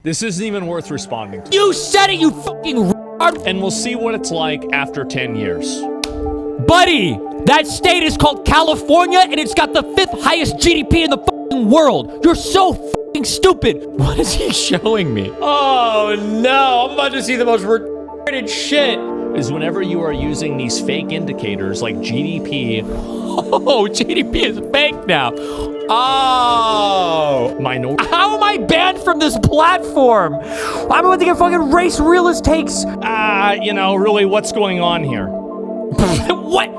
This isn't even worth responding to. You said it, you fucking retard. And we'll see what it's like after 10 years. Buddy, that state is called California, and it's got the 5th highest GDP in the fucking world. You're so fucking stupid. What is he showing me? Oh no, I'm about to see the most retarded shit. Is whenever you are using these fake indicators like GDP. Oh, GDP is fake now. Oh. How am I banned from this platform? I'm about to get fucking race realist takes. You know, really, what's going on here? What?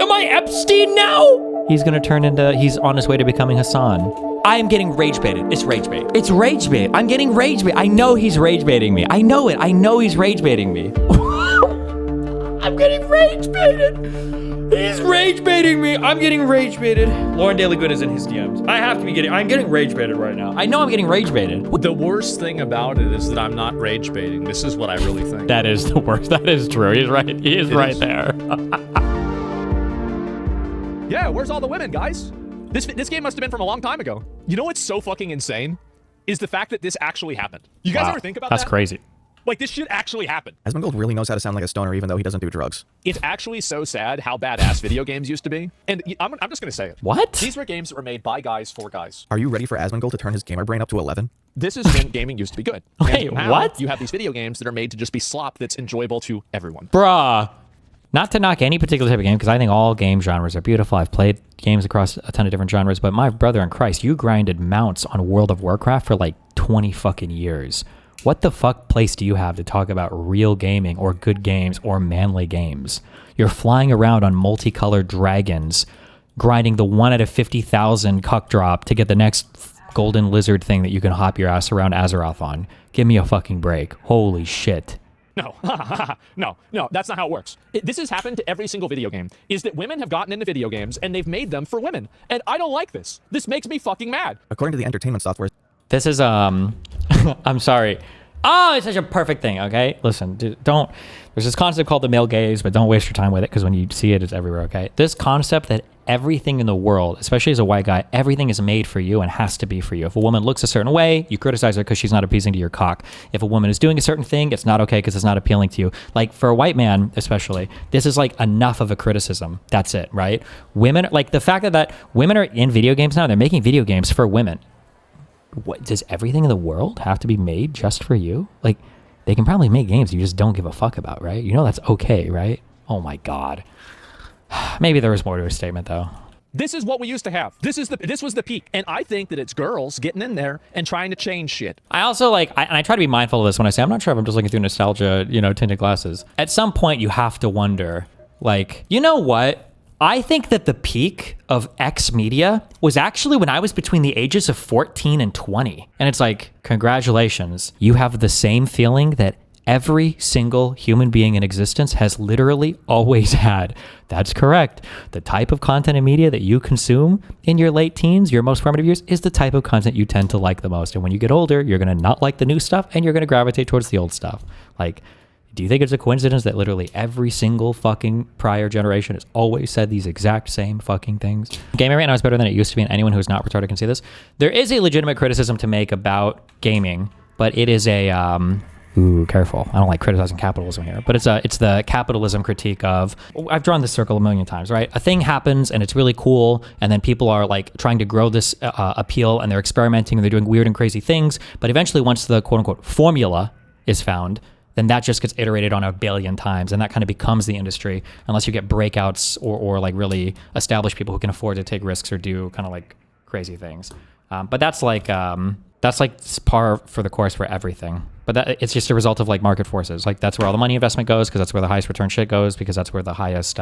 Am I Epstein now? He's gonna turn into, he's on his way to becoming Hassan. I am getting rage baited. It's rage bait. It's rage bait. I'm getting rage bait. I know he's rage baiting me. I know it. I know he's rage baiting me. I'm getting rage baited. He's rage baiting me. I'm getting rage baited. Lauren Daily Good is in his DMs. I'm getting rage baited right now. I know I'm getting rage baited. The worst thing about it is that I'm not rage baiting. This is what I really think. That is the worst. That is true. He's right. He is right there. Yeah, where's all the women, guys? This game must have been from a long time ago. You know what's so fucking insane? Is the fact that this actually happened. You guys ever think about that? That's crazy. Like, this shit actually happened. Asmongold really knows how to sound like a stoner even though he doesn't do drugs. It's actually so sad how badass video games used to be. And I'm just gonna say it. What? These were games that were made by guys for guys. Are you ready for Asmongold to turn his gamer brain up to 11? This is when gaming used to be good. Wait, and now what? You have these video games that are made to just be slop that's enjoyable to everyone. Bruh. Not to knock any particular type of game, because I think all game genres are beautiful. I've played games across a ton of different genres, but my brother in Christ, you grinded mounts on World of Warcraft for like 20 fucking years. What the fuck place do you have to talk about real gaming or good games or manly games? You're flying around on multicolored dragons, grinding the 1 out of 50,000 cuck drop to get the next golden lizard thing that you can hop your ass around Azeroth on. Give me a fucking break. Holy shit. No, no, that's not how it works. This has happened to every single video game, is that women have gotten into video games and they've made them for women. And I don't like this. This makes me fucking mad. According to the entertainment software... This is, I'm sorry. Oh, it's such a perfect thing, okay? Listen, don't, there's this concept called the male gaze, but don't waste your time with it because when you see it, it's everywhere, okay? This concept that everything in the world, especially as a white guy, everything is made for you and has to be for you. If a woman looks a certain way, you criticize her because she's not appeasing to your cock. If a woman is doing a certain thing, it's not okay because it's not appealing to you. Like, for a white man, especially, this is like enough of a criticism. That's it, right? Women, like the fact that women are in video games now, they're making video games for women. What, does everything in the world have to be made just for you? Like, they can probably make games you just don't give a fuck about, right? You know that's okay, right? Oh my God. Maybe there was more to his statement, though. This is what we used to have. This was the peak. And I think that it's girls getting in there and trying to change shit. I also and I try to be mindful of this when I say, I'm not sure if I'm just looking through nostalgia, tinted glasses. At some point, you have to wonder, like, you know what? I think that the peak of X media was actually when I was between the ages of 14 and 20. And it's like, congratulations. You have the same feeling that every single human being in existence has literally always had. That's correct. The type of content and media that you consume in your late teens, your most formative years, is the type of content you tend to like the most. And when you get older, you're going to not like the new stuff and you're going to gravitate towards the old stuff. Like, do you think it's a coincidence that literally every single fucking prior generation has always said these exact same fucking things? Gaming right now is better than it used to be, and anyone who's not retarded can see this. There is a legitimate criticism to make about gaming, but it is a, ooh, careful. I don't like criticizing capitalism here, but it's the capitalism critique of, I've drawn this circle a million times, right? A thing happens and it's really cool, and then people are like trying to grow this appeal, and they're experimenting and they're doing weird and crazy things, but eventually once the quote unquote formula is found, then that just gets iterated on a billion times, and that kind of becomes the industry, unless you get breakouts or like really established people who can afford to take risks or do kind of like crazy things. But that's like par for the course for everything. But it's just a result of like market forces. Like that's where all the money investment goes, because that's where the highest return shit goes, because that's where the highest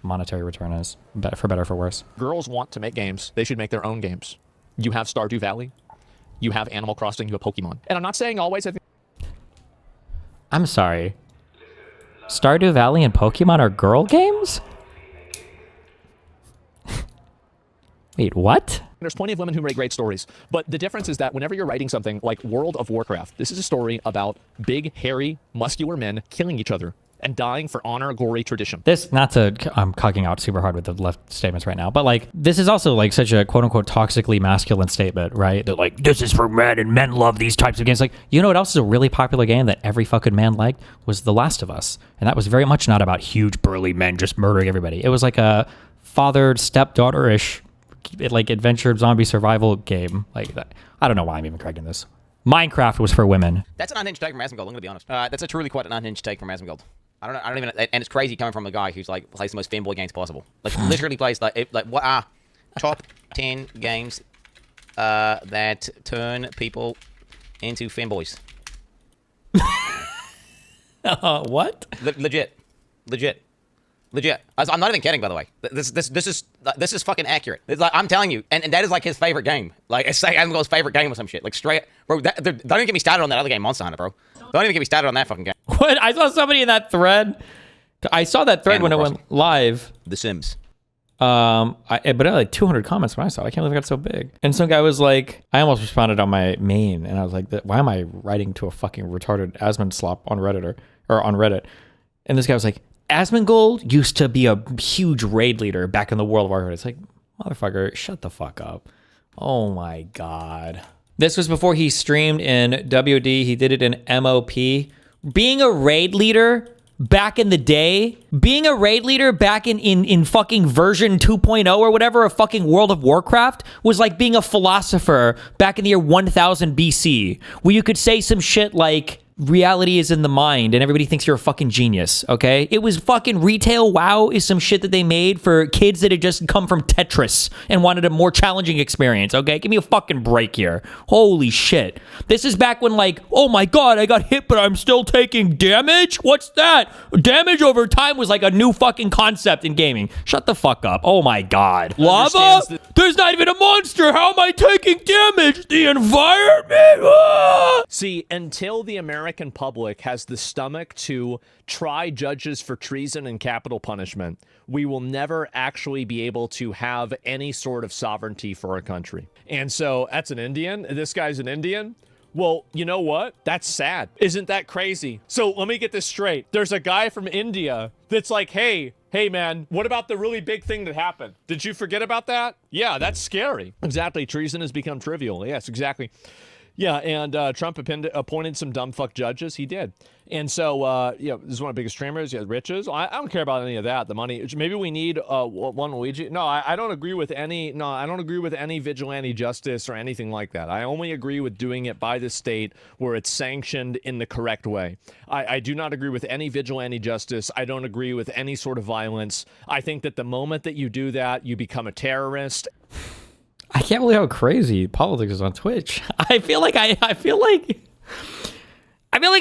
monetary return is, for better or for worse. Girls want to make games. They should make their own games. You have Stardew Valley. You have Animal Crossing. You have Pokemon. And I'm not saying always have... I'm sorry. Stardew Valley and Pokemon are girl games? Wait, what? There's plenty of women who write great stories, but the difference is that whenever you're writing something like World of Warcraft, this is a story about big, hairy, muscular men killing each other and dying for honor, glory, tradition. This, not to, I'm cucking out super hard with the left statements right now, but like, this is also like such a quote unquote toxically masculine statement, right? That like, this is for men and men love these types of games. Like, you know what else is a really popular game that every fucking man liked was The Last of Us. And that was very much not about huge burly men just murdering everybody. It was like a fathered stepdaughter-ish like adventure zombie survival game like that. I don't know why I'm even correcting this. Minecraft was for women. That's an unhinged take from Asmongold, I'm gonna be honest. That's a truly quite an unhinged take from Asmongold. I don't even, and it's crazy coming from a guy who's like plays the most fanboy games possible. Like literally plays like what are top 10 games that turn people into fanboys. What? Legit. I'm not even kidding, by the way. This is fucking accurate. It's like, I'm telling you, and that is like his favorite game. Like it's like Asmongold's favorite game or some shit. Like straight, bro. Don't even get me started on that other game, Monster Hunter, bro. Don't even get me started on that fucking game. What? I saw somebody in that thread. I saw that thread when it went live. The Sims. But it had like 200 comments when I saw it. I can't believe it got so big. And some guy was like, I almost responded on my main, and I was like, why am I writing to a fucking retarded Asmonslop on Reddit or on Reddit? And this guy was like, Asmongold used to be a huge raid leader back in the World of Warcraft. It's like, motherfucker, shut the fuck up. Oh my God. This was before he streamed in WD. He did it in MOP. Being a raid leader back in the day, being a raid leader back in fucking version 2.0 or whatever of fucking World of Warcraft was like being a philosopher back in the year 1000 BC, where you could say some shit like, reality is in the mind and everybody thinks you're a fucking genius, okay? It was fucking retail WoW is some shit that they made for kids that had just come from Tetris and wanted a more challenging experience, okay? Give me a fucking break here. Holy shit. This is back when like, oh my God, I got hit but I'm still taking damage? What's that? Damage over time was like a new fucking concept in gaming. Shut the fuck up. Oh my God. Lava? There's not even a monster. How am I taking damage? The environment? Ah! See, until the American public has the stomach to try judges for treason and capital punishment, we will never actually be able to have any sort of sovereignty for our country. And so that's an Indian. This guy's an Indian. Well, you know what? That's sad. Isn't that crazy? So let me get this straight. There's a guy from India that's like, hey man, what about the really big thing that happened? Did you forget about that? Yeah, that's scary. Exactly. Treason has become trivial. Yes, exactly. Yeah, and Trump appointed some dumb fuck judges. He did. And so, you know, this is one of the biggest streamers. Yeah, riches. I don't care about any of that. The money. Maybe we need one Luigi. No, I don't agree with any. No, I don't agree with any vigilante justice or anything like that. I only agree with doing it by the state where it's sanctioned in the correct way. I do not agree with any vigilante justice. I don't agree with any sort of violence. I think that the moment that you do that, you become a terrorist. I can't believe how crazy politics is on Twitch. I feel like if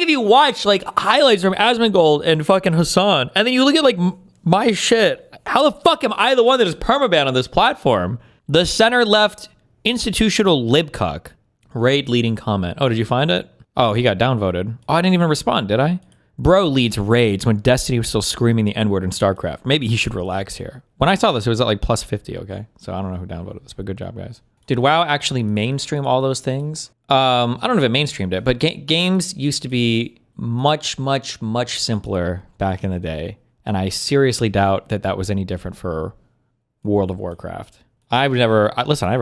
you watch like highlights from Asmongold and fucking Hassan, and then you look at like my shit, how the fuck am I the one that is permabanned on this platform? The center left institutional libcuck raid leading comment. Oh, did you find it? Oh, he got downvoted. Oh, I didn't even respond, did I? Bro leads raids when Destiny was still screaming the N-word in StarCraft. Maybe he should relax here. When I saw this, it was at like plus 50, okay? So I don't know who downvoted this, but good job, guys. Did WoW actually mainstream all those things? I don't know if it mainstreamed it, but games used to be much simpler back in the day. And I seriously doubt that that was any different for World of Warcraft. I never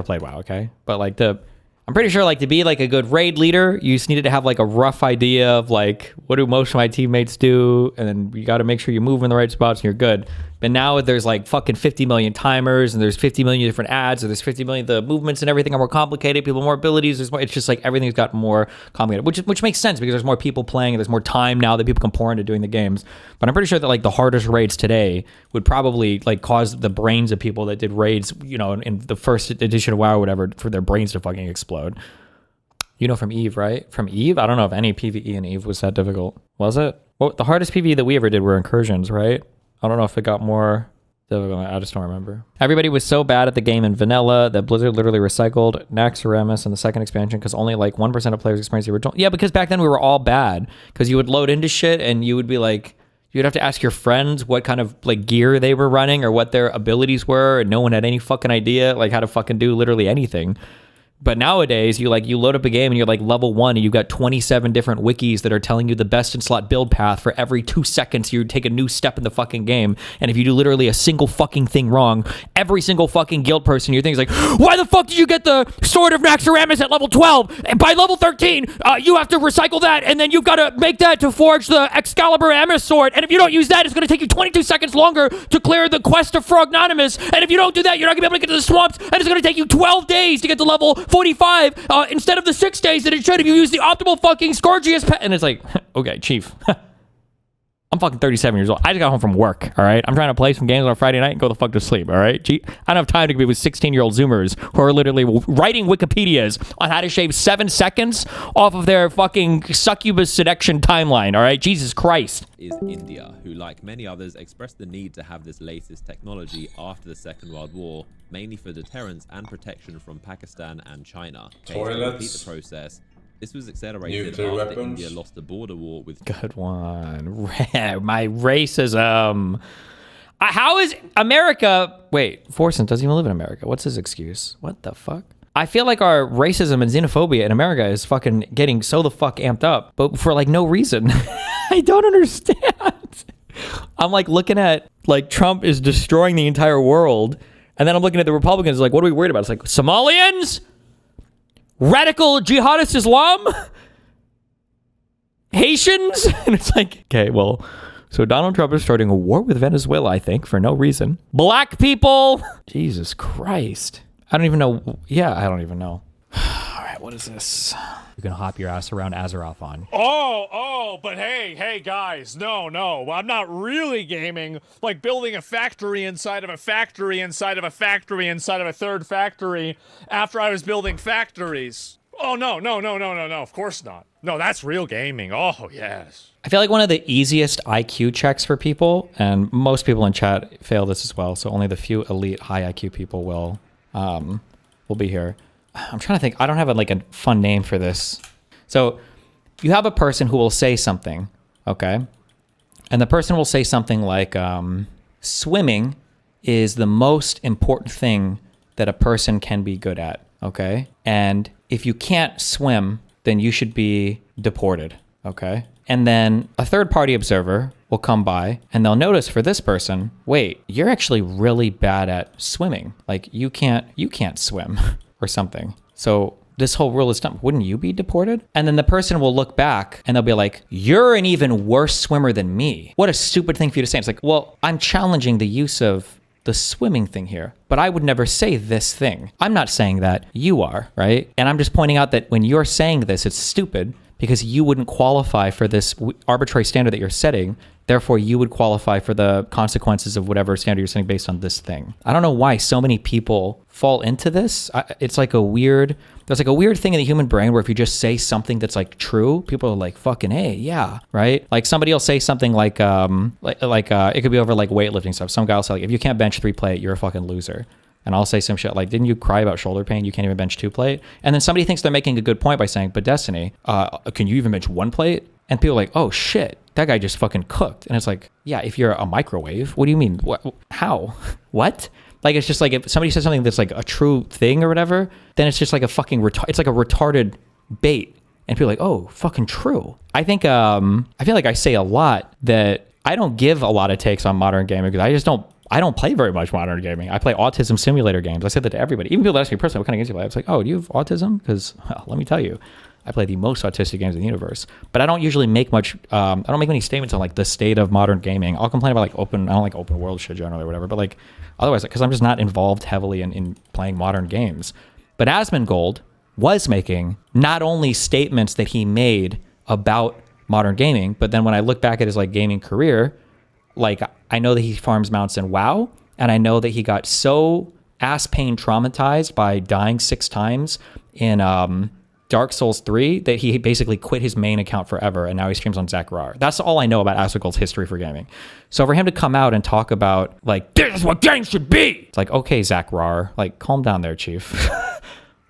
played WoW, okay? But like I'm pretty sure like to be like a good raid leader, you just needed to have like a rough idea of like, what do most of my teammates do? And then you got to make sure you move in the right spots and you're good. But now there's like fucking 50 million timers and there's 50 million different ads and there's 50 million, the movements and everything are more complicated. People have more abilities. It's just like everything's got more complicated, which makes sense because there's more people playing and there's more time now that people can pour into doing the games. But I'm pretty sure that like the hardest raids today would probably like cause the brains of people that did raids, you know, in the first edition of WoW or whatever, for their brains to fucking explode. You know from EVE, right? From EVE? I don't know if any PvE in EVE was that difficult. Was it? Well, the hardest PvE that we ever did were incursions, right? I don't know if it got more difficult. I just don't remember. Everybody was so bad at the game in vanilla that Blizzard literally recycled Naxxramas in the second expansion because only like 1% of players experienced the original. Yeah, because back then we were all bad because you would load into shit and you would be like, you'd have to ask your friends what kind of like gear they were running or what their abilities were, and no one had any fucking idea like how to fucking do literally anything. But nowadays, you load up a game and you're like level 1 and you've got 27 different wikis that are telling you the best in slot build path for every 2 seconds you take a new step in the fucking game. And if you do literally a single fucking thing wrong, every single fucking guild person, your thing's like, why the fuck did you get the Sword of Naxxramas at level 12? And by level 13, you have to recycle that, and then you've got to make that to forge the Excalibur Amos sword. And if you don't use that, it's going to take you 22 seconds longer to clear the quest of Frognonimus. And if you don't do that, you're not going to be able to get to the swamps, and it's going to take you 12 days to get to level 45 instead of the 6 days that it should if you use the optimal fucking Scourgius pet. And it's like, okay, chief. I'm fucking 37 years old. I just got home from work, all right? I'm trying to play some games on a Friday night and go the fuck to sleep, all right? Gee, I don't have time to be with 16-year-old Zoomers who are literally writing Wikipedias on how to shave 7 seconds off of their fucking succubus seduction timeline, all right? Jesus Christ. Is India, who, like many others, expressed the need to have this latest technology after the Second World War, mainly for deterrence and protection from Pakistan and China. To repeat the process, this was accelerated Nuclear after weapons. India lost the border war with... Good one. My racism. How is America... Wait, Forsen doesn't even live in America. What's his excuse? What the fuck? I feel like our racism and xenophobia in America is fucking getting so the fuck amped up, but for like no reason. I don't understand. I'm like looking at like Trump is destroying the entire world, and then I'm looking at the Republicans like, what are we worried about? It's like Somalians? Radical jihadist Islam? Haitians? And it's like, okay, well, so Donald Trump is starting a war with Venezuela, I think, for no reason. Black people? Jesus Christ. I don't even know. Yeah, I don't even know. All right, what is this? You can hop your ass around Azeroth on. But hey, guys, no, I'm not really gaming, like building a factory inside of a factory inside of a factory inside of a third factory after I was building factories. Oh, no, of course not. No, that's real gaming. Oh, yes. I feel like one of the easiest IQ checks for people, and most people in chat fail this as well, so only the few elite high IQ people will be here. I'm trying to think. I don't have a fun name for this. So you have a person who will say something, okay? And the person will say something like, swimming is the most important thing that a person can be good at, okay? And if you can't swim, then you should be deported, okay? And then a third-party observer will come by and they'll notice for this person, wait, you're actually really bad at swimming. Like you can't swim or something. So this whole rule is dumb. Wouldn't you be deported? And then the person will look back and they'll be like, you're an even worse swimmer than me. What a stupid thing for you to say. It's like, well, I'm challenging the use of the swimming thing here, but I would never say this thing. I'm not saying that, you are, right? And I'm just pointing out that when you're saying this, it's stupid because you wouldn't qualify for this arbitrary standard that you're setting. Therefore, you would qualify for the consequences of whatever standard you're setting based on this thing. I don't know why so many people fall into this. It's like there's like a weird thing in the human brain where if you just say something that's like true, people are like, fucking, hey, yeah, right? Like somebody will say something like it could be over like weightlifting stuff. Some guy will say like, if you can't bench 3 plate, you're a fucking loser. And I'll say some shit like, didn't you cry about shoulder pain? You can't even bench 2 plate. And then somebody thinks they're making a good point by saying, but Destiny, can you even bench 1 plate? And people are like, oh shit, that guy just fucking cooked. And it's like, yeah, if you're a microwave, what do you mean? What? How? What? Like, it's just like if somebody says something that's like a true thing or whatever, then it's just like a fucking it's like a retarded bait. And people are like, oh, fucking true. I think, I feel like I say a lot that I don't give a lot of takes on modern gaming because I don't play very much modern gaming. I play autism simulator games. I said that to everybody. Even people that ask me personally, what kind of games do you play? I was like, oh, do you have autism? Because, well, let me tell you, I play the most autistic games in the universe. But I don't usually make much, I don't make many statements on like the state of modern gaming. I'll complain about like I don't like open world shit generally or whatever. But like otherwise, because I'm just not involved heavily in playing modern games. But Asmongold was making not only statements that he made about modern gaming, but then when I look back at his like gaming career, like I know that he farms mounts in WoW, and I know that he got so ass pain traumatized by dying 6 times in Dark Souls 3 that he basically quit his main account forever, and now he streams on Zakrar. That's all I know about Asmongold's history for gaming. So for him to come out and talk about like, this is what games should be, it's like, okay, Zakrar, like calm down there, chief.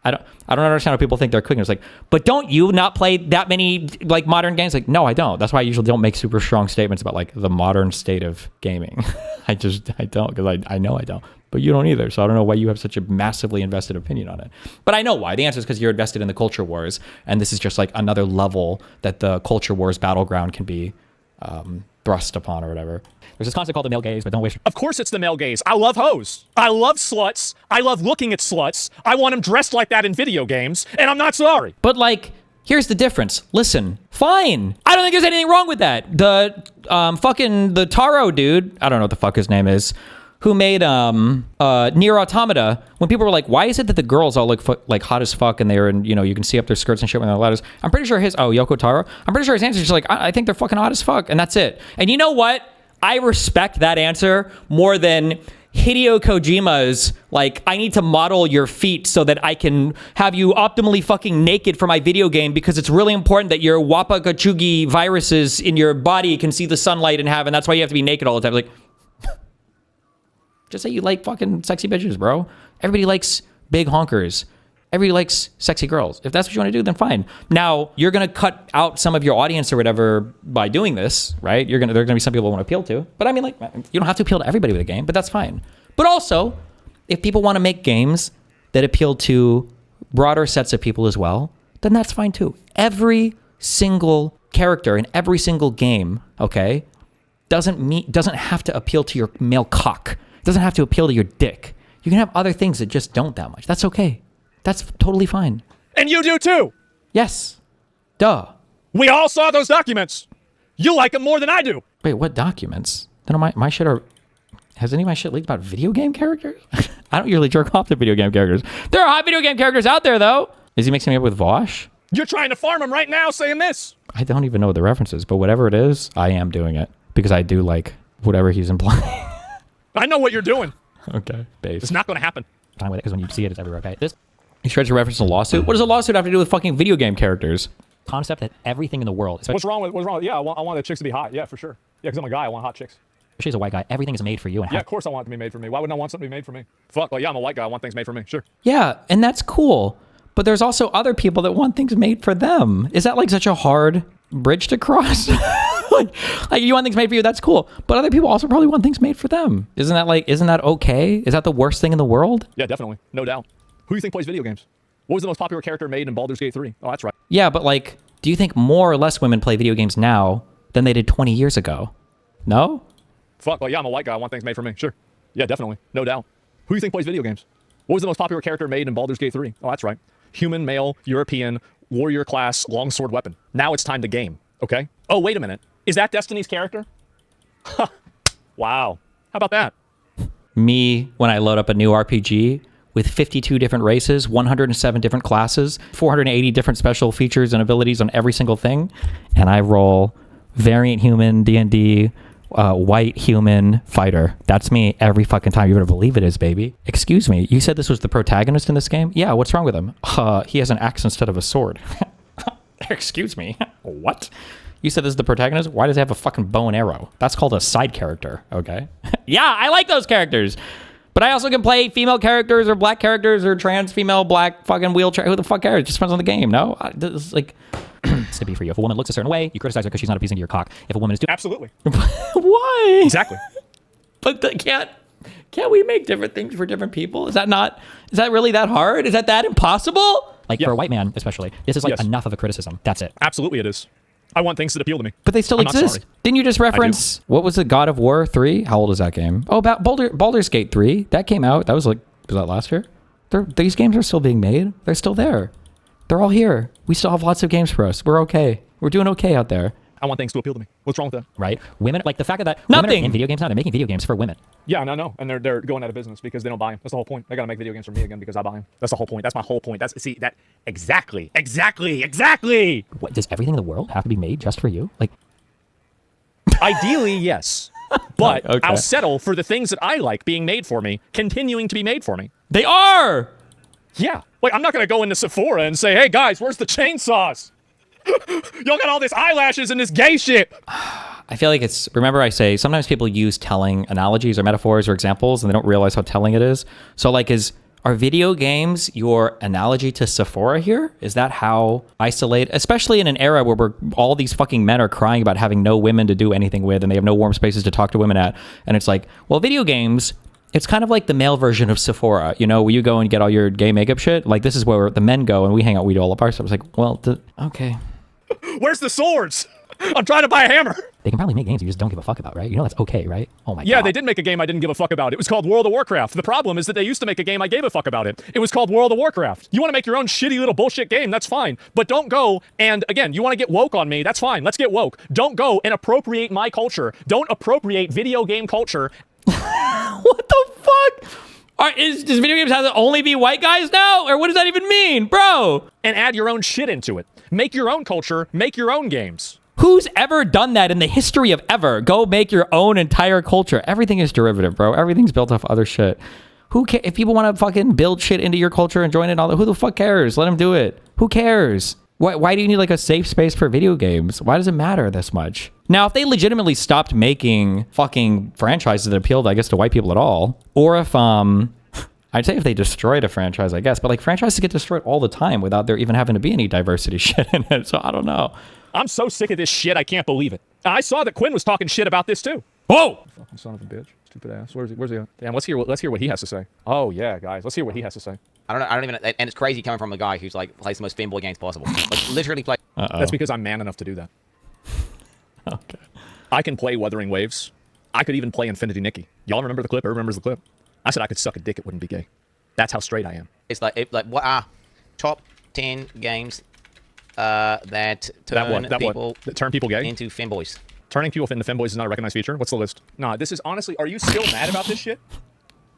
I don't understand how people think they're cooking. It's like, but don't you not play that many like modern games? Like, no, I don't. That's why I usually don't make super strong statements about like the modern state of gaming. I don't, because I know I don't. but you don't either. So I don't know why you have such a massively invested opinion on it. But I know why. The answer is because you're invested in the culture wars, and this is just like another level that the culture wars battleground can be thrust upon or whatever. There's this concept called the male gaze, but don't waste. Of course it's the male gaze. I love hoes. I love sluts. I love looking at sluts. I want them dressed like that in video games, and I'm not sorry. But like, here's the difference. Listen, fine. I don't think there's anything wrong with that. The Taro dude, I don't know what the fuck his name is, who made Nier Automata, when people were like, why is it that the girls all look like hot as fuck and they're in, you know, you can see up their skirts and shit when they're ladders? I'm pretty sure Yoko Taro, I'm pretty sure his answer is just like, I think they're fucking hot as fuck, and that's it. And you know what? I respect that answer more than Hideo Kojima's, like, I need to model your feet so that I can have you optimally fucking naked for my video game because it's really important that your Wapakachugi viruses in your body can see the sunlight and that's why you have to be naked all the time. Like, just say you like fucking sexy bitches, bro. Everybody likes big honkers. Everybody likes sexy girls. If that's what you want to do, then fine. Now, you're going to cut out some of your audience or whatever by doing this, right? There are going to be some people who want to appeal to. But I mean, like, you don't have to appeal to everybody with a game, but that's fine. But also, if people want to make games that appeal to broader sets of people as well, then that's fine too. Every single character in every single game, okay, doesn't have to appeal to your male cock. It doesn't have to appeal to your dick. You can have other things that just don't that much. That's okay. That's totally fine. And you do too. Yes. Duh. We all saw those documents. You like them more than I do. Wait, what documents? None of my shit are... Has any of my shit leaked about video game characters? I don't usually jerk off to video game characters. There are hot video game characters out there, though. Is he mixing me up with Vosh? You're trying to farm him right now saying this. I don't even know what the reference is, but whatever it is, I am doing it. Because I do like whatever he's implying. I know what you're doing. Okay, base. It's not going to happen. Fine with it, because when you see it, it's everywhere, okay? He tries to reference a lawsuit. What does a lawsuit have to do with fucking video game characters? Concept that everything in the world... What's wrong with... Yeah, I want the chicks to be hot. Yeah, for sure. Yeah, because I'm a guy. I want hot chicks. She's a white guy. Everything is made for you. And yeah, of course I want it to be made for me. Why wouldn't I want something to be made for me? Fuck, like, yeah, I'm a white guy. I want things made for me. Sure. Yeah, and that's cool. But there's also other people that want things made for them. Is that like such a hard bridge to cross? like you want things made for you, that's cool. But other people also probably want things made for them. Isn't that okay? Is that the worst thing in the world? Yeah, definitely. No doubt. Who do you think plays video games? What was the most popular character made in Baldur's Gate 3? Oh, that's right. Yeah, but like, do you think more or less women play video games now than they did 20 years ago? No? Fuck, well, yeah, I'm a white guy. I want things made for me. Sure. Yeah, definitely. No doubt. Who do you think plays video games? What was the most popular character made in Baldur's Gate 3? Oh, that's right. Human, male, European, warrior class, longsword weapon. Now it's time to game, okay? Oh, wait a minute. Is that Destiny's character? Wow. How about that? Me, when I load up a new RPG with 52 different races, 107 different classes, 480 different special features and abilities on every single thing, and I roll variant human, D&D, white human fighter. That's me every fucking time. You better believe it is, baby. Excuse me, you said this was the protagonist in this game? Yeah, what's wrong with him? He has an axe instead of a sword. Excuse me. What? You said this is the protagonist? Why does he have a fucking bow and arrow? That's called a side character, okay? Yeah, I like those characters. But I also can play female characters or black characters or trans female black fucking wheelchair. Who the fuck cares? It just depends on the game, no? This is like... It's to be for you. If a woman looks a certain way, you criticize her because she's not appeasing to your cock. If a woman is doing... Absolutely. Why? Exactly. But can't we make different things for different people? Is that really that hard? Is that impossible? Like, for a white man, especially. This is like enough of a criticism. That's it. Absolutely it is. I want things that appeal to me. But they still exist. Didn't you just reference, what was it, God of War 3? How old is that game? Oh, about Baldur's Gate 3. That came out. Was that last year? These games are still being made. They're still there. They're all here. We still have lots of games for us. We're okay. We're doing okay out there. I want things to appeal to me. What's wrong with that? Right? Women, like the fact that women are in video games now, they're making video games for women. Yeah, no. And they're going out of business because they don't buy them. That's the whole point. They got to make video games for me again because I buy them. That's the whole point. That's my whole point. Exactly. What, does everything in the world have to be made just for you? Like, ideally, yes. But okay. I'll settle for the things that I like being made for me, continuing to be made for me. They are! Yeah. Like, I'm not going to go into Sephora and say, hey, guys, where's the chainsaws? Y'all got all this eyelashes and this gay shit. I feel like remember I say, sometimes people use telling analogies or metaphors or examples and they don't realize how telling it is. So like, are video games your analogy to Sephora here? Is that how isolate, especially in an era where all these fucking men are crying about having no women to do anything with and they have no warm spaces to talk to women at. And it's like, well, video games It's kind of like the male version of Sephora, you know, where you go and get all your gay makeup shit. Like, this is where the men go and we hang out, we do all of our stuff. It's like, well, okay. Where's the swords? I'm trying to buy a hammer. They can probably make games you just don't give a fuck about, right? You know that's okay, right? Oh my god. Yeah, they did make a game I didn't give a fuck about. It was called World of Warcraft. The problem is that they used to make a game I gave a fuck about it. It was called World of Warcraft. You want to make your own shitty little bullshit game, that's fine. But don't go and, again, you want to get woke on me, that's fine. Let's get woke. Don't go and appropriate my culture. Don't appropriate video game culture. What the fuck? Does video games have to only be white guys now? Or what does that even mean, bro? And add your own shit into it. Make your own culture, make your own games. Who's ever done that in the history of ever? Go make your own entire culture. Everything is derivative, bro. Everything's built off other shit. Who cares? If people want to fucking build shit into your culture and join it all, who the fuck cares? Let them do it. Who cares? Why do you need like a safe space for video games? Why does it matter this much? Now, if they legitimately stopped making fucking franchises that appealed, I guess, to white people at all, or if, I'd say if they destroyed a franchise, I guess, but like franchises get destroyed all the time without there even having to be any diversity shit in it. So I don't know. I'm so sick of this shit, I can't believe it. I saw that Quinn was talking shit about this too. Whoa! Fucking son of a bitch. Stupid ass. Where's he at? Damn, let's hear what he has to say. Oh yeah, guys. Let's hear what he has to say. I don't even, and it's crazy coming from a guy who's like plays the most fanboy games possible. Like literally play. That's because I'm man enough to do that. Okay. I can play Wuthering Waves. I could even play Infinity Nikki. Y'all remember the clip? Who remembers the clip? I said I could suck a dick, it wouldn't be gay. That's how straight I am. It's like what are top 10 games that turn people gay into femboys. Turning people into femboys is not a recognized feature. What's the list? Nah, this is honestly. Are you still mad about this shit?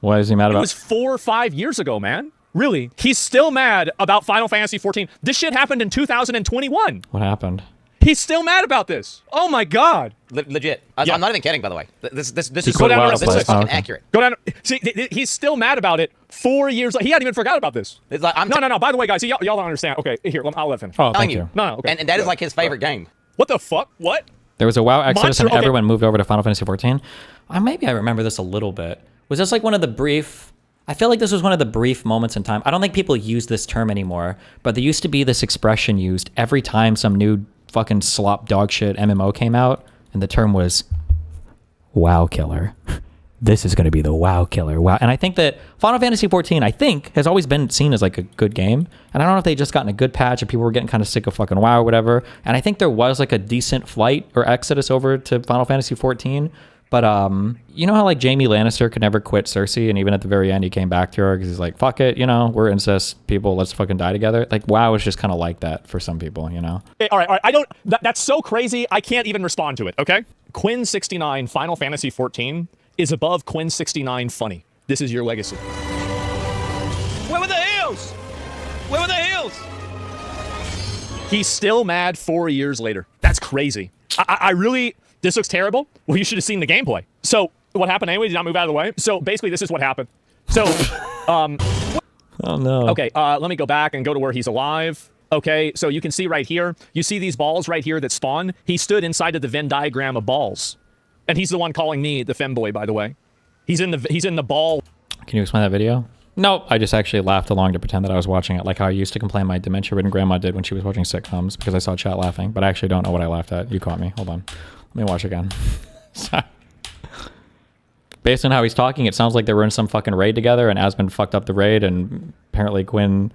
What is he mad about? It was 4 or 5 years ago, man. Really, he's still mad about Final Fantasy 14. This shit happened in 2021. What happened? He's still mad about this. Oh my god. Legit. Yeah. I'm not even kidding, by the way. This is fucking accurate. Go down. See, he's still mad about it 4 years. He hadn't even forgot about this. It's like, no. By the way, guys, y'all don't understand. Okay, here, I'll let him. Oh, thank you. No, okay. And that is like his favorite game. What the fuck? What? There was a WoW exodus and okay. everyone moved over to Final Fantasy 14. Maybe I remember this a little bit. Was this like one of the brief... I feel like this was one of the brief moments in time. I don't think people use this term anymore, but there used to be this expression used every time some new fucking slop dog shit MMO came out, and the term was WoW killer. This is going to be the WoW killer. Wow. And I think that Final Fantasy 14, has always been seen as like a good game. And I don't know if they just gotten a good patch and people were getting kind of sick of fucking WoW or whatever. And I think there was like a decent flight or exodus over to Final Fantasy 14. But you know how like Jaime Lannister could never quit Cersei, and even at the very end he came back to her because he's like, fuck it, you know, we're incest people, let's fucking die together. Like WoW is just kind of like that for some people, you know. Hey, all right. That's so crazy. I can't even respond to it. Okay. Quinn 69 Final Fantasy 14 is above Quinn 69 funny. This is your legacy. Where were the heels? Where were the heels? He's still mad 4 years later. That's crazy. I really. This looks terrible. Well, you should have seen the gameplay. So what happened anyway? Did not move out of the way. So basically, this is what happened. So, oh no. Okay, let me go back and go to where he's alive. Okay, so you can see right here. You see these balls right here that spawn. He stood inside of the Venn diagram of balls, and he's the one calling me the femboy. By the way, he's in the ball. Can you explain that video? Nope. I just actually laughed along to pretend that I was watching it, like how I used to complain my dementia-ridden grandma did when she was watching sitcoms because I saw chat laughing, but I actually don't know what I laughed at. You caught me. Hold on. Let me watch again. Sorry. Based on how he's talking, it sounds like they were in some fucking raid together and Asmon fucked up the raid and apparently Quinn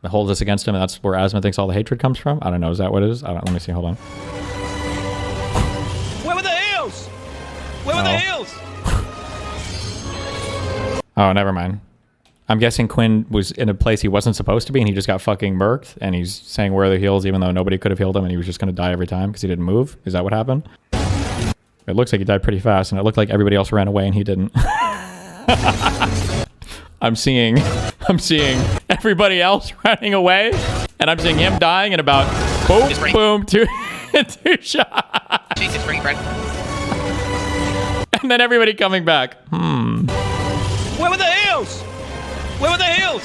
holds this against him and that's where Asmon thinks all the hatred comes from. I don't know. Is that what it is? Let me see. Hold on. Where were the heels? Where were the heels? Oh, never mind. I'm guessing Quinn was in a place he wasn't supposed to be and he just got fucking murked and he's saying where are the heals even though nobody could have healed him and he was just going to die every time because he didn't move. Is that what happened? It looks like he died pretty fast and it looked like everybody else ran away and he didn't. I'm seeing everybody else running away and I'm seeing him dying in about boom, two shots. Jesus, spring bread. And then everybody coming back. Where were the heels? Where were the heels?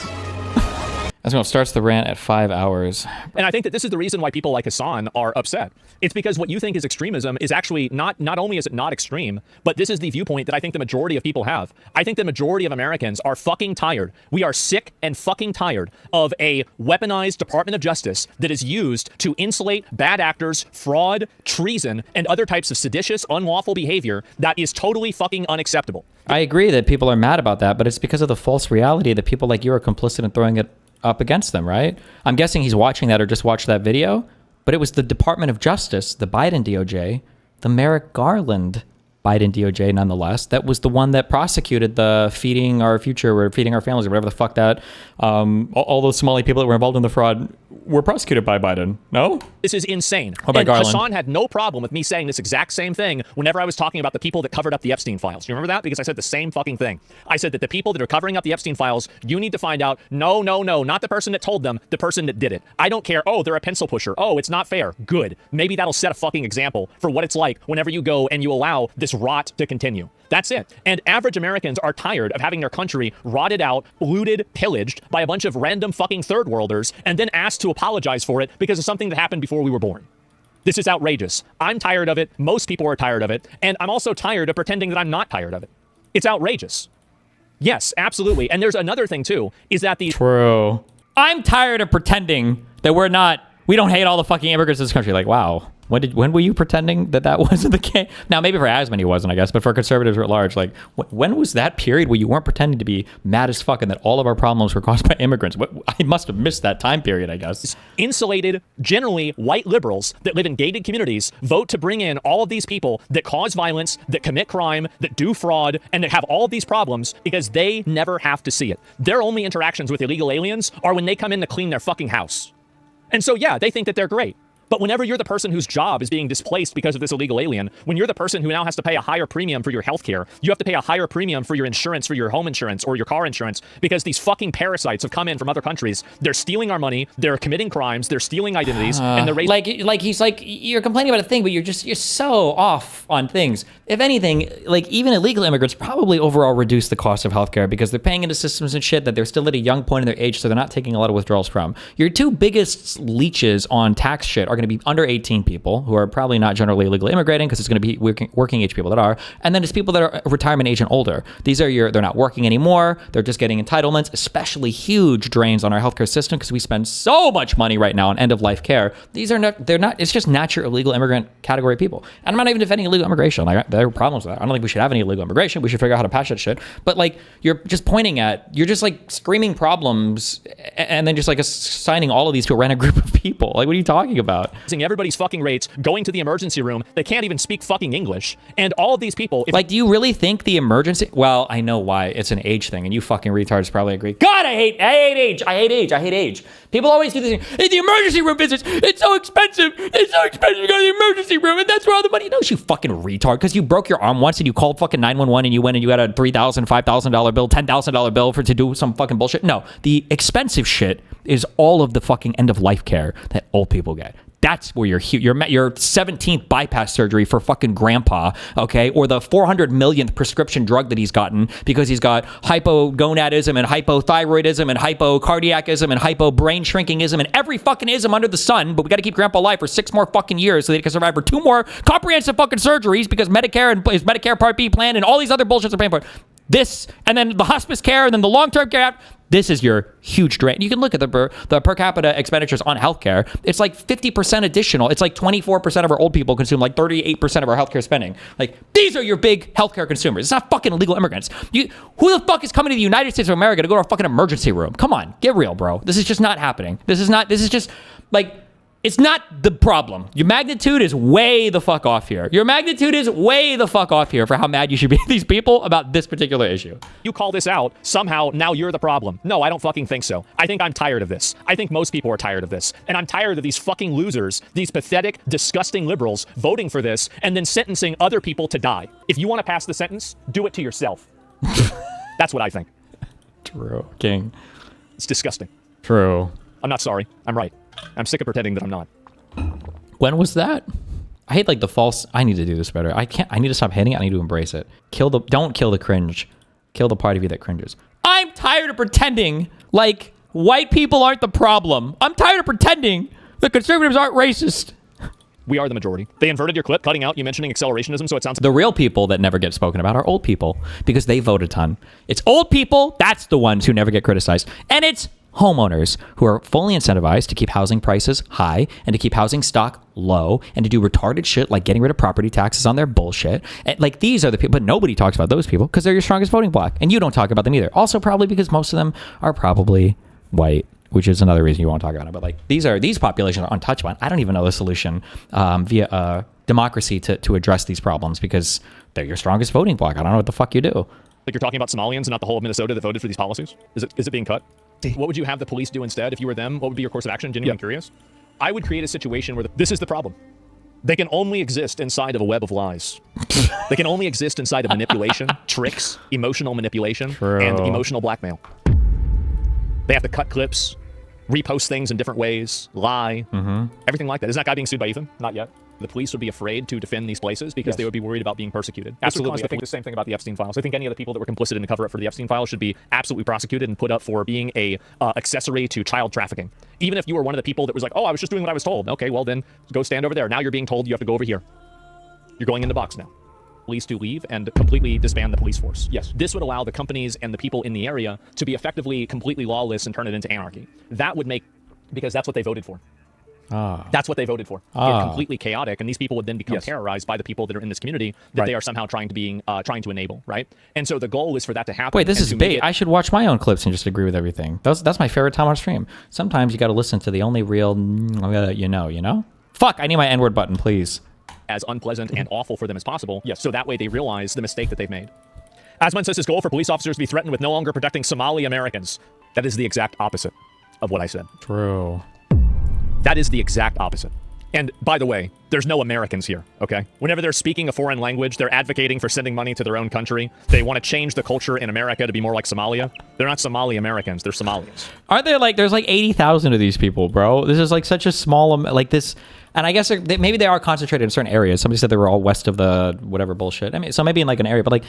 Asmongold starts the rant at 5 hours. And I think that this is the reason why people like Hassan are upset. It's because what you think is extremism is actually not only is it not extreme, but this is the viewpoint that I think the majority of people have. I think the majority of Americans are fucking tired. We are sick and fucking tired of a weaponized Department of Justice that is used to insulate bad actors, fraud, treason, and other types of seditious, unlawful behavior that is totally fucking unacceptable. I agree that people are mad about that, but it's because of the false reality that people like you are complicit in throwing it up against them, right? I'm guessing he's watching that or just watched that video, but it was the Department of Justice, the Biden DOJ, the Merrick Garland Biden DOJ nonetheless, that was the one that prosecuted the feeding our future or feeding our families or whatever the fuck that, all those Somali people that were involved in the fraud were prosecuted by Biden. No? This is insane. By And Garland. Hassan had no problem with me saying this exact same thing whenever I was talking about the people that covered up the Epstein files. You remember that? Because I said the same fucking thing. I said that the people that are covering up the Epstein files, you need to find out, no, not the person that told them, the person that did it. I don't care. Oh, they're a pencil pusher. Oh, it's not fair. Good. Maybe that'll set a fucking example for what it's like whenever you go and you allow this rot to continue. That's it. And average Americans are tired of having their country rotted out, looted, pillaged by a bunch of random fucking third worlders and then asked to apologize for it because of something that happened before we were born. This is outrageous. I'm tired of it. Most people are tired of it. And I'm also tired of pretending that I'm not tired of it. It's outrageous. Yes, absolutely. And there's another thing too, is that these... True. I'm tired of pretending that we don't hate all the fucking immigrants in this country. Like, wow. When were you pretending that wasn't the case? Now, maybe for Asmon he wasn't, I guess, but for conservatives at large, like, when was that period where you weren't pretending to be mad as fuck and that all of our problems were caused by immigrants? I must have missed that time period, I guess. Insulated, generally white liberals that live in gated communities vote to bring in all of these people that cause violence, that commit crime, that do fraud, and that have all of these problems because they never have to see it. Their only interactions with illegal aliens are when they come in to clean their fucking house. And so, yeah, they think that they're great. But whenever you're the person whose job is being displaced because of this illegal alien, when you're the person who now has to pay a higher premium for your healthcare, you have to pay a higher premium for your insurance, for your home insurance or your car insurance, because these fucking parasites have come in from other countries. They're stealing our money, they're committing crimes, they're stealing identities, and they're he's like, you're complaining about a thing, but you're so off on things. If anything, like even illegal immigrants probably overall reduce the cost of healthcare because they're paying into systems and shit that they're still at a young point in their age, so they're not taking a lot of withdrawals from. Your two biggest leeches on tax shit are going to be under 18 people who are probably not generally illegally immigrating because it's going to be working age people that are, and then it's people that are retirement age and older. These are they're not working anymore. They're just getting entitlements, especially huge drains on our healthcare system because we spend so much money right now on end of life care. They're not, it's just natural illegal immigrant category people. And I'm not even defending illegal immigration. Like, there are problems with that. I don't think we should have any illegal immigration. We should figure out how to patch that shit. But like, you're just like screaming problems and then just like assigning all of these to a random group of people. Like, what are you talking about? Everybody's fucking rates, going to the emergency room. They can't even speak fucking English. And all of these people... Like, do you really think the emergency... Well, I know why. It's an age thing, and you fucking retards probably agree. God, I hate age. People always do this thing. Hey, the emergency room visits, it's so expensive. It's so expensive to go to the emergency room, and that's where all the money... No, you fucking retard. Because you broke your arm once, and you called fucking 911, and you went and you got a $3,000, $5,000 bill, $10,000 bill to do some fucking bullshit. No, the expensive shit is all of the fucking end-of-life care that old people get. That's where your 17th bypass surgery for fucking grandpa, okay? Or the 400 millionth prescription drug that he's gotten because he's got hypogonadism and hypothyroidism and hypocardiacism and hypobrain shrinkingism and every fucking ism under the sun, but we got to keep grandpa alive for 6 more fucking years so that he can survive for 2 more comprehensive fucking surgeries because Medicare and his Medicare Part B plan and all these other bullshits are paying for it. This, and then the hospice care, and then the long-term care. This is your huge drain. You can look at the per capita expenditures on healthcare. It's like 50% additional. It's like 24% of our old people consume like 38% of our healthcare spending. Like, these are your big healthcare consumers. It's not fucking illegal immigrants. Who the fuck is coming to the United States of America to go to a fucking emergency room? Come on, get real, bro. This is just not happening. This is just like... It's not the problem. Your magnitude is way the fuck off here. Your magnitude is way the fuck off here for how mad you should be at these people about this particular issue. You call this out, somehow now you're the problem. No, I don't fucking think so. I think I'm tired of this. I think most people are tired of this. And I'm tired of these fucking losers, these pathetic, disgusting liberals voting for this and then sentencing other people to die. If you want to pass the sentence, do it to yourself. That's what I think. True, King. It's disgusting. True. I'm not sorry. I'm right. I'm sick of pretending that I'm not. When was that? I hate like the false... I need to do this better. I need to stop hating it. I need to embrace it. Don't kill the cringe. Kill the part of you that cringes. I'm tired of pretending like White people aren't the problem. I'm tired of pretending that conservatives aren't racist. We are the majority. They inverted your clip, cutting out you mentioning accelerationism, so it sounds... The real people that never get spoken about are old people because they vote a ton. It's old people, that's the ones who never get criticized. And it's homeowners who are fully incentivized to keep housing prices high and to keep housing stock low and to do retarded shit like getting rid of property taxes on their bullshit. And like, these are the people, but nobody talks about those people because they're your strongest voting bloc. And you don't talk about them either. Also, probably because most of them are probably white, which is another reason you won't talk about it. But like, these populations are untouchable. I don't even know the solution via democracy to address these problems because they're your strongest voting bloc. I don't know what the fuck you do. Like, you're talking about Somalians and not the whole of Minnesota that voted for these policies? Is it being cut? What would you have the police do instead if you were them? What would be your course of action? Genuinely curious. I would create a situation where this is the problem. They can only exist inside of a web of lies. They can only exist inside of manipulation, tricks, emotional manipulation, and emotional blackmail. They have to cut clips, repost things in different ways, lie, everything like that. Isn't that guy being sued by Ethan? Not yet. The police would be afraid to defend these places because they would be worried about being persecuted. Absolutely. I think the same thing about the Epstein files. I think any of the people that were complicit in the cover-up for the Epstein files should be absolutely prosecuted and put up for being a accessory to child trafficking. Even if you were one of the people that was like, oh, I was just doing what I was told. Okay, well then go stand over there. Now you're being told you have to go over here. You're going in the box now. Police to leave and completely disband the police force. Yes, this would allow the companies and the people in the area to be effectively completely lawless and turn it into anarchy. That would make, because that's what they voted for. That's what they voted for. Get completely chaotic, and these people would then become terrorized by the people that are in this community that they are somehow trying to enable, right? And so the goal is for that to happen. Wait, this is bait. I should watch my own clips and just agree with everything. That's my favorite time on stream. Sometimes you got to listen to the only real, you know? Fuck, I need my N-word button, please. As unpleasant and awful for them as possible. Yes. So that way they realize the mistake that they've made. Asmon says his goal for police officers to be threatened with no longer protecting Somali Americans. That is the exact opposite of what I said. True. That is the exact opposite. And by the way, there's no Americans here, okay? Whenever they're speaking a foreign language, they're advocating for sending money to their own country. They want to change the culture in America to be more like Somalia. They're not Somali Americans, they're Somalians. Aren't there like, there's like 80,000 of these people, bro? This is like such a small, like this, and I guess maybe they are concentrated in certain areas. Somebody said they were all west of the whatever bullshit. I mean, so maybe in like an area, but like,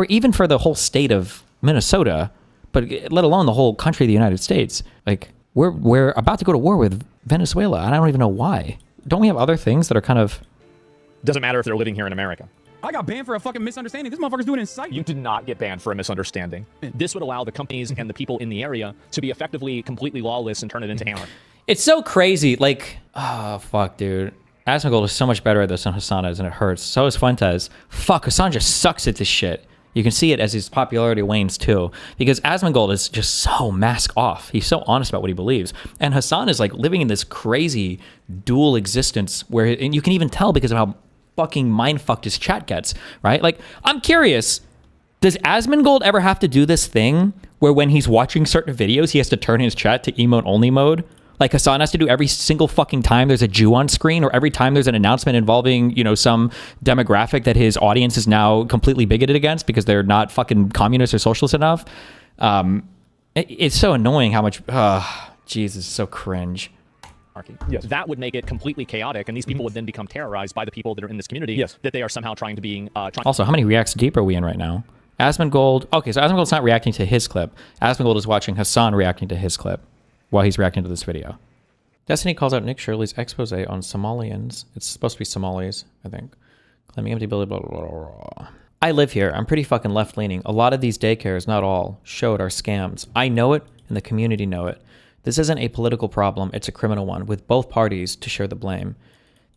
even for the whole state of Minnesota, but let alone the whole country of the United States, like, we're about to go to war with Venezuela, and I don't even know why. Don't we have other things that are kind of... Doesn't matter if they're living here in America. I got banned for a fucking misunderstanding. This motherfucker's doing it in sight. You did not get banned for a misunderstanding. This would allow the companies and the people in the area to be effectively completely lawless and turn it into anarchy. It's so crazy. Like, oh, fuck, dude. Asmongold is so much better at this than Hassan is, and it hurts. So is Fuentes. Fuck, Hassan just sucks at this shit. You can see it as his popularity wanes too, because Asmongold is just so mask off. He's so honest about what he believes. And Hassan is like living in this crazy dual existence where, and you can even tell because of how fucking mind-fucked his chat gets, right? Like, I'm curious, does Asmongold ever have to do this thing where when he's watching certain videos, he has to turn his chat to emote-only mode? Like Hassan has to do every single fucking time there's a Jew on screen, or every time there's an announcement involving, you know, some demographic that his audience is now completely bigoted against because they're not fucking communist or socialist enough. It's so annoying how much, Jesus, so cringe. Yes. That would make it completely chaotic, and these people would then become terrorized by the people that are in this community that they are somehow trying to be... Also, how many reacts deep are we in right now? Asmongold, okay, so Asmongold's not reacting to his clip. Asmongold is watching Hassan reacting to his clip while he's reacting to this video. Destiny calls out Nick Shirley's expose on Somalians. It's supposed to be Somalis, I think. Claiming empty building, blah, blah, blah, blah. I live here. I'm pretty fucking left-leaning. A lot of these daycares, not all, showed are scams. I know it, and the community know it. This isn't a political problem. It's a criminal one, with both parties to share the blame.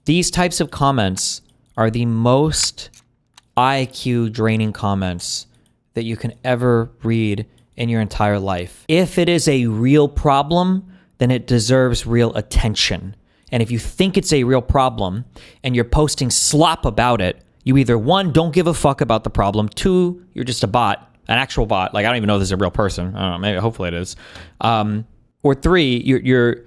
These types of comments are the most IQ-draining comments that you can ever read in your entire life. If it is a real problem, then it deserves real attention. And if you think it's a real problem and you're posting slop about it, you either, one, don't give a fuck about the problem, two, you're just a bot, an actual bot. Like, I don't even know if this is a real person. I don't know, maybe, hopefully it is. Or three, you're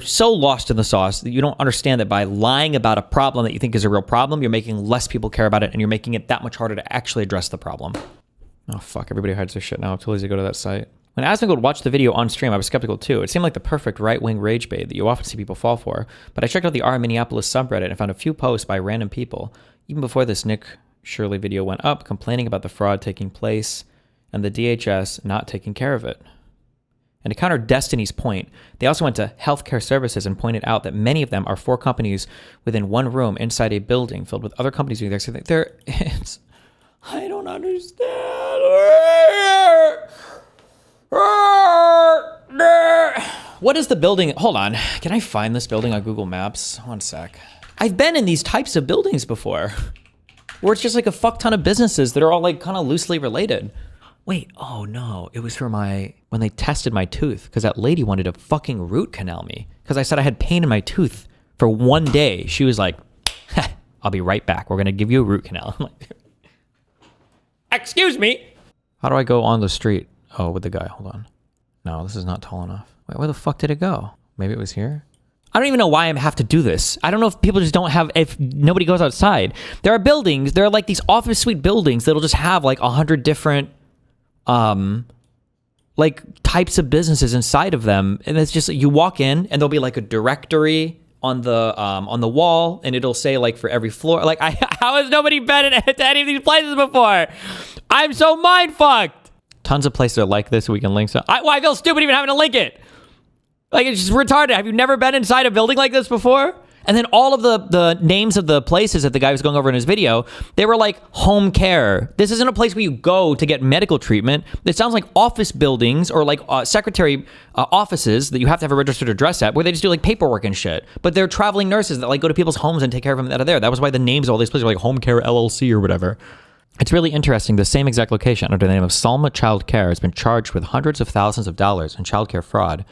so lost in the sauce that you don't understand that by lying about a problem that you think is a real problem, you're making less people care about it, and you're making it that much harder to actually address the problem. Oh, fuck. Everybody hides their shit now. Too lazy to go to that site. When Asmongold watched the video on stream, I was skeptical too. It seemed like the perfect right-wing rage bait that you often see people fall for. But I checked out the R Minneapolis subreddit and found a few posts by random people, even before this Nick Shirley video went up, complaining about the fraud taking place and the DHS not taking care of it. And to counter Destiny's point, they also went to healthcare services and pointed out that many of them are 4 companies within one room inside a building filled with other companies doing the same thing. I don't understand. What is the building? Hold on. Can I find this building on Google Maps? One sec. I've been in these types of buildings before where it's just like a fuck ton of businesses that are all like kind of loosely related. Wait, oh no, it was for when they tested my tooth, because that lady wanted to fucking root canal me because I said I had pain in my tooth for 1 day. She was like, I'll be right back. We're going to give you a root canal. I'm like, excuse me. How do I go on the street? Oh, with the guy, hold on. No, this is not tall enough. Wait, where the fuck did it go? Maybe it was here? I don't even know why I have to do this. I don't know if people just don't have, if nobody goes outside. There are buildings, there are like these office suite buildings that'll just have like 100 different like types of businesses inside of them, and it's just you walk in and there'll be like a directory on the wall, and it'll say like for every floor. Like how has nobody been to any of these places before? I'm so mind fucked. Tons of places are like this. We can link some. I feel stupid even having to link it. Like it's just retarded. Have you never been inside a building like this before? And then all of the names of the places that the guy was going over in his video, they were like home care. This isn't a place where you go to get medical treatment. It sounds like office buildings or like secretary offices that you have to have a registered address at, where they just do like paperwork and shit. But they're traveling nurses that like go to people's homes and take care of them out of there. That was why the names of all these places were like Home Care LLC or whatever. It's really interesting. The same exact location under the name of Salma Child Care has been charged with hundreds of thousands of dollars in child care fraud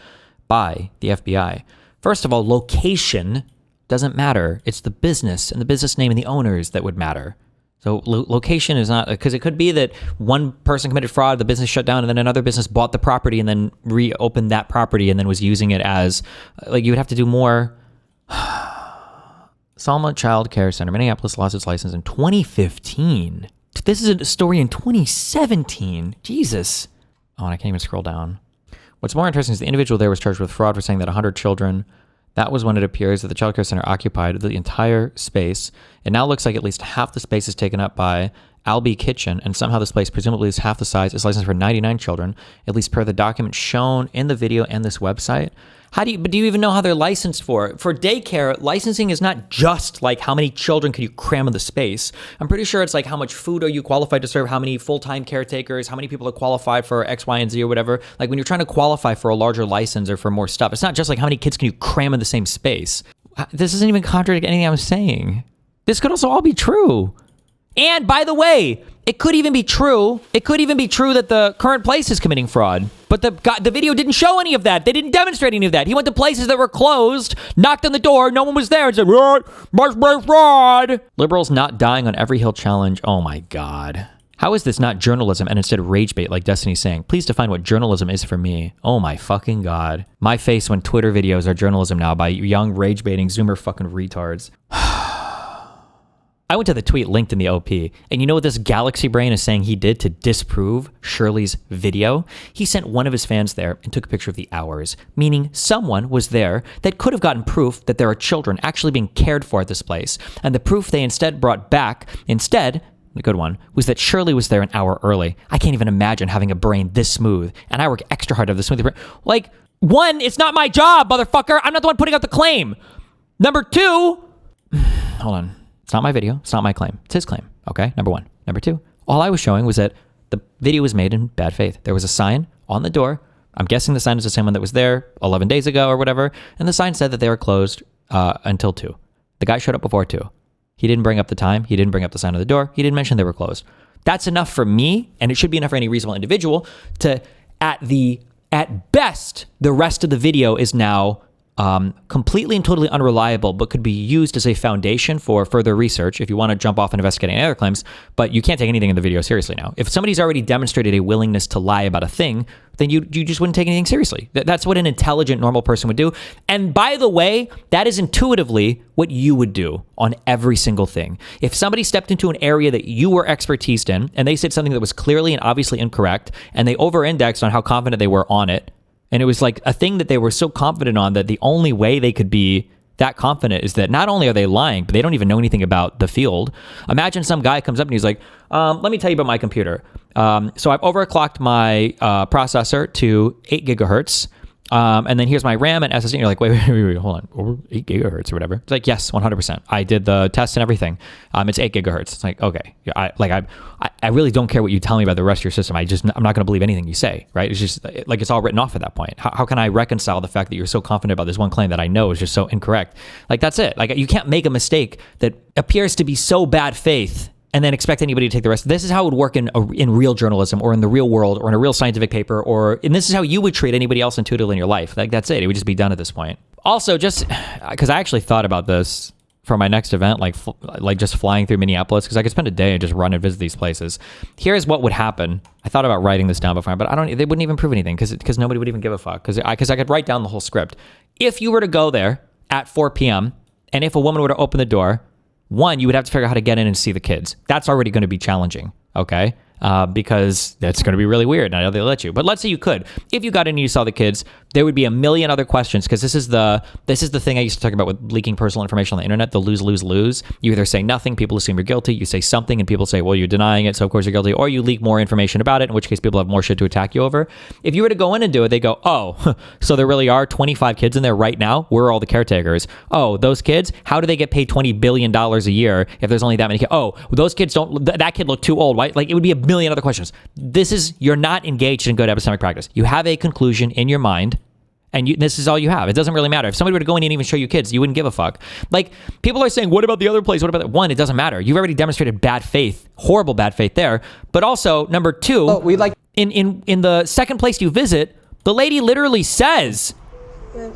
by the FBI. First of all, location doesn't matter. It's the business and the business name and the owners that would matter. So location is not, because it could be that one person committed fraud, the business shut down, and then another business bought the property and then reopened that property and then was using it as, like, you would have to do more. Salma Child Care Center, Minneapolis, lost its license in 2015. This is a story in 2017. Jesus. Oh, and I can't even scroll down. What's more interesting is the individual there was charged with fraud for saying that 100 children. That was when it appears that the childcare center occupied the entire space. It now looks like at least half the space is taken up by Albee Kitchen, and somehow this place, presumably is half the size, is licensed for 99 children, at least per the document shown in the video and this website. Do you even know how they're licensed for? For daycare, licensing is not just like how many children can you cram in the space. I'm pretty sure it's like how much food are you qualified to serve, how many full-time caretakers, how many people are qualified for X, Y, and Z or whatever. Like when you're trying to qualify for a larger license or for more stuff, it's not just like how many kids can you cram in the same space. This doesn't even contradict anything I'm saying. This could also all be true. And by the way, it could even be true. It could even be true that the current place is committing fraud. But the video didn't show any of that. They didn't demonstrate any of that. He went to places that were closed, knocked on the door, no one was there, and said, must be fraud. Liberals not dying on every hill challenge. Oh my God. How is this not journalism and instead rage bait like Destiny's saying? Please define what journalism is for me. Oh my fucking God. My face when Twitter videos are journalism now by young rage baiting Zoomer fucking retards. I went to the tweet linked in the OP, and you know what this Galaxy Brain is saying he did to disprove Shirley's video? He sent one of his fans there and took a picture of the hours, meaning someone was there that could have gotten proof that there are children actually being cared for at this place. And the proof they instead brought back, the good one, was that Shirley was there an hour early. I can't even imagine having a brain this smooth, and I work extra hard to have the smooth brain. Like, one, it's not my job, motherfucker. I'm not the one putting out the claim. Number two, hold on. It's not my video. It's not my claim. It's his claim. Okay, number one. Number two, all I was showing was that the video was made in bad faith. There was a sign on the door. I'm guessing the sign is the same one that was there 11 days ago or whatever. And the sign said that they were closed until 2. The guy showed up before 2. He didn't bring up the time. He didn't bring up the sign on the door. He didn't mention they were closed. That's enough for me, and it should be enough for any reasonable individual to, at best, the rest of the video is now completely and totally unreliable, but could be used as a foundation for further research if you want to jump off and investigate any other claims. But you can't take anything in the video seriously now. If somebody's already demonstrated a willingness to lie about a thing, then you just wouldn't take anything seriously. That's what an intelligent, normal person would do. And by the way, that is intuitively what you would do on every single thing. If somebody stepped into an area that you were expertised in, and they said something that was clearly and obviously incorrect, and they over-indexed on how confident they were on it, and it was like a thing that they were so confident on that the only way they could be that confident is that not only are they lying, but they don't even know anything about the field. Imagine some guy comes up and he's like, let me tell you about my computer. So I've overclocked my processor to 8 gigahertz. And then here's my RAM and SSD. And you're like, wait, hold on. Over 8 gigahertz or whatever. It's like, yes, 100%. I did the test and everything. It's 8 gigahertz. It's like, okay. I really don't care what you tell me about the rest of your system. I'm not going to believe anything you say, right? It's just like, it's all written off at that point. How can I reconcile the fact that you're so confident about this one claim that I know is just so incorrect? Like, that's it. Like, you can't make a mistake that appears to be so bad faith and then expect anybody to take the rest. This is how it would work in real journalism or in the real world or in a real scientific paper, and this is how you would treat anybody else intuitively in your life. Like, that's it. It would just be done at this point. Also, just because I actually thought about this for my next event, like just flying through Minneapolis, because I could spend a day and just run and visit these places. Here's what would happen. I thought about writing this down before, but they wouldn't even prove anything because nobody would even give a fuck. Because I could write down the whole script. If you were to go there at 4 p.m. and if a woman were to open the door, one, you would have to figure out how to get in and see the kids. That's already going to be challenging, okay? Because that's going to be really weird. I know they let you, but let's say you could. If you got in and you saw the kids, there would be a million other questions, because this is the thing I used to talk about with leaking personal information on the internet, the lose, lose, lose. You either say nothing, people assume you're guilty. You say something and people say, well, you're denying it, so of course you're guilty. Or you leak more information about it, in which case people have more shit to attack you over. If you were to go in and do it, they go, oh, so there really are 25 kids in there right now? We're all the caretakers. Oh, those kids, how do they get paid $20 billion a year if there's only that many kids? Oh, those kids that kid look too old, right? Like, it would be a million other questions. You're not engaged in good epistemic practice. You have a conclusion in your mind, and this is all you have. It doesn't really matter. If somebody were to go in and even show you kids, you wouldn't give a fuck. Like, people are saying, what about the other place? What about that? One, it doesn't matter. You've already demonstrated bad faith, horrible bad faith there. But also, number two, in the second place you visit, the lady literally says, the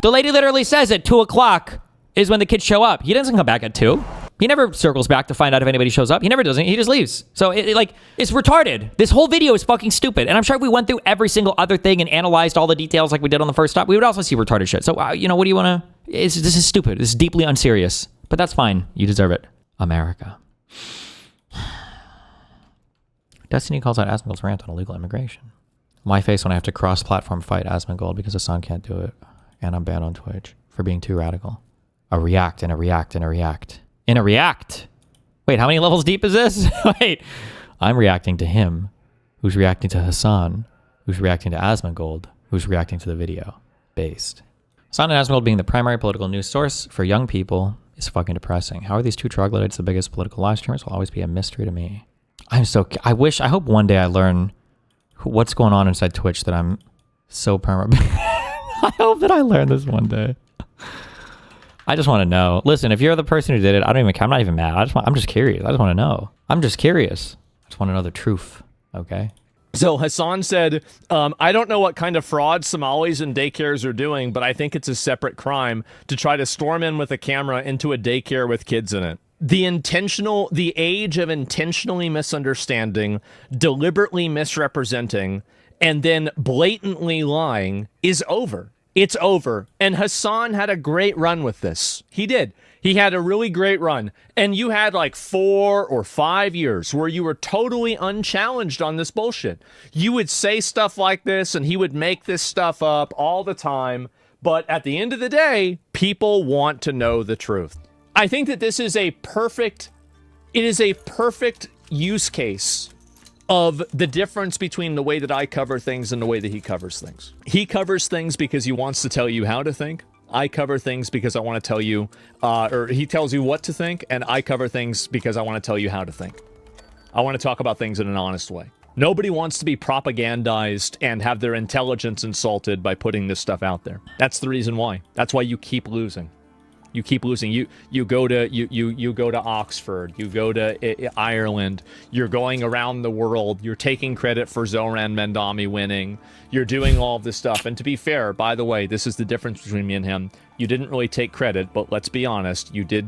lady literally says at 2 o'clock is when the kids show up. He doesn't come back at 2. He never circles back to find out if anybody shows up. He never doesn't. He just leaves. So it's retarded. This whole video is fucking stupid. And I'm sure if we went through every single other thing and analyzed all the details like we did on the first stop, we would also see retarded shit. So, what do you want to... This is stupid. This is deeply unserious. But that's fine. You deserve it. America. Destiny calls out Asmongold's rant on illegal immigration. My face when I have to cross-platform fight Asmongold because Hassan can't do it. And I'm banned on Twitch for being too radical. A react and a react and a react. In a react. Wait, how many levels deep is this? Wait, I'm reacting to him, who's reacting to Hassan, who's reacting to Asmongold, who's reacting to the video. Based. Hassan and Asmongold being the primary political news source for young people is fucking depressing. How are these two troglodytes the biggest political live streamers? Will always be a mystery to me. I hope one day I learn what's going on inside Twitch that I'm so I hope that I learn this one day. I just want to know. Listen, if you're the person who did it, I don't even care. I'm not even mad. I'm just curious. I just want to know. I'm just curious. I just want to know the truth. Okay? So Hassan said, I don't know what kind of fraud Somalis and daycares are doing, but I think it's a separate crime to try to storm in with a camera into a daycare with kids in it. The age of intentionally misunderstanding, deliberately misrepresenting, and then blatantly lying is over. It's over. And Hassan had a great run with this. He did. He had a really great run. And you had like 4 or 5 years where you were totally unchallenged on this bullshit. You would say stuff like this and he would make this stuff up all the time. But at the end of the day, people want to know the truth. I think that this is a perfect use case of the difference between the way that I cover things and the way that he covers things. He covers things because he wants to tell you how to think. I cover things because I want to tell you, or he tells you what to think, and I cover things because I want to tell you how to think. I want to talk about things in an honest way. Nobody wants to be propagandized and have their intelligence insulted by putting this stuff out there. That's the reason why. That's why you keep losing. You keep losing. You go to Oxford. You go to Ireland. You're going around the world. You're taking credit for Zoran Mendami winning. You're doing all of this stuff. And to be fair, by the way, this is the difference between me and him. You didn't really take credit, but let's be honest. You did.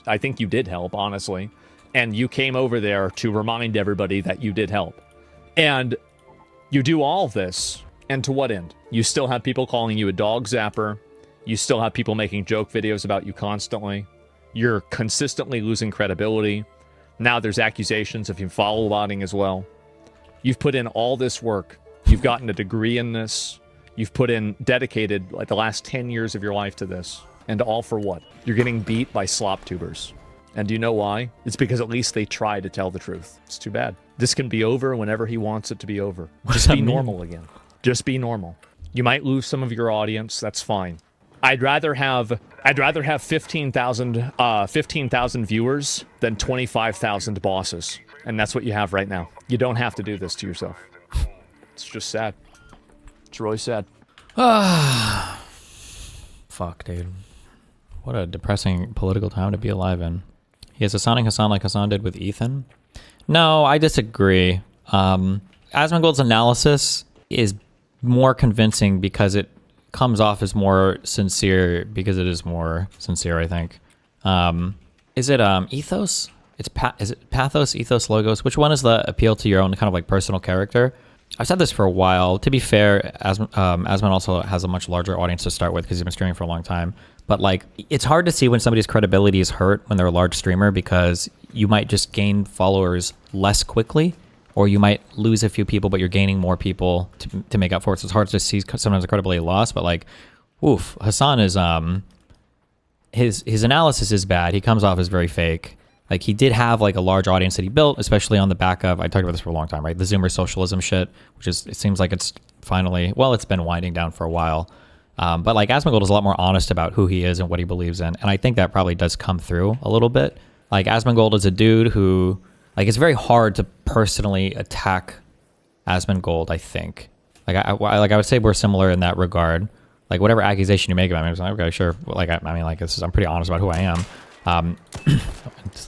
I think you did help, honestly. And you came over there to remind everybody that you did help. And you do all of this. And to what end? You still have people calling you a dog zapper. You still have people making joke videos about you constantly. You're consistently losing credibility. Now there's accusations of you follow-botting as well. You've put in all this work. You've gotten a degree in this. You've put in dedicated like the last 10 years of your life to this. And all for what? You're getting beat by slop tubers. And do you know why? It's because at least they try to tell the truth. It's too bad. This can be over whenever he wants it to be over. Just be normal again. Just be normal. You might lose some of your audience. That's fine. I'd rather have 15,000 viewers than 25,000 bosses. And that's what you have right now. You don't have to do this to yourself. It's just sad. It's really sad. Fuck, dude. What a depressing political time to be alive in. He is assigning Hassan like Hassan did with Ethan. No, I disagree. Asmongold's analysis is more convincing because it comes off as more sincere, because it is more sincere, I think. Is it ethos? Is it pathos, ethos, logos? Which one is the appeal to your own kind of like personal character? I've said this for a while. To be fair, Asmon also has a much larger audience to start with because he's been streaming for a long time. But like, it's hard to see when somebody's credibility is hurt when they're a large streamer, because you might just gain followers less quickly, or you might lose a few people, but you're gaining more people to make up for it. So it's hard to see sometimes the credibility lost. But like, oof, Hassan is his analysis is bad. He comes off as very fake. Like, he did have like a large audience that he built, especially on the back of, I talked about this for a long time, right? The Zoomer socialism shit, which is, it seems like it's finally, well, it's been winding down for a while. But like, Asmongold is a lot more honest about who he is and what he believes in. And I think that probably does come through a little bit. Like, Asmongold is a dude who, like, it's very hard to personally attack Asmongold, I think. Like, I would say we're similar in that regard. Like, whatever accusation you make about me, I'm like, okay, sure. Like, I mean, like, I'm pretty honest about who I am.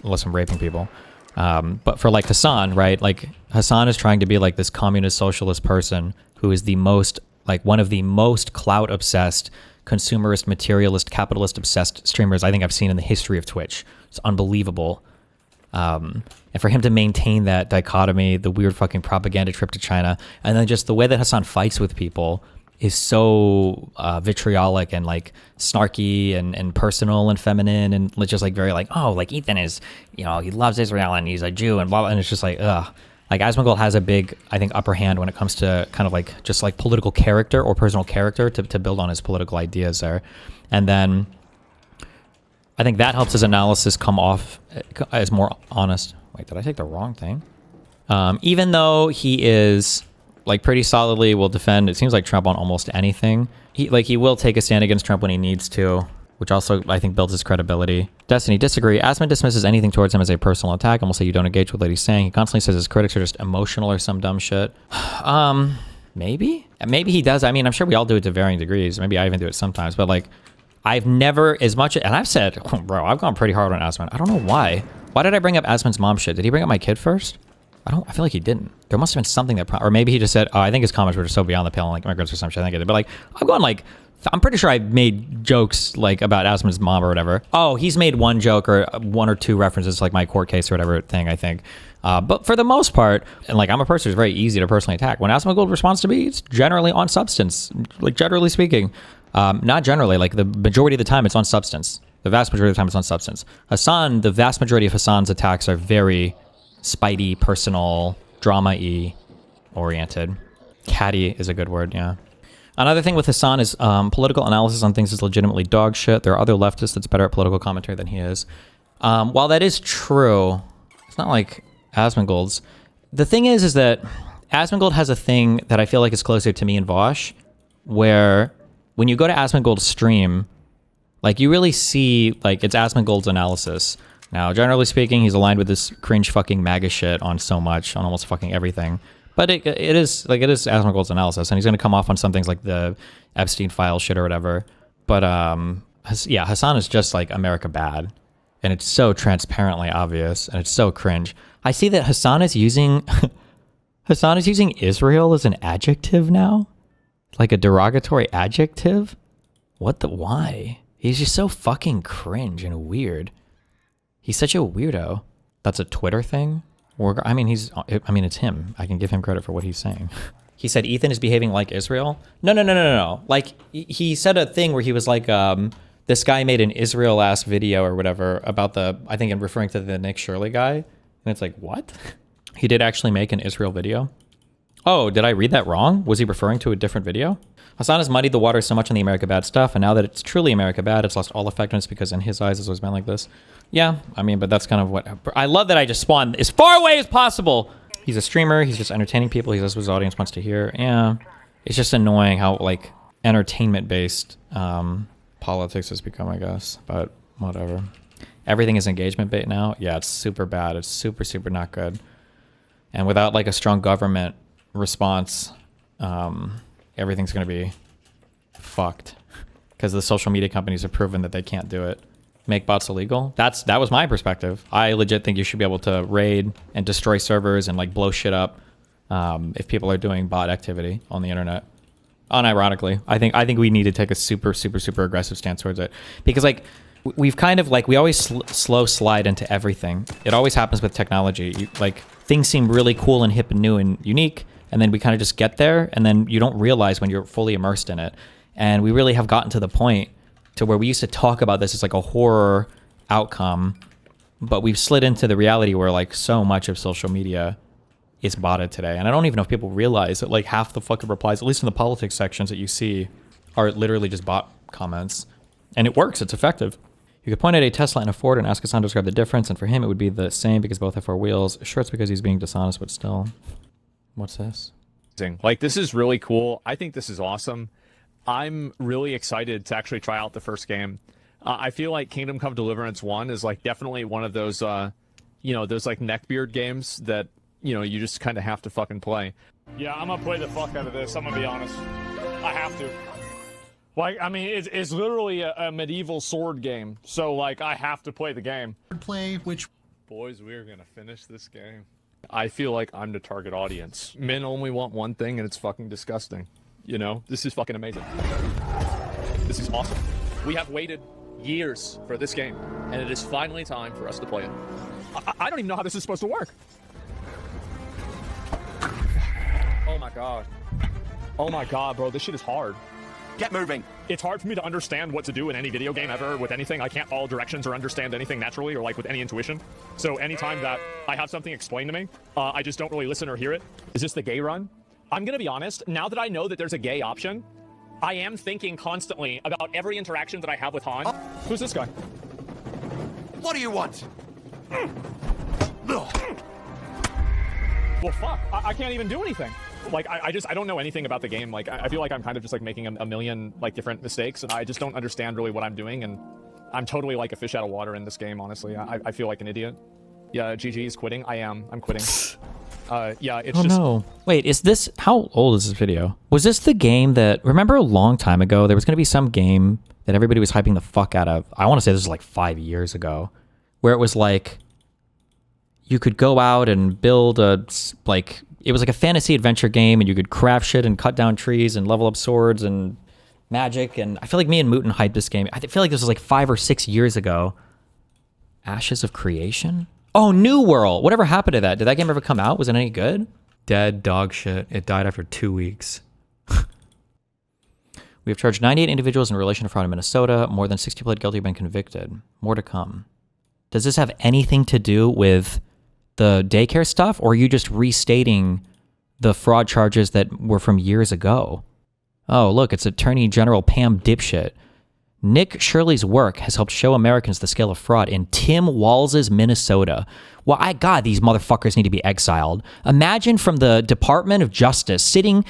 Unless I'm raping people. But for like Hassan, right? Like, Hassan is trying to be like this communist socialist person who is the most, like, one of the most clout obsessed, consumerist, materialist, capitalist obsessed streamers I think I've seen in the history of Twitch. It's unbelievable. And for him to maintain that dichotomy, the weird fucking propaganda trip to China, and then just the way that Hassan fights with people is so vitriolic and like snarky and personal and feminine, and just like very like, oh, like Ethan is, you know, he loves Israel and he's a Jew and blah, blah, and it's just like, ugh. Like, Asmongold has a big, I think, upper hand when it comes to kind of like just like political character or personal character to build on his political ideas there. And then I think that helps his analysis come off as more honest. Wait, did I take the wrong thing? Even though he is like pretty solidly will defend, it seems like, Trump on almost anything. He will take a stand against Trump when he needs to, which also I think builds his credibility. Destiny, disagree. Asmon dismisses anything towards him as a personal attack and will say you don't engage with what he's saying. He constantly says his critics are just emotional or some dumb shit. Maybe he does. I mean, I'm sure we all do it to varying degrees. Maybe I even do it sometimes, but like, I've never as much, and I've said, oh, bro, I've gone pretty hard on Asmon. I don't know why. Why did I bring up Asmon's mom shit? Did he bring up my kid first? I feel like he didn't. There must have been something that, or maybe he just said, oh, I think his comments were just so beyond the pale, like immigrants or some shit. I think I did. But like, I've gone like, I'm pretty sure I made jokes like about Asmon's mom or whatever. Oh, he's made one joke or one or two references to like my court case or whatever thing, I think. But for the most part, and like, I'm a person who's very easy to personally attack. When Asmongold responds to me, it's generally on substance, like generally speaking. Not generally, like the majority of the time it's on substance. The vast majority of the time it's on substance. Hassan, the vast majority of Hassan's attacks are very spidey, personal, drama-y oriented. Catty is a good word, yeah. Another thing with Hassan is political analysis on things is legitimately dog shit. There are other leftists that's better at political commentary than he is. While that is true, it's not like Asmongold's. The thing is that Asmongold has a thing that I feel like is closer to me and Vosh, where when you go to Asmongold's stream, like, you really see, like, it's Asmongold's analysis. Now, generally speaking, he's aligned with this cringe fucking MAGA shit on so much, on almost fucking everything. But it is Asmongold's analysis, and he's going to come off on some things like the Epstein file shit or whatever. But yeah, Hassan is just like America bad, and it's so transparently obvious, and it's so cringe. I see that Hassan is using Israel as an adjective now, like a derogatory adjective. Why? He's just so fucking cringe and weird. He's such a weirdo. That's a Twitter thing. I mean, it's him. I can give him credit for what he's saying. He said Ethan is behaving like Israel. No. Like, he said a thing where he was like, this guy made an Israel-ass video or whatever about I think I'm referring to the Nick Shirley guy. And it's like, what? He did actually make an Israel video? Oh, did I read that wrong? Was he referring to a different video? Hassan has muddied the water so much on the America Bad stuff, and now that it's truly America Bad, it's lost all effectiveness because in his eyes it's always been like this. Yeah, I mean, but that's kind of what... I love that I just spawned as far away as possible. He's a streamer. He's just entertaining people. He does what his audience wants to hear. Yeah, it's just annoying how, like, entertainment-based politics has become, I guess. But whatever. Everything is engagement bait now. Yeah, it's super bad. It's super, super not good. And without, like, a strong government response, everything's going to be fucked. Because the social media companies have proven that they can't do it. Make bots illegal. That was my perspective. I legit think you should be able to raid and destroy servers and like blow shit up if people are doing bot activity on the internet. Unironically, I think we need to take a super aggressive stance towards it, because like we've kind of like we always slow slide into everything. It always happens with technology. Like things seem really cool and hip and new and unique, and then we kind of just get there, and then you don't realize when you're fully immersed in it. And we really have gotten to the point to where we used to talk about this as like a horror outcome, but we've slid into the reality where like so much of social media is botted today. And I don't even know if people realize that like half the fucking replies, at least in the politics sections that you see, are literally just bot comments. And it works, it's effective. You could point at a Tesla and a Ford and ask Hassan to describe the difference, and for him it would be the same because both have 4 wheels. Sure, it's because he's being dishonest, but still. What's this? Like, this is really cool. I think this is awesome. I'm really excited to actually try out the first game. I feel like Kingdom Come Deliverance 1 is like definitely one of those, you know, those like neckbeard games that, you know, you just kind of have to fucking play. Yeah, I'm gonna play the fuck out of this. I'm gonna be honest. I have to. Like, I mean, it's literally a medieval sword game. So, like, I have to play the game. Boys, we're gonna finish this game. I feel like I'm the target audience. Men only want one thing, and it's fucking disgusting. You know, this is fucking amazing. This is awesome. We have waited years for this game, and it is finally time for us to play it. I don't even know how this is supposed to work. Oh my god. Oh my god, bro, this shit is hard. Get moving. It's hard for me to understand what to do in any video game ever with anything. I can't follow directions or understand anything naturally or like with any intuition. So anytime that I have something explained to me, I just don't really listen or hear it. Is this the gay run? I'm gonna be honest, now that I know that there's a gay option, I am thinking constantly about every interaction that I have with Han. Who's this guy? What do you want? Well, fuck, I can't even do anything. Like, I don't know anything about the game. Like, I feel like I'm kind of just like making a million like different mistakes, and I just don't understand really what I'm doing, and I'm totally like a fish out of water in this game, honestly. I feel like an idiot. Yeah, GG is quitting. I'm quitting. Yeah, it's just... no. Wait, is this... How old is this video? Was this the game that... Remember a long time ago, there was going to be some game that everybody was hyping the fuck out of. I want to say this was like 5 years ago. Where it was like... You could go out and build a... Like... It was like a fantasy adventure game, and you could craft shit and cut down trees and level up swords and magic. And I feel like me and Mooten hyped this game. I feel like this was like 5 or 6 years ago. Ashes of Creation? Oh, New World. Whatever happened to that? Did that game ever come out? Was it any good? Dead dog shit. It died after 2 weeks. We have charged 98 individuals in relation to fraud in Minnesota. More than 60 pled guilty have been convicted. More to come. Does this have anything to do with the daycare stuff, or are you just restating the fraud charges that were from years ago? Oh, look, it's Attorney General Pam Dipshit. Nick Shirley's work has helped show Americans the scale of fraud in Tim Walz's Minnesota. Well, God, these motherfuckers need to be exiled. Imagine from the Department of Justice sitting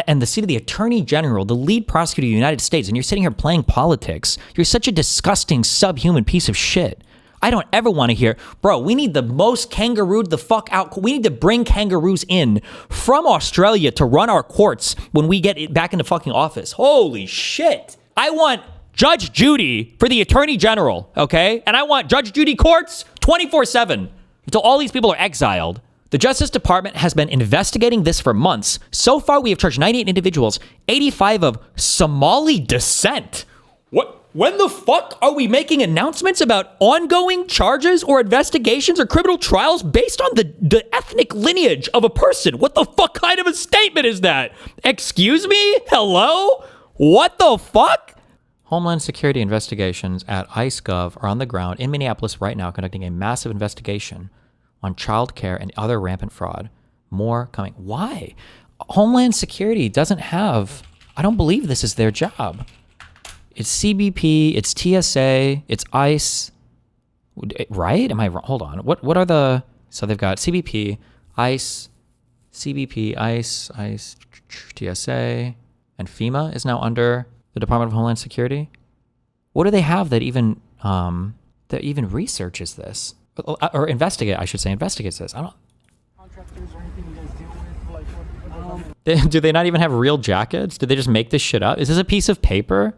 and the seat of the Attorney General, the lead prosecutor of the United States, and you're sitting here playing politics. You're such a disgusting, subhuman piece of shit. I don't ever want to hear, bro, we need the most kangarooed the fuck out. We need to bring kangaroos in from Australia to run our courts when we get back into fucking office. Holy shit. I want Judge Judy for the Attorney General, okay? And I want Judge Judy courts 24/7 until all these people are exiled. The Justice Department has been investigating this for months. So far, we have charged 98 individuals, 85 of Somali descent. What? When the fuck are we making announcements about ongoing charges or investigations or criminal trials based on the ethnic lineage of a person? What the fuck kind of a statement is that? Excuse me? Hello? What the fuck? Homeland Security investigations at IceGov are on the ground in Minneapolis right now conducting a massive investigation on childcare and other rampant fraud. More coming. Why? Homeland Security doesn't have I don't believe this is their job. It's CBP, it's TSA, it's ICE, right? Am I wrong? Hold on. What are the... So they've got CBP, ICE, CBP, ICE, TSA, and FEMA is now under the Department of Homeland Security. What do they have that even researches this? Or investigate, I should say, investigates this. I don't... Do they not even have real jackets? Did they just make this shit up? Is this a piece of paper?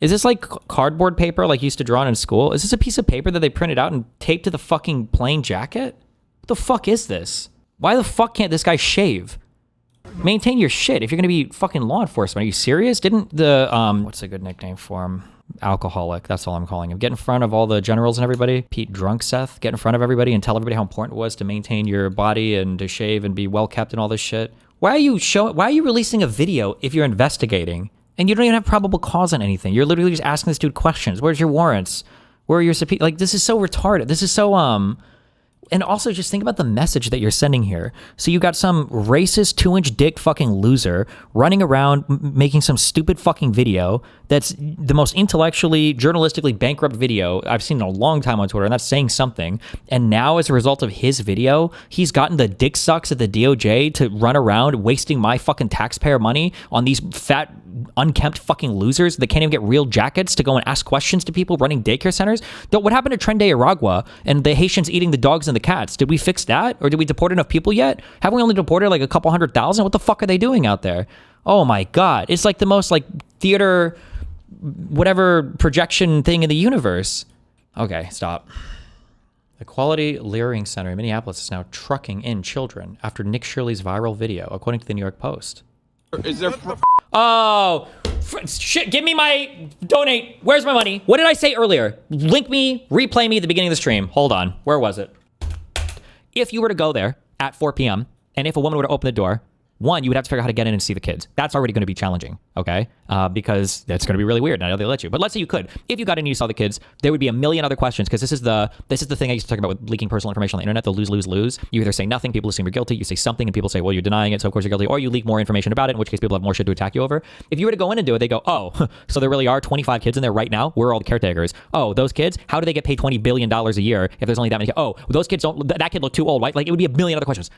Is this like cardboard paper like you used to draw on in school? Is this a piece of paper that they printed out and taped to the fucking plain jacket? What the fuck is this? Why the fuck can't this guy shave? Maintain your shit if you're gonna be fucking law enforcement. Are you serious? Didn't the, what's a good nickname for him? Alcoholic, that's all I'm calling him. Get in front of all the generals and everybody. Pete Drunk Seth, get in front of everybody and tell everybody how important it was to maintain your body and to shave and be well kept and all this shit. Why are you releasing a video if you're investigating and you don't even have probable cause on anything? You're literally just asking this dude questions. Where's your warrants? Where are your subpoenas? Like, this is so retarded. This is so, and also just think about the message that you're sending here. So you got some racist 2-inch dick fucking loser running around making some stupid fucking video that's the most intellectually, journalistically bankrupt video I've seen in a long time on Twitter, and that's saying something. And now as a result of his video, he's gotten the dick sucks at the DOJ to run around wasting my fucking taxpayer money on these fat, unkempt fucking losers that can't even get real jackets to go and ask questions to people running daycare centers. What happened to Tren de Aragua and the Haitians eating the dogs and the cats? Did we fix that? Or did we deport enough people yet? Haven't we only deported like a couple 100,000? What the fuck are they doing out there? Oh my God. It's like the most like theater, whatever projection thing in the universe. Okay, stop. The Quality Leering Center in Minneapolis is now trucking in children after Nick Shirley's viral video, according to the New York Post. Is there... Oh, shit, give me my, donate. Where's my money? What did I say earlier? Link me, replay me at the beginning of the stream. Hold on, where was it? If you were to go there at 4 p.m. and if a woman were to open the door, one, you would have to figure out how to get in and see the kids. That's already going to be challenging, okay? Because that's going to be really weird. I know they let you, but let's say you could. If you got in and you saw the kids, there would be a million other questions, because this is the thing I used to talk about with leaking personal information on the internet, the lose, lose, lose. You either say nothing, people assume you're guilty. You say something and people say, well, you're denying it, so of course you're guilty. Or you leak more information about it, in which case people have more shit to attack you over. If you were to go in and do it, they go, oh, so there really are 25 kids in there right now? We're all the caretakers. Oh, those kids, how do they get paid $20 billion a year if there's only that many? Oh, those kids don't, that kid looked too old, right? Like, it would be a million other questions.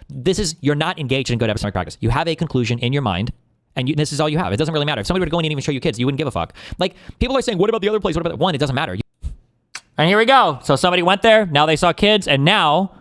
You're not engaged in good epistemic practice. You have a conclusion in your mind, and this is all you have. It doesn't really matter. If somebody were to go in and even show you kids, you wouldn't give a fuck. Like, people are saying, what about the other place? What about that? One, it doesn't matter. And here we go. So somebody went there, now they saw kids, and now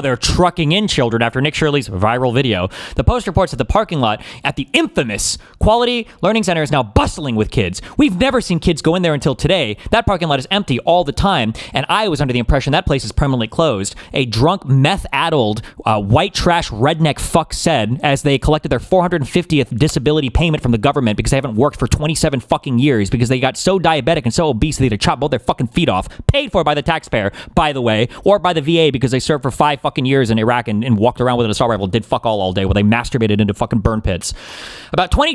they're trucking in children after Nick Shirley's viral video. The Post reports that the parking lot at the infamous Quality Learning Center is now bustling with kids. We've never seen kids go in there until today. That parking lot is empty all the time, and I was under the impression that place is permanently closed. A drunk, meth-addled, white trash redneck fuck said as they collected their 450th disability payment from the government because they haven't worked for 27 fucking years because they got so diabetic and so obese they had to chop both their fucking feet off. Paid for by the taxpayer, by the way, or by the VA because they served for 5 fucking years in Iraq and walked around with an assault rifle, did fuck all day while they masturbated into fucking burn pits. About 20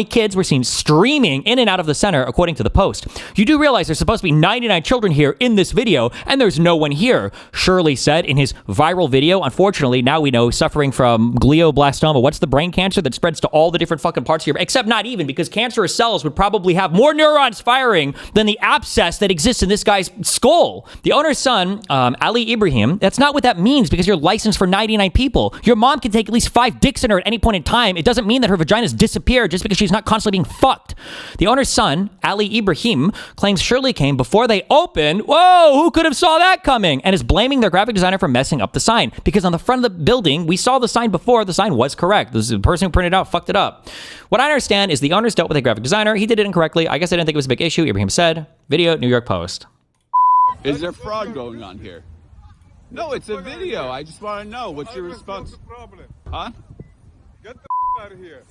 kids were seen streaming in and out of the center, according to the Post. You do realize there's supposed to be 99 children here in this video, and there's no one here, Shirley said in his viral video. Unfortunately, now we know suffering from glioblastoma. What's the brain cancer that spreads to all the different fucking parts of your brain? Except not even, because cancerous cells would probably have more neurons firing than the abscess that exists in this guy's skull. The owner's son, Ali Ibrahim, that's not what that means, because you're licensed for 99 people. Your mom can take at least 5 dicks in her at any point in time. It doesn't mean that her vagina's disappeared just because she's not constantly being fucked. The owner's son, Ali Ibrahim, claims Shirley came before they opened. Whoa, who could have saw that coming? And is blaming their graphic designer for messing up the sign. Because on the front of the building, we saw the sign before. The sign was correct. The person who printed it out fucked it up. What I understand is the owners dealt with a graphic designer. He did it incorrectly. I guess I didn't think it was a big issue. Ibrahim said. Video, New York Post. Is there fraud going on here? No, it's a video. I just want to know. What's your response? Huh? Get the out of here.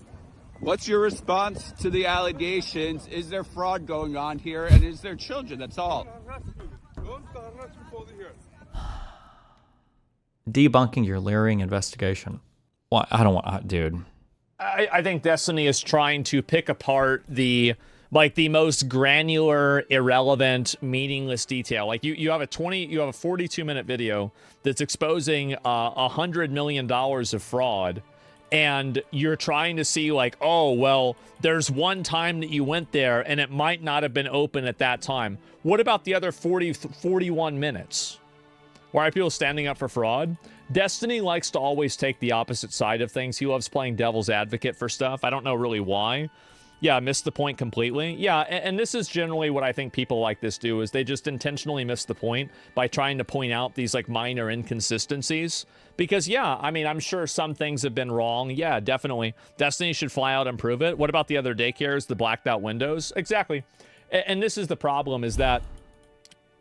What's your response to the allegations? Is there fraud going on here? And is there children? That's all. Debunking your leering investigation. Well, I don't want... dude. I think Destiny is trying to pick apart the most granular, irrelevant, meaningless detail. Like you have a 42-minute video that's exposing $100 million of fraud, and you're trying to see like, oh, well, there's one time that you went there and it might not have been open at that time. What about the other 41 minutes? Why are people standing up for fraud? Destiny likes to always take the opposite side of things. He loves playing devil's advocate for stuff. I don't know really why. Yeah, I missed the point completely. Yeah, and this is generally what I think people like this do, is they just intentionally miss the point by trying to point out these like minor inconsistencies. Because yeah, I mean, I'm sure some things have been wrong. Yeah, definitely. Destiny should fly out and prove it. What about the other daycares, the blacked out windows? Exactly. And this is the problem, is that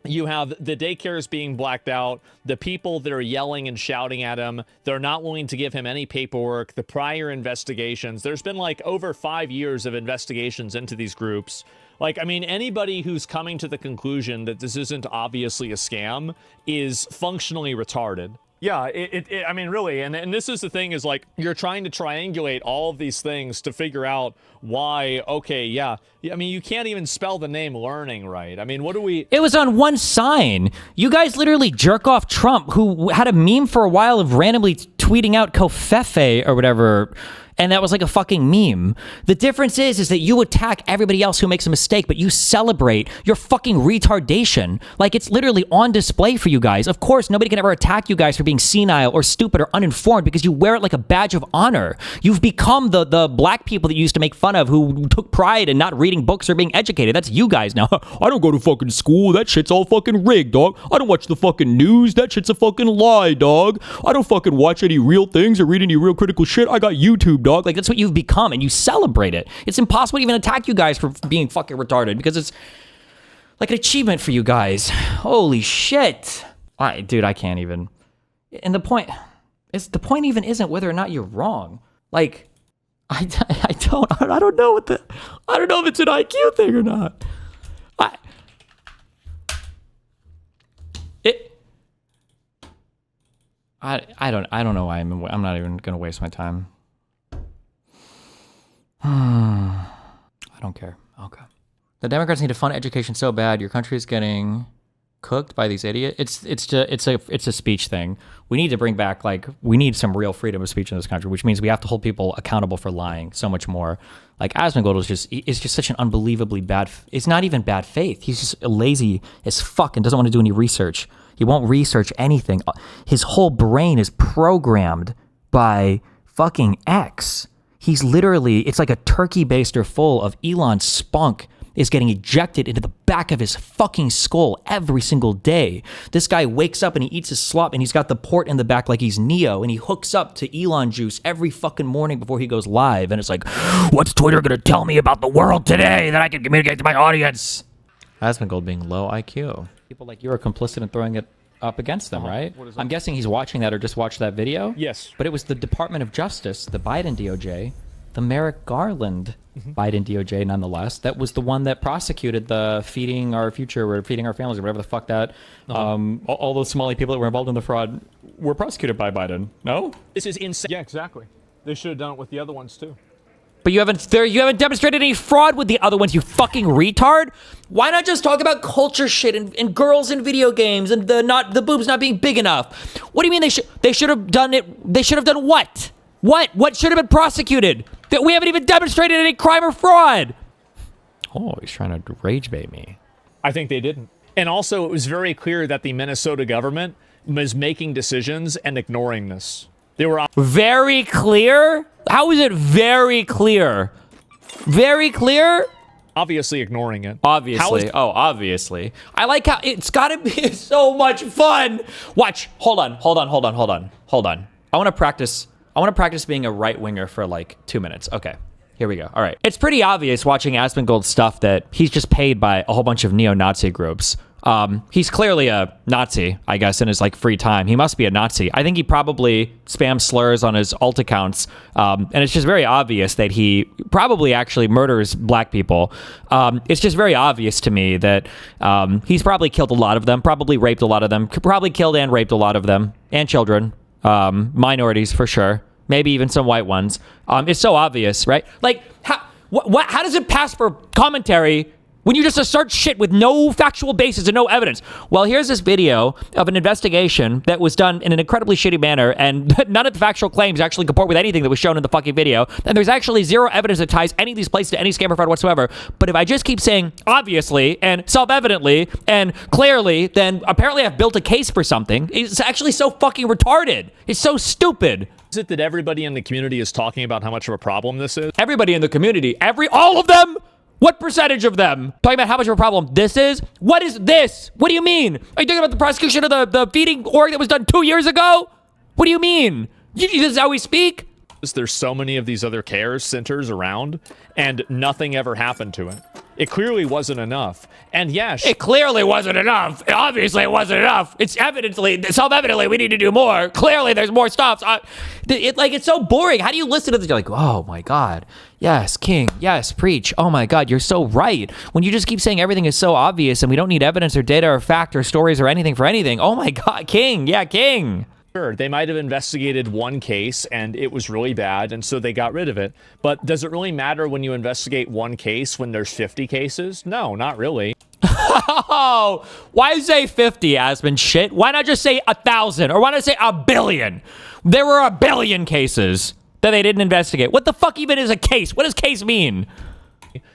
you have the daycares being blacked out, the people that are yelling and shouting at him, they're not willing to give him any paperwork, the prior investigations. There's been like over 5 years of investigations into these groups. Like, I mean, anybody who's coming to the conclusion that this isn't obviously a scam is functionally retarded. Yeah, I mean, really, and this is the thing, is like, you're trying to triangulate all of these things to figure out why, okay, yeah. I mean, you can't even spell the name Learning right. I mean, what do we... It was on one sign. You guys literally jerk off Trump, who had a meme for a while of randomly tweeting out Kofefe or whatever, and that was like a fucking meme. The difference is that you attack everybody else who makes a mistake, but you celebrate your fucking retardation. Like, it's literally on display for you guys. Of course, nobody can ever attack you guys for being senile or stupid or uninformed, because you wear it like a badge of honor. You've become the black people that you used to make fun of, who took pride in not reading books or being educated. That's you guys now. I don't go to fucking school. That shit's all fucking rigged, dog. I don't watch the fucking news. That shit's a fucking lie, dog. I don't fucking watch any real things or read any real critical shit. I got YouTube, dog. Like, that's what you've become, and you celebrate it. It's impossible to even attack you guys for being fucking retarded, because it's like an achievement for you guys. Holy shit. Dude, I can't even. And the point even isn't whether or not you're wrong. Like, I don't know if it's an IQ thing or not. I don't know why I'm not even gonna waste my time. I don't care. Okay. The Democrats need to fund education so bad. Your country is getting cooked by these idiots. It's a speech thing. We need to bring back, like, we need some real freedom of speech in this country, which means we have to hold people accountable for lying so much more. Like, Asmongold is just such an unbelievably bad. It's not even bad faith. He's just lazy as fuck and doesn't want to do any research. He won't research anything. His whole brain is programmed by fucking X. He's literally, it's like a turkey baster full of Elon spunk is getting ejected into the back of his fucking skull every single day. This guy wakes up and he eats his slop, and he's got the port in the back like he's Neo, and he hooks up to Elon juice every fucking morning before he goes live. And it's like, what's Twitter gonna tell me about the world today that I can communicate to my audience? Asmongold being low IQ. People like you are complicit in throwing it up against them, right? I'm guessing he's watching that or just watched that video. Yes. But it was the Department of Justice, the Biden DOJ, the Merrick Garland Biden DOJ, nonetheless, that was the one that prosecuted the feeding our future or feeding our families or whatever the fuck that. All those Somali people that were involved in the fraud were prosecuted by Biden. No? This is insane. Yeah, exactly. They should have done it with the other ones too. But you haven't demonstrated any fraud with the other ones, you fucking retard. Why not just talk about culture shit and girls in video games and the boobs not being big enough? What do you mean they should have done it? They should have done what? What should have been prosecuted? That we haven't even demonstrated any crime or fraud. Oh, he's trying to rage bait me. I think they didn't. And also, it was very clear that the Minnesota government was making decisions and ignoring this. They were very clear? How is it very clear? Very clear? Obviously ignoring it. Obviously. Obviously. I like how it's gotta be so much fun. Watch. Hold on. I want to practice being a right winger for like 2 minutes. Okay. Here we go. All right. It's pretty obvious watching Asmongold stuff that he's just paid by a whole bunch of neo-Nazi groups. He's clearly a Nazi, I guess, in his like free time. He must be a Nazi. I think he probably spams slurs on his alt accounts. And it's just very obvious that he probably actually murders black people. It's just very obvious to me that he's probably killed a lot of them, probably raped a lot of them, probably killed and raped a lot of them, and children, minorities for sure, maybe even some white ones. It's so obvious, right? Like, how does it pass for commentary When you just assert shit with no factual basis and no evidence. Well, here's this video of an investigation that was done in an incredibly shitty manner, and none of the factual claims actually comport with anything that was shown in the fucking video. And there's actually zero evidence that ties any of these places to any scam or fraud whatsoever. But if I just keep saying obviously and self-evidently and clearly, then apparently I've built a case for something. It's actually so fucking retarded. It's so stupid. Is it that everybody in the community is talking about how much of a problem this is? Everybody in the community, all of them? What percentage of them talking about how much of a problem this is? What is this? What do you mean? Are you talking about the prosecution of the feeding org that was done 2 years ago? What do you mean? This is how we speak? There's so many of these other care centers around, and nothing ever happened to it. It clearly wasn't enough. And yes, it clearly wasn't enough. Obviously, it wasn't enough. It's self-evidently, we need to do more. Clearly, there's more stops. It's so boring. How do you listen to this? You're like, oh my God. Yes, King. Yes, preach. Oh my God, you're so right. When you just keep saying everything is so obvious and we don't need evidence or data or fact or stories or anything for anything. Oh my God, King. Yeah, King. sure, they might have investigated one case and it was really bad, and so they got rid of it. But does it really matter when you investigate one case when there's 50 cases? No, not really. Oh, why say 50, Asmon? Shit. Why not just say 1,000? Or why not say 1 billion? There were 1 billion cases that they didn't investigate. What the fuck even is a case? What does case mean?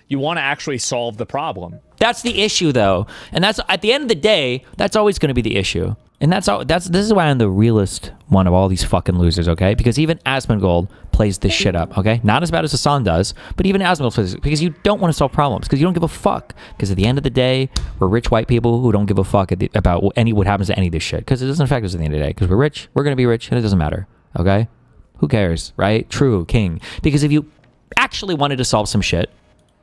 You want to actually solve the problem. That's the issue, though. And that's, at the end of the day, that's always going to be the issue. And this is why I'm the realest one of all these fucking losers, okay? Because even Asmongold plays this shit up, okay? Not as bad as Hassan does, but even Asmongold plays it because you don't want to solve problems, because you don't give a fuck. Because at the end of the day, we're rich white people who don't give a fuck about what happens to any of this shit. Because it doesn't affect us at the end of the day. Because we're rich, we're going to be rich, and it doesn't matter, okay? Who cares, right? True, King. Because if you actually wanted to solve some shit,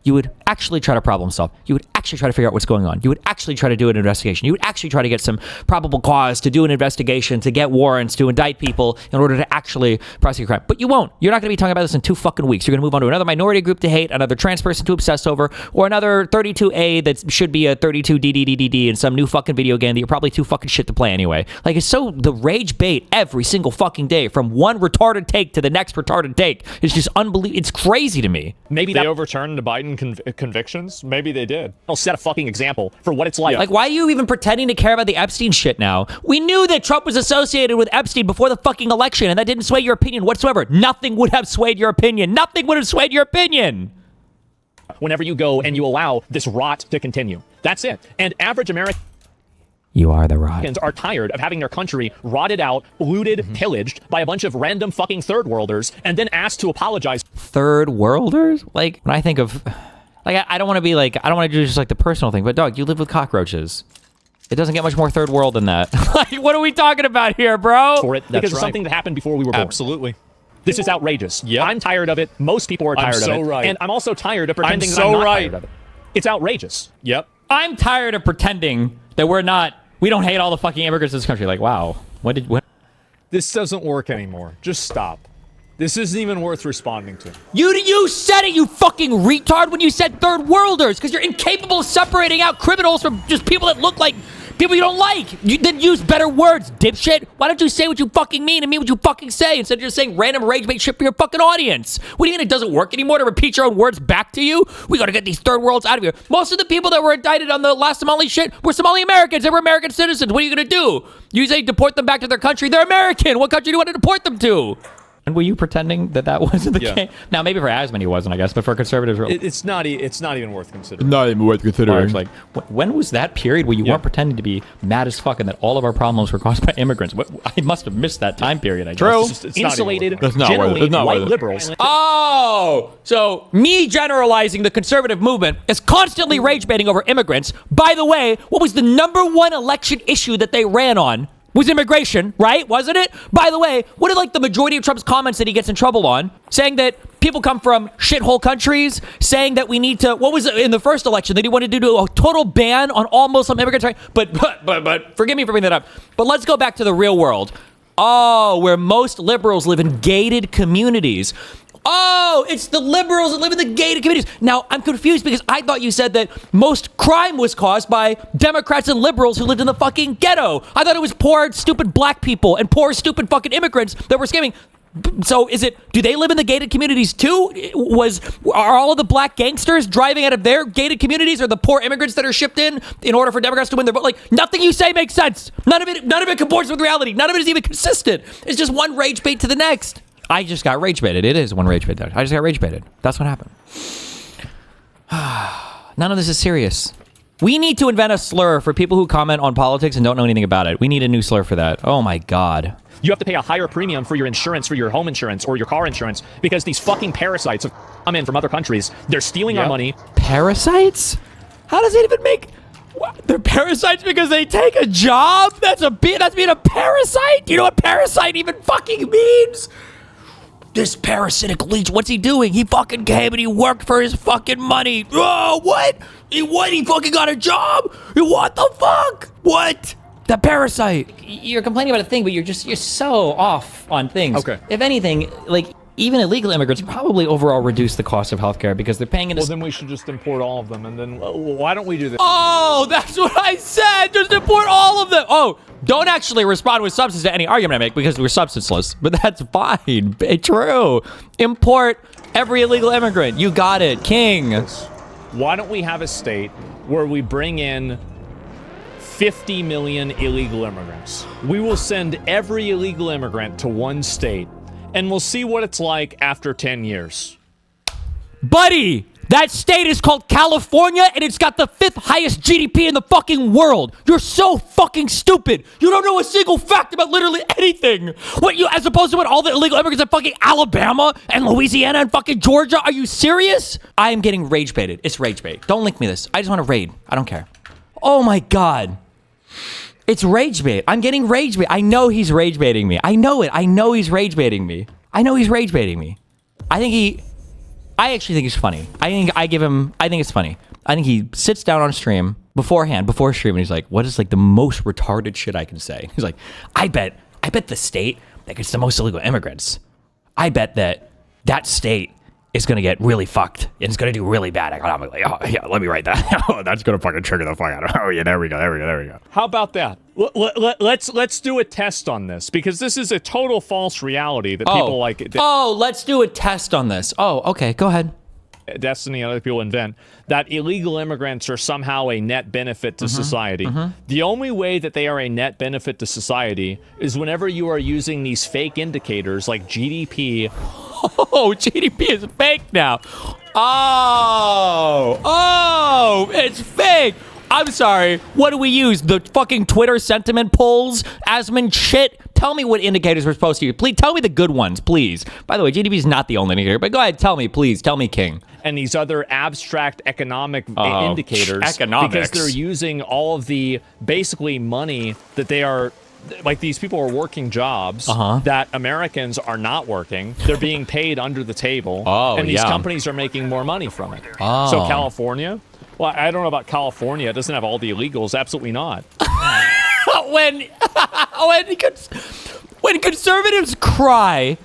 you would actually try to problem solve. You would actually try to figure out what's going on. You would actually try to do an investigation. You would actually try to get some probable cause to do an investigation, to get warrants, to indict people in order to actually prosecute crime. But you won't. You're not going to be talking about this in 2 fucking weeks. You're going to move on to another minority group to hate, another trans person to obsess over, or another 32A that should be a 32DDDDD in some new fucking video game that you're probably too fucking shit to play anyway. Like, it's so the rage bait every single fucking day from one retarded take to the next retarded take. It's just unbelievable. It's crazy to me. Maybe they overturned the Biden convictions. Maybe they did. I'll set a fucking example for what it's like. Like, why are you even pretending to care about the Epstein shit now? We knew that Trump was associated with Epstein before the fucking election, and that didn't sway your opinion whatsoever. Nothing would have swayed your opinion. Nothing would have swayed your opinion. Whenever you go and you allow this rot to continue. That's it. And average Americans You are the rot. are tired of having their country rotted out, looted, pillaged by a bunch of random fucking third worlders, and then asked to apologize. Third worlders? Like, when I think of... Like, I don't want to be like... I don't want to do just like the personal thing, but dog, you live with cockroaches. It doesn't get much more third world than that. Like, what are we talking about here, bro? For it, because it's something that happened before we were born. Absolutely. This is outrageous. Yeah, I'm tired of it. Most people are tired of it. Right. And I'm also tired of pretending that I'm not tired of it. It's outrageous. Yep. I'm tired of pretending that we don't hate all the fucking immigrants in this country. Like, wow. What? This doesn't work anymore. Just stop. This isn't even worth responding to. You said it, you fucking retard, when you said third worlders, because you're incapable of separating out criminals from just people that look like people you don't like. You then use better words, dipshit. Why don't you say what you fucking mean and mean what you fucking say instead of just saying random rage bait shit for your fucking audience? What do you mean it doesn't work anymore to repeat your own words back to you? We gotta get these third worlds out of here. Most of the people that were indicted on the last Somali shit were Somali Americans. They were American citizens. What are you gonna do? You say deport them back to their country. They're American. What country do you want to deport them to? And were you pretending that wasn't the case? Now, maybe for Asmon he wasn't, I guess, but for conservatives... It's not even worth considering. Not even worth considering. Like, when was that period where you weren't pretending to be mad as fuck and that all of our problems were caused by immigrants? I must have missed that time period, I guess. True. Insulated, generally white liberals. Oh! So, me generalizing the conservative movement is constantly rage baiting over immigrants. By the way, what was the #1 election issue that they ran on? Was immigration, right? Wasn't it? By the way, what are like the majority of Trump's comments that he gets in trouble on? Saying that people come from shithole countries, saying that we need to, what was it in the first election, that he wanted to do a total ban on all Muslim immigrants, right? But forgive me for bringing that up. But let's go back to the real world. Oh, where most liberals live in gated communities. Oh, it's the liberals that live in the gated communities. Now, I'm confused because I thought you said that most crime was caused by Democrats and liberals who lived in the fucking ghetto. I thought it was poor, stupid black people and poor, stupid fucking immigrants that were scamming. So do they live in the gated communities too? Are all of the black gangsters driving out of their gated communities, or the poor immigrants that are shipped in order for Democrats to win their vote? Like, nothing you say makes sense. None of it comports with reality. None of it is even consistent. It's just one rage bait to the next. I just got rage baited. It is one rage bait. I just got rage baited. That's what happened. None of this is serious. We need to invent a slur for people who comment on politics and don't know anything about it. We need a new slur for that. Oh my God. You have to pay a higher premium for your insurance, for your home insurance or your car insurance, because these fucking parasites have come in from other countries. They're stealing our money. Parasites? How does it even make... What? They're parasites because they take a job? That's being a parasite? Do you know what parasite even fucking means? This parasitic leech, what's he doing? He fucking came and he worked for his fucking money. Oh, what? He fucking got a job? What the fuck? What? The parasite. You're complaining about a thing, but you're so off on things. Okay. If anything, like, even illegal immigrants probably overall reduce the cost of healthcare because they're paying into... Well, then we should just import all of them, and then why don't we do this? Oh, that's what I said. Just import all of them. Oh, don't actually respond with substance to any argument I make because we're substanceless. But that's fine. True. Import every illegal immigrant. You got it, King. Why don't we have a state where we bring in 50 million illegal immigrants? We will send every illegal immigrant to one state, and we'll see what it's like after 10 years. Buddy, that state is called California, and it's got the 5th highest GDP in the fucking world. You're so fucking stupid. You don't know a single fact about literally anything. As opposed to what all the illegal immigrants in fucking Alabama and Louisiana and fucking Georgia. Are you serious? I am getting rage baited. It's rage bait. Don't link me this. I just want to raid. I don't care. Oh my God. It's rage bait. I'm getting rage bait. I know he's rage baiting me. I know it. I know he's rage baiting me. I actually think he's funny. I think it's funny. I think he sits down on stream before stream, and he's like, what is like the most retarded shit I can say? He's like, I bet the state that gets the most illegal immigrants, I bet that state is going to get really fucked and it's going to do really bad economically. Oh, yeah, let me write that. Oh, that's going to fucking trigger the fuck out of it. Oh, yeah, there we go. How about that? Let's do a test on this, because this is a total false reality that people like. Let's do a test on this. Oh, okay, go ahead. Destiny and other people invent that illegal immigrants are somehow a net benefit to society. The only way that they are a net benefit to society is whenever you are using these fake indicators like GDP. Oh, GDP is fake now. Oh, it's fake. I'm sorry. What do we use? The fucking Twitter sentiment polls? Asmon shit? Tell me what indicators we're supposed to use. Please tell me the good ones, please. By the way, GDP is not the only indicator, but go ahead, tell me, please. Tell me, King. And these other abstract economic indicators. Economics. Because they're using all of the basically money that they are. Like, these people are working jobs that Americans are not working. They're being paid under the table. And these companies are making more money from it. So California? Well, I don't know about California. It doesn't have all the illegals. Absolutely not. when conservatives cry,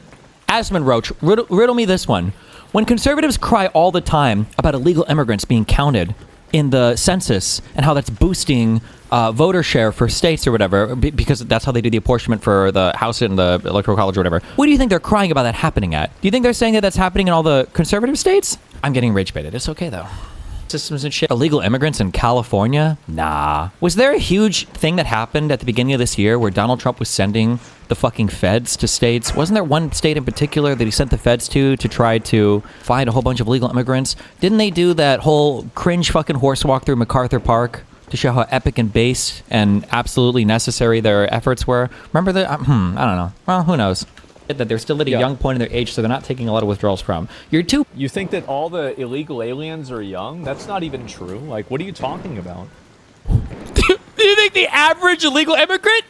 Asmon Roach, riddle me this one. When conservatives cry all the time about illegal immigrants being counted in the census and how that's boosting voter share for states or whatever, because that's how they do the apportionment for the House and the Electoral College or whatever. What do you think they're crying about that happening at? Do you think they're saying that that's happening in all the conservative states? I'm getting rage baited. It's okay, though. Systems and shit. Illegal immigrants in California? Nah. Was there a huge thing that happened at the beginning of this year where Donald Trump was sending the fucking feds to states? Wasn't there one state in particular that he sent the feds to try to find a whole bunch of illegal immigrants? Didn't they do that whole cringe fucking horse walk through MacArthur Park to show how epic and base and absolutely necessary their efforts were? Remember that? I don't know. Well, who knows? That they're still at a young point in their age, so they're not taking a lot of withdrawals from. You think that all the illegal aliens are young? That's not even true. Like, what are you talking about? Do you think the average illegal immigrant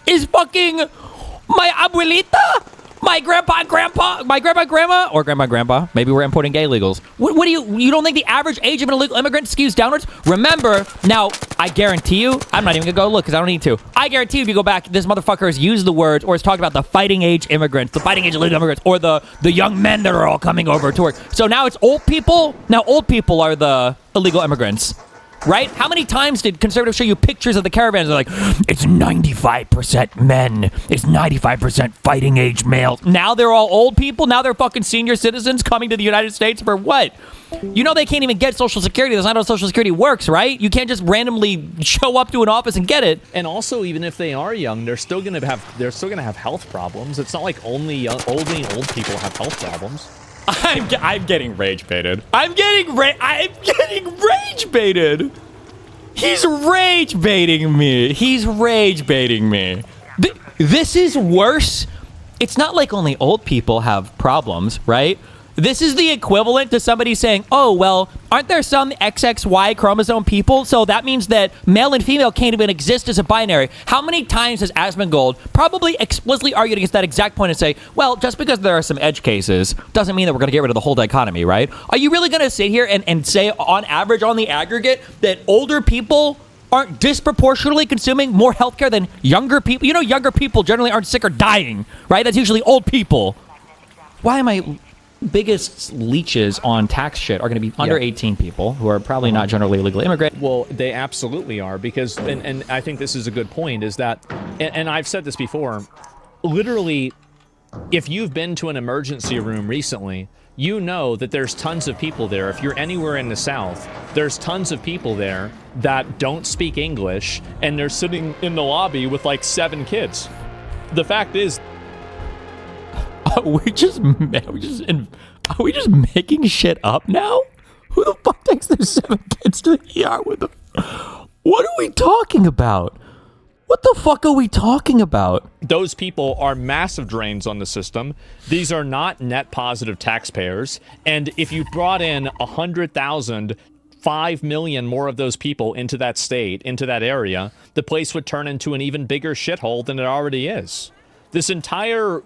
is fucking my abuelita? My grandpa, my grandma, or grandpa. Maybe we're importing gay illegals. What do you don't think the average age of an illegal immigrant skews downwards? Remember, now, I guarantee you, I'm not even gonna go look because I don't need to. I guarantee you, if you go back, this motherfucker has used the words or has talked about the fighting age immigrants, the fighting age illegal immigrants, or the young men that are all coming over to work. So now it's old people. Now old people are the illegal immigrants. right? How many times did conservatives show you pictures of the caravans? They're like, it's 95% men. It's 95% fighting age males. Now they're all old people. Now they're fucking senior citizens coming to the United States for what? You know they can't even get Social Security. That's not how Social Security works, right? You can't just randomly show up to an office and get it. And also, even if they are young, they're still gonna have health problems. It's not like only old people have health problems. I'm getting rage baited. I'm getting rage baited. He's rage baiting me. He's rage baiting me. This is worse. It's not like only old people have problems, right? This is the equivalent to somebody saying, oh, well, aren't there some XXY chromosome people? So that means that male and female can't even exist as a binary. How many times has Asmongold probably explicitly argued against that exact point and say, well, just because there are some edge cases doesn't mean that we're going to get rid of the whole dichotomy, right? Are you really going to sit here and say on average, on the aggregate, that older people aren't disproportionately consuming more healthcare than younger people? You know, younger people generally aren't sick or dying, right? That's usually old people. Why am I... biggest leeches on tax shit are going to be under 18 people who are probably not generally legal immigrants. Well, they absolutely are, because, and I think this is a good point, is that, and I've said this before, literally, if you've been to an emergency room recently, you know that there's tons of people there. If you're anywhere in the South, there's tons of people there that don't speak English, and they're sitting in the lobby with like 7 kids. The fact is, Are we just making shit up now? Who the fuck takes their 7 kids to the ER with them? What are we talking about? What the fuck are we talking about? those people are massive drains on the system. These are not net positive taxpayers. And if you brought in 100,000, 5 million more of those people into that state, into that area, the place would turn into an even bigger shithole than it already is. This entire,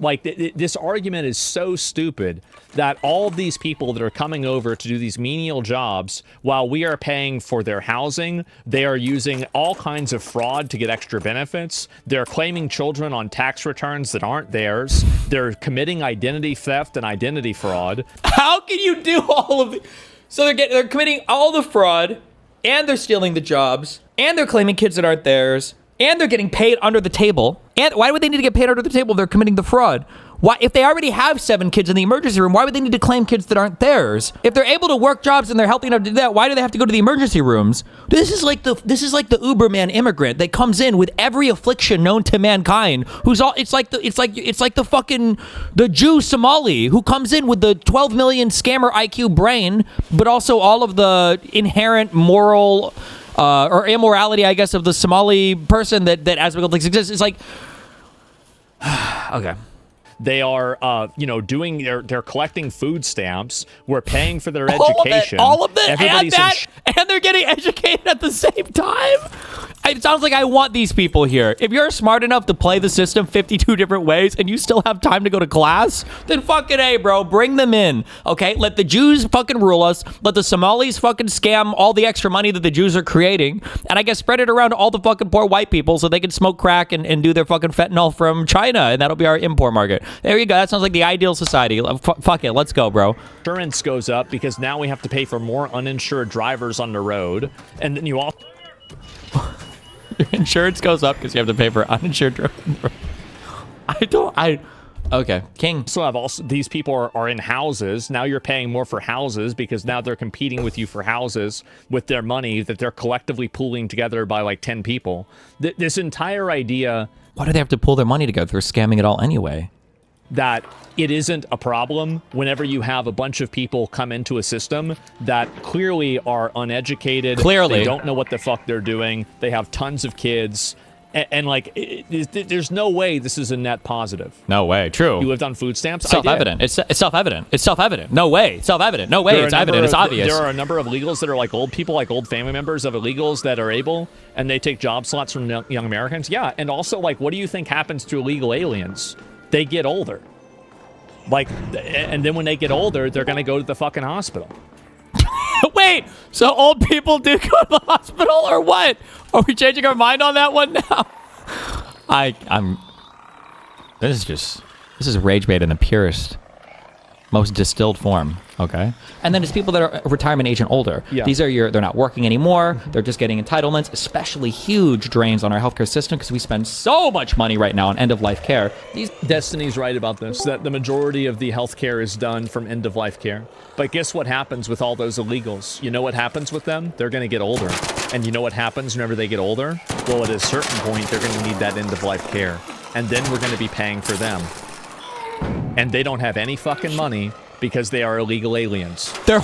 this argument is so stupid that all of these people that are coming over to do these menial jobs, while we are paying for their housing, they are using all kinds of fraud to get extra benefits. They're claiming children on tax returns that aren't theirs. They're committing identity theft and identity fraud. How can you do all of it? So they're committing all the fraud, and they're stealing the jobs, and they're claiming kids that aren't theirs, and they're getting paid under the table. And why would they need to get paid under the table if they're committing the fraud? Why, if they already have 7 kids in the emergency room, why would they need to claim kids that aren't theirs? If they're able to work jobs and they're healthy enough to do that, why do they have to go to the emergency rooms? This is like the Uberman immigrant that comes in with every affliction known to mankind. Who's all it's like the fucking the Jew Somali who comes in with the 12 million scammer IQ brain, but also all of the inherent moral or immorality, I guess, of the Somali person that Asmongold thinks exists. It's like, okay. They are, they're collecting food stamps. We're paying for their education. All of it, and they're getting educated at the same time. It sounds like I want these people here. If you're smart enough to play the system 52 different ways and you still have time to go to class, then fucking A, bro, bring them in, okay? Let the Jews fucking rule us. Let the Somalis fucking scam all the extra money that the Jews are creating, and I guess spread it around to all the fucking poor white people so they can smoke crack and do their fucking fentanyl from China, and that'll be our import market. There you go. That sounds like the ideal society. Fuck it. Let's go, bro. Insurance goes up because now we have to pay for more uninsured drivers on the road, and then you all... Your insurance goes up because you have to pay for uninsured drivers. Okay, King. So these people are in houses. Now you're paying more for houses because now they're competing with you for houses with their money that they're collectively pooling together by like 10 people. This entire idea... Why do they have to pull their money together? They're scamming it all anyway. That it isn't a problem whenever you have a bunch of people come into a system that clearly are uneducated. Clearly. They don't know what the fuck they're doing. They have tons of kids. And there's no way this is a net positive. No way. True. You lived on food stamps? Self-evident. It's self-evident. It's self-evident. No way. Self-evident. No way. It's evident. It's obvious. There are a number of illegals that are like old people, like old family members of illegals that are able, and they take job slots from young Americans. Yeah, and also, like, what do you think happens to illegal aliens? They get older. And then when they get older, they're going to go to the fucking hospital. Wait, so old people do go to the hospital or what? Are we changing our mind on that one now? This is rage bait in the purest, most distilled form. Okay. And then it's people that are retirement age and older. Yeah. These are they're not working anymore. They're just getting entitlements, especially huge drains on our healthcare system because we spend so much money right now on end-of-life care. Destiny's right about this, that the majority of the healthcare is done from end-of-life care. But guess what happens with all those illegals? You know what happens with them? They're going to get older. And you know what happens whenever they get older? Well, at a certain point, they're going to need that end-of-life care. And then we're going to be paying for them. And they don't have any fucking money because they are illegal aliens. They're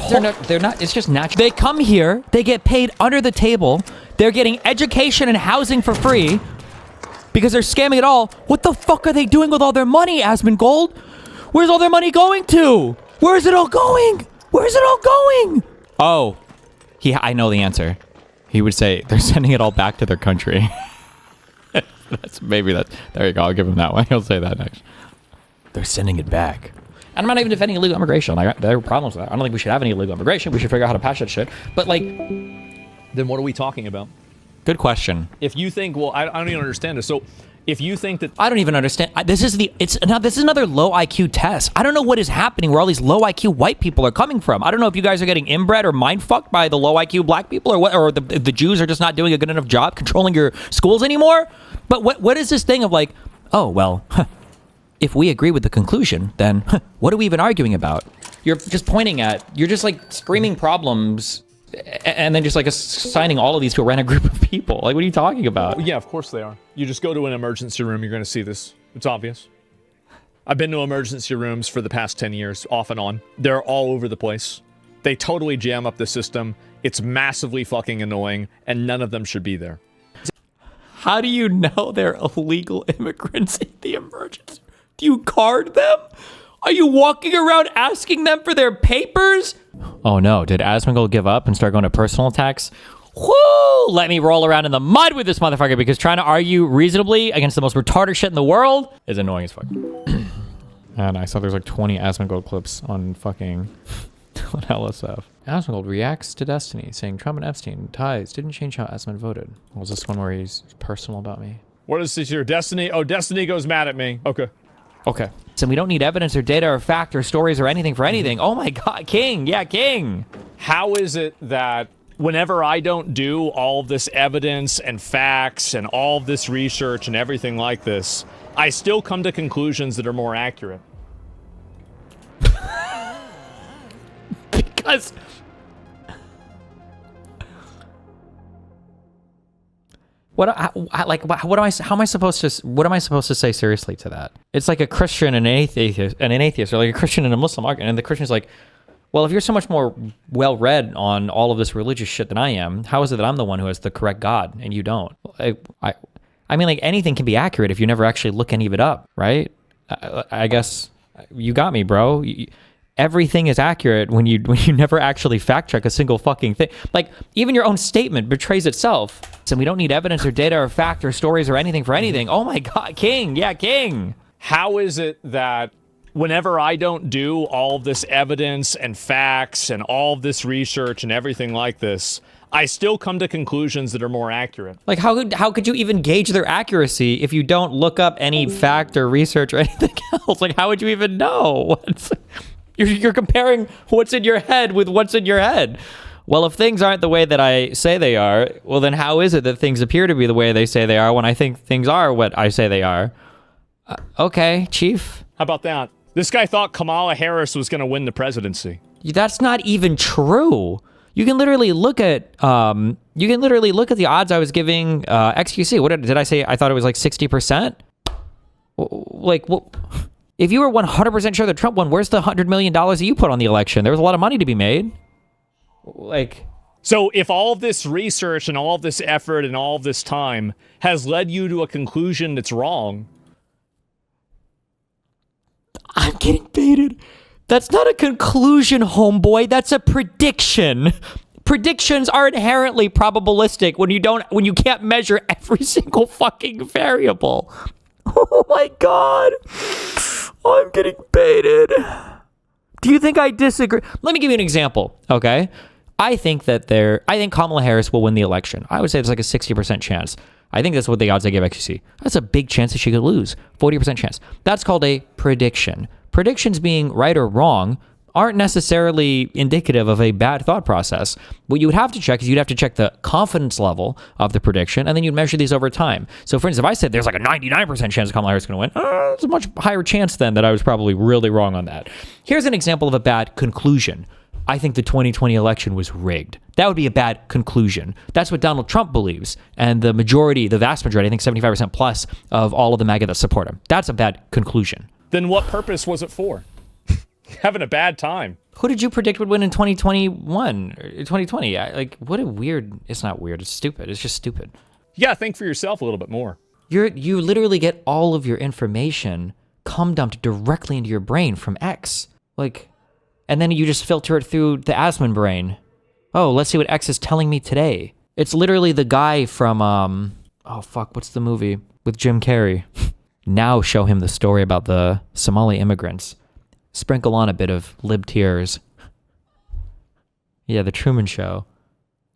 not, it's just natural. They come here, they get paid under the table, they're getting education and housing for free because they're scamming it all. What the fuck are they doing with all their money, Asmongold? Where's all their money going to? Where is it all going? Where is it all going? Oh, I know the answer. He would say they're sending it all back to their country. There you go, I'll give him that one. He'll say that next. They're sending it back. And I'm not even defending illegal immigration. There are problems with that. I don't think we should have any illegal immigration. We should figure out how to patch that shit. But like, then what are we talking about? Good question. If you think, well, I don't even understand this. So if you think that I don't even understand. This is another low IQ test. I don't know what is happening where all these low IQ white people are coming from. I don't know if you guys are getting inbred or mind fucked by the low IQ black people or what, or the Jews are just not doing a good enough job controlling your schools anymore. But what is this thing of like, oh, well, if we agree with the conclusion, then what are we even arguing about? You're just you're just like screaming problems and then just like assigning all of these to a random group of people. Like, what are you talking about? Yeah, of course they are. You just go to an emergency room, you're going to see this. It's obvious. I've been to emergency rooms for the past 10 years, off and on. They're all over the place. They totally jam up the system. It's massively fucking annoying, and none of them should be there. How do you know they're illegal immigrants in the emergency? Do you card them? Are you walking around asking them for their papers? Oh no, did Asmongold give up and start going to personal attacks? Whoo! Let me roll around in the mud with this motherfucker because trying to argue reasonably against the most retarded shit in the world is annoying as fuck. And I saw there's like 20 Asmongold clips on fucking on LSF. Asmongold reacts to Destiny, saying Trump and Epstein ties didn't change how Asmon voted. Was this one where he's personal about me? What is this here? Destiny? Oh, Destiny goes mad at me. Okay. Okay. So we don't need evidence or data or fact or stories or anything for anything. Oh my God, King. Yeah, King. How is it that whenever I don't do all of this evidence and facts and all of this research and everything like this, I still come to conclusions that are more accurate? Because how am I supposed to say seriously to that? It's like a Christian and an atheist, or like a Christian and a Muslim argument, and the Christian's like, well, if you're so much more well-read on all of this religious shit than I am, how is it that I'm the one who has the correct God and you don't? I mean, like, anything can be accurate if you never actually look any of it up, right? I guess you got me, bro. Everything is accurate when you never actually fact check a single fucking thing. Like, even your own statement betrays itself. And we don't need evidence or data or fact or stories or anything for anything. Oh my God, King. Yeah, King. How is it that whenever I don't do all of this evidence and facts and all of this research and everything like this, I still come to conclusions that are more accurate? Like, how could you even gauge their accuracy if you don't look up any fact or research or anything else? Like, how would you even know? You're comparing what's in your head with what's in your head. Well, if things aren't the way that I say they are, well, then how is it that things appear to be the way they say they are when I think things are what I say they are? Okay, Chief. How about that? This guy thought Kamala Harris was going to win the presidency. That's not even true. You can literally look at the odds I was giving XQC. What did I say? I thought it was like 60%. Like, what? If you were 100% sure that Trump won, where's the $100 million that you put on the election? There was a lot of money to be made. Like, so if all of this research and all of this effort and all of this time has led you to a conclusion that's wrong, I'm getting baited. That's not a conclusion, homeboy. That's a prediction. Predictions are inherently probabilistic when you can't measure every single fucking variable. Oh my God. I'm getting baited. Do you think I disagree? Let me give you an example, okay? I think Kamala Harris will win the election. I would say there's like a 60% chance. I think that's what the odds I give XQC. That's a big chance that she could lose. 40% chance. That's called a prediction. Predictions being right or wrong aren't necessarily indicative of a bad thought process. What you would have to check is you'd have to check the confidence level of the prediction, and then you'd measure these over time. So, for instance, if I said there's like a 99% chance Kamala Harris is going to win, it's a much higher chance then that I was probably really wrong on that. Here's an example of a bad conclusion. I think the 2020 election was rigged. That would be a bad conclusion. That's what Donald Trump believes. And the majority, the vast majority, I think 75% plus of all of the MAGA that support him. That's a bad conclusion. Then what purpose was it for? Having a bad time. Who did you predict would win in 2021 or 2020? Like, what a weird, it's not weird, it's stupid. It's just stupid. You gotta think for yourself a little bit more. You literally get all of your information cum dumped directly into your brain from X. Like, and then you just filter it through the Asmon brain. Oh, let's see what X is telling me today. It's literally the guy from, oh fuck, what's the movie? With Jim Carrey. Now show him the story about the Somali immigrants. Sprinkle on a bit of lib tears. Yeah, the Truman Show.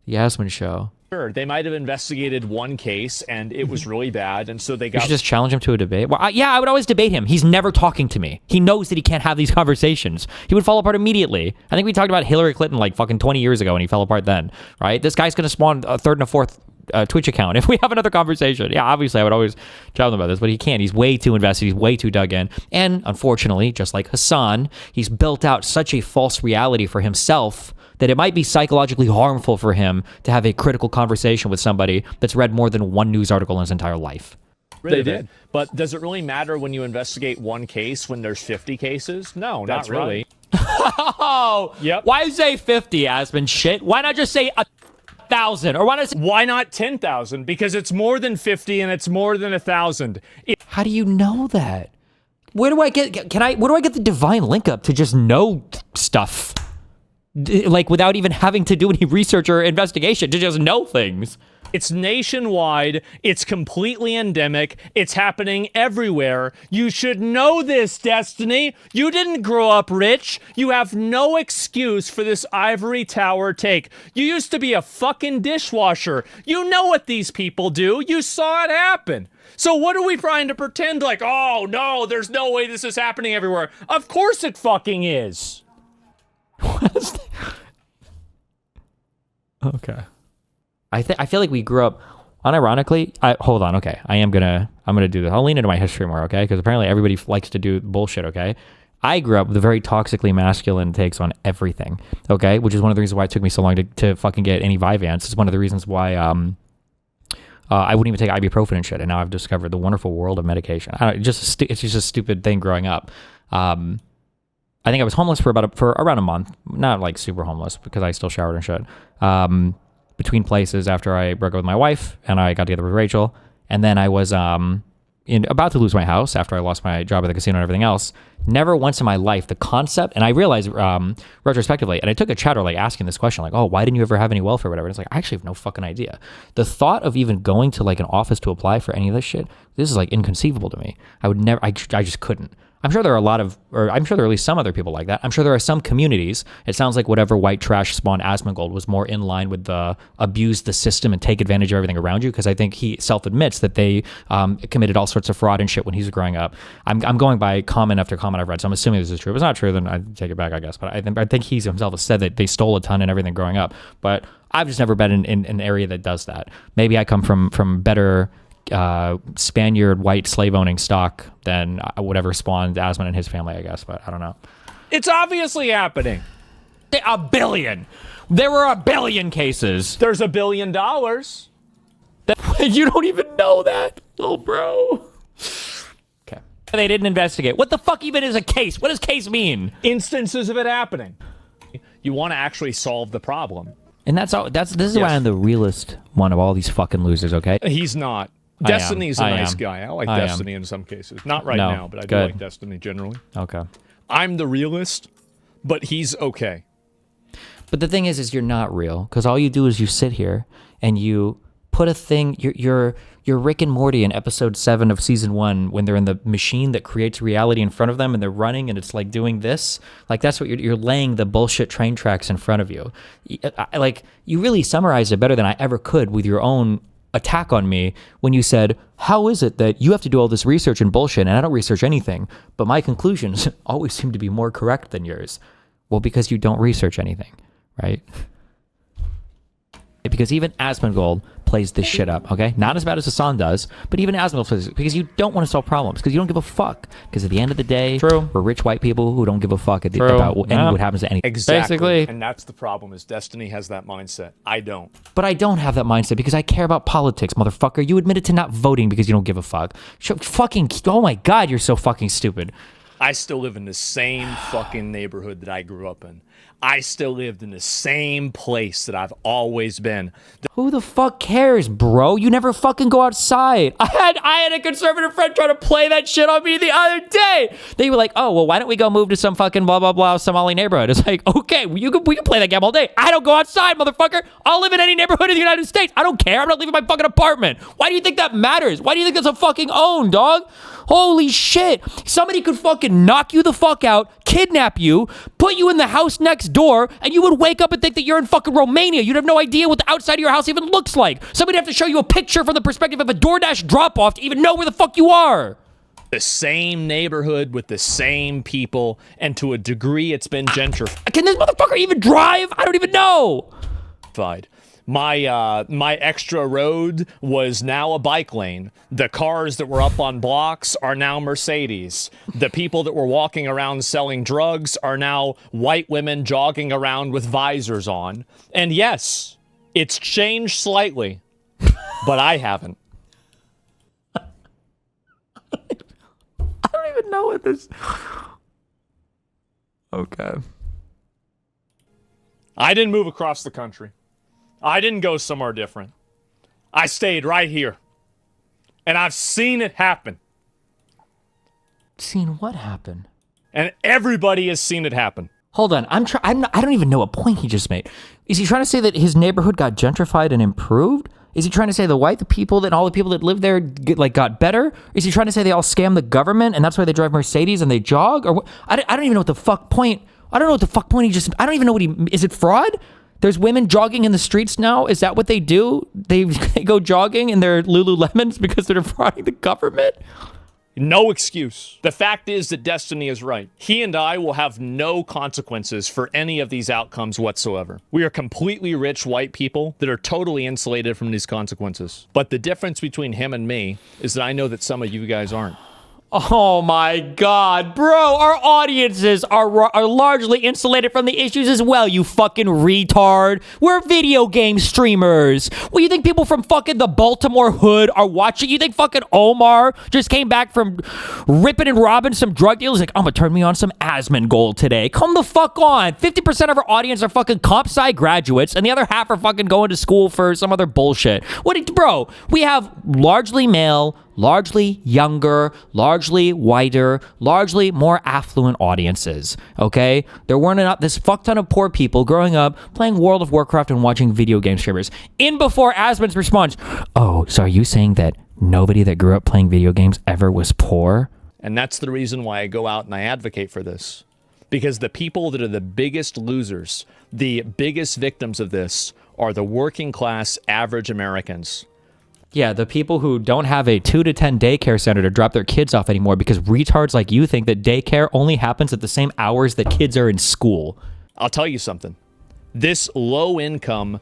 The Asmon Show. Sure, they might have investigated one case and it was really bad, and so they You got... should just challenge him to a debate. Well, yeah, I would always debate him. He's never talking to me. He knows that he can't have these conversations. He would fall apart immediately. I think we talked about Hillary Clinton like fucking 20 years ago and he fell apart then, right? This guy's going to spawn a third and a fourth Twitch account if we have another conversation. Yeah, obviously I would always tell him about this, but he can't. He's way too invested. He's way too dug in. And unfortunately, just like Hassan, he's built out such a false reality for himself that it might be psychologically harmful for him to have a critical conversation with somebody that's read more than one news article in his entire life. They did. But does it really matter when you investigate one case when there's 50 cases? No, not really. Oh, yep. Why say 50, Asmon? Shit. Why not just say 1,000? Or why not say... Why not 10,000? Because it's more than 50 and it's more than 1,000. How do you know that? Where do I get... where do I get the divine link up to just know stuff? Like, without even having to do any research or investigation, to just know things. It's nationwide. It's completely endemic. It's happening everywhere. You should know this, Destiny. You didn't grow up rich. You have no excuse for this ivory tower take. You used to be a fucking dishwasher. You know what these people do. You saw it happen. So what are we trying to pretend like, oh, no, there's no way this is happening everywhere? Of course it fucking is. Okay. I feel like we grew up unironically. Hold on. Okay. I'm gonna do this. I'll lean into my history more. Okay. Because apparently everybody likes to do bullshit. Okay. I grew up with very toxically masculine takes on everything. Okay. Which is one of the reasons why it took me so long to fucking get any Vyvanse. It's one of the reasons why, I wouldn't even take ibuprofen and shit. And now I've discovered the wonderful world of medication. It's just a stupid thing growing up. I think I was homeless for around a month. Not like super homeless because I still showered and shit. Between places after I broke up with my wife and I got together with Rachel. And then I was about to lose my house after I lost my job at the casino and everything else. Never once in my life the concept, and I realized retrospectively, and I took a chatter like asking this question, like, oh, why didn't you ever have any welfare or whatever? And it's like, I actually have no fucking idea. The thought of even going to like an office to apply for any of this shit, this is like inconceivable to me. I would never, I just couldn't. I'm sure there are I'm sure there are at least some other people like that. I'm sure there are some communities. It sounds like whatever white trash spawned Asmongold was more in line with the abuse the system and take advantage of everything around you, because I think he self-admits that they committed all sorts of fraud and shit when he was growing up. I'm going by comment after comment I've read, so I'm assuming this is true. If it's not true, then I take it back, I guess. But I think he himself has said that they stole a ton and everything growing up. But I've just never been in an area that does that. Maybe I come from better Spaniard white slave owning stock than whatever spawned Asmon and his family, I guess, but I don't know. It's obviously happening. A billion. There were a billion cases. There's $1 billion. You don't even know that, little bro. Okay. They didn't investigate. What the fuck even is a case? What does case mean? Instances of it happening. You want to actually solve the problem. And this is why I'm the realest one of all these fucking losers, okay? He's not. Destiny's a nice guy. I like Destiny in some cases. Not right now, but I do like Destiny generally. Okay. I'm the realist, but he's okay. But the thing is you're not real, because all you do is you sit here and you put a thing. You're Rick and Morty in episode 7 of season 1 when they're in the machine that creates reality in front of them and they're running and it's like doing this. Like that's what you're laying the bullshit train tracks in front of you. Like you really summarized it better than I ever could with your own attack on me when you said, how is it that you have to do all this research and bullshit and I don't research anything, but my conclusions always seem to be more correct than yours? Well, because you don't research anything, right? Because even Asmongold plays this shit up, okay? Not as bad as Hassan does, but even Asmongold plays it because you don't want to solve problems, because you don't give a fuck. Because at the end of the day, we're rich white people who don't give a fuck about what happens to anything. Exactly. Basically. And that's the problem, is Destiny has that mindset. I don't. But I don't have that mindset because I care about politics, motherfucker. You admitted to not voting because you don't give a fuck. Fucking, oh my God, you're so fucking stupid. I still live in the same fucking neighborhood that I grew up in. I still lived in the same place that I've always been. Who the fuck cares, bro? You never fucking go outside. I had a conservative friend try to play that shit on me the other day. They were like, oh, well, why don't we go move to some fucking blah, blah, blah Somali neighborhood? It's like, okay, we can play that game all day. I don't go outside, motherfucker. I'll live in any neighborhood in the United States. I don't care. I'm not leaving my fucking apartment. Why do you think that matters? Why do you think that's a fucking own, dog? Holy shit. Somebody could fucking knock you the fuck out, kidnap you, put you in the house next door, and you would wake up and think that you're in fucking Romania. You'd have no idea what the outside of your house even looks like. Somebody'd have to show you a picture from the perspective of a DoorDash drop-off to even know where the fuck you are. The same neighborhood with the same people, and to a degree it's been gentrified. Can this motherfucker even drive? I don't even know. My extra road was now a bike lane. The cars that were up on blocks are now Mercedes. The people that were walking around selling drugs are now white women jogging around with visors on. And yes, it's changed slightly, but I haven't. I don't even know what this... Okay. I didn't move across the country. I didn't go somewhere different. I stayed right here. And I've seen it happen. Seen what happen? And everybody has seen it happen. Hold on. I don't even know what point he just made. Is he trying to say that his neighborhood got gentrified and improved? Is he trying to say all the people that live there got better? Is he trying to say they all scam the government and that's why they drive Mercedes and they jog? Or what? I don't even know what the fuck point. I don't know what the fuck point he just... I don't even know what he... Is it fraud? There's women jogging in the streets now? Is that what they do? They go jogging in their Lululemons because they're defrauding the government? No excuse. The fact is that Destiny is right. He and I will have no consequences for any of these outcomes whatsoever. We are completely rich white people that are totally insulated from these consequences. But the difference between him and me is that I know that some of you guys aren't. Oh my God, bro, our audiences are largely insulated from the issues as well, you fucking retard. We're video game streamers. Well, you think people from fucking the Baltimore hood are watching? You think fucking Omar just came back from ripping and robbing some drug dealers? Like, I'm gonna turn me on some Asmongold today. Come the fuck on. 50% of our audience are fucking comp sci graduates, and the other half are fucking going to school for some other bullshit. Bro, we have largely male, largely younger, largely whiter, largely more affluent audiences, okay? There weren't not this fuck ton of poor people growing up playing World of Warcraft and watching video game streamers. In before Asmon's response, oh, so are you saying that nobody that grew up playing video games ever was poor? And that's the reason why I go out and I advocate for this. Because the people that are the biggest losers, the biggest victims of this, are the working class average Americans. Yeah, the people who don't have a 2 to 10 daycare center to drop their kids off anymore because retards like you think that daycare only happens at the same hours that kids are in school. I'll tell you something. This low-income,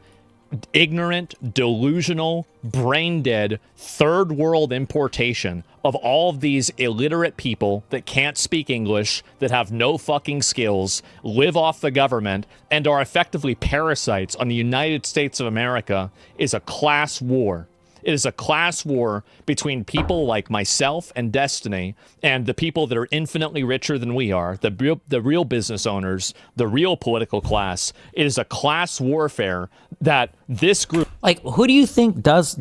ignorant, delusional, brain-dead, third-world importation of all of these illiterate people that can't speak English, that have no fucking skills, live off the government, and are effectively parasites on the United States of America is a class war. It is a class war between people like myself and Destiny and the people that are infinitely richer than we are, the real business owners, the real political class. It is a class warfare that this group... Like, who do you think does...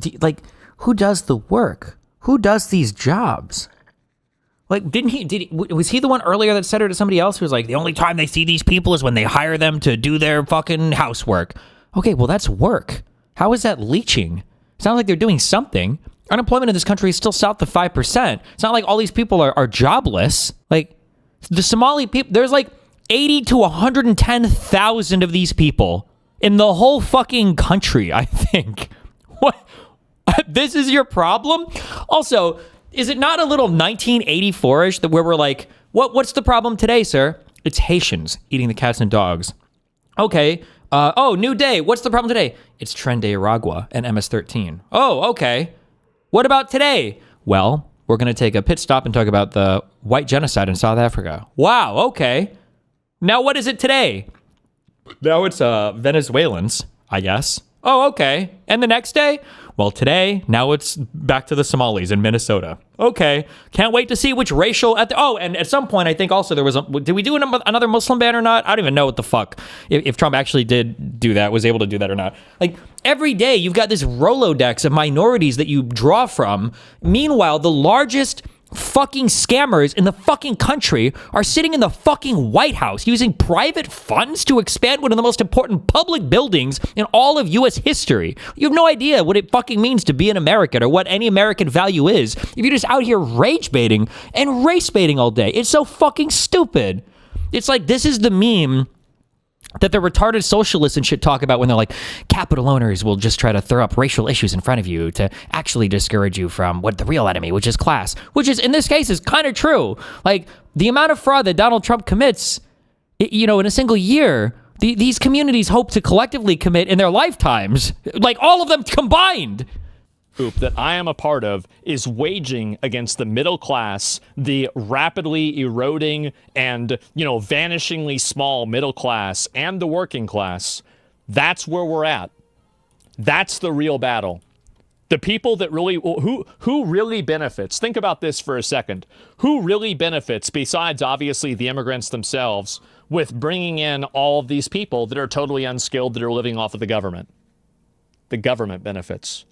who does the work? Who does these jobs? Like, was he the one earlier that said it to somebody else who was like, the only time they see these people is when they hire them to do their fucking housework? Okay, well, that's work. How is that leeching? Sounds like they're doing something. Unemployment in this country is still south of 5%. It's not like all these people are jobless. Like, the Somali people, there's like 80 to 110,000 of these people in the whole fucking country, I think. What? This is your problem? Also, is it not a little 1984-ish that where we're like, what's the problem today, sir? It's Haitians eating the cats and dogs. Okay. Oh, new day. What's the problem today? It's Tren de Aragua and MS-13. Oh, okay. What about today? Well, we're going to take a pit stop and talk about the white genocide in South Africa. Wow, okay. Now what is it today? Now it's Venezuelans, I guess. Oh, okay. And the next day? Well, today, now it's back to the Somalis in Minnesota. Okay. Can't wait to see which racial... and at some point, I think also there was... did we do another Muslim ban or not? I don't even know what the fuck. If Trump actually did do that, was able to do that or not. Like, every day, you've got this Rolodex of minorities that you draw from. Meanwhile, the largest fucking scammers in the fucking country are sitting in the fucking White House using private funds to expand one of the most important public buildings in all of U.S. history. You have no idea what it fucking means to be an American or what any American value is if you're just out here rage baiting and race baiting all day. It's so fucking stupid. It's like, this is the meme that the retarded socialists and shit talk about when they're like, capital owners will just try to throw up racial issues in front of you to actually discourage you from what the real enemy, which is class, which is, in this case, is kind of true. Like, the amount of fraud that Donald Trump commits, in a single year, these communities hope to collectively commit in their lifetimes, like all of them combined. That I am a part of is waging against the middle class, the rapidly eroding and, vanishingly small middle class and the working class. That's where we're at. That's the real battle. The people that really, who really benefits? Think about this for a second. Who really benefits, besides obviously the immigrants themselves, with bringing in all of these people that are totally unskilled, that are living off of the government? The government benefits.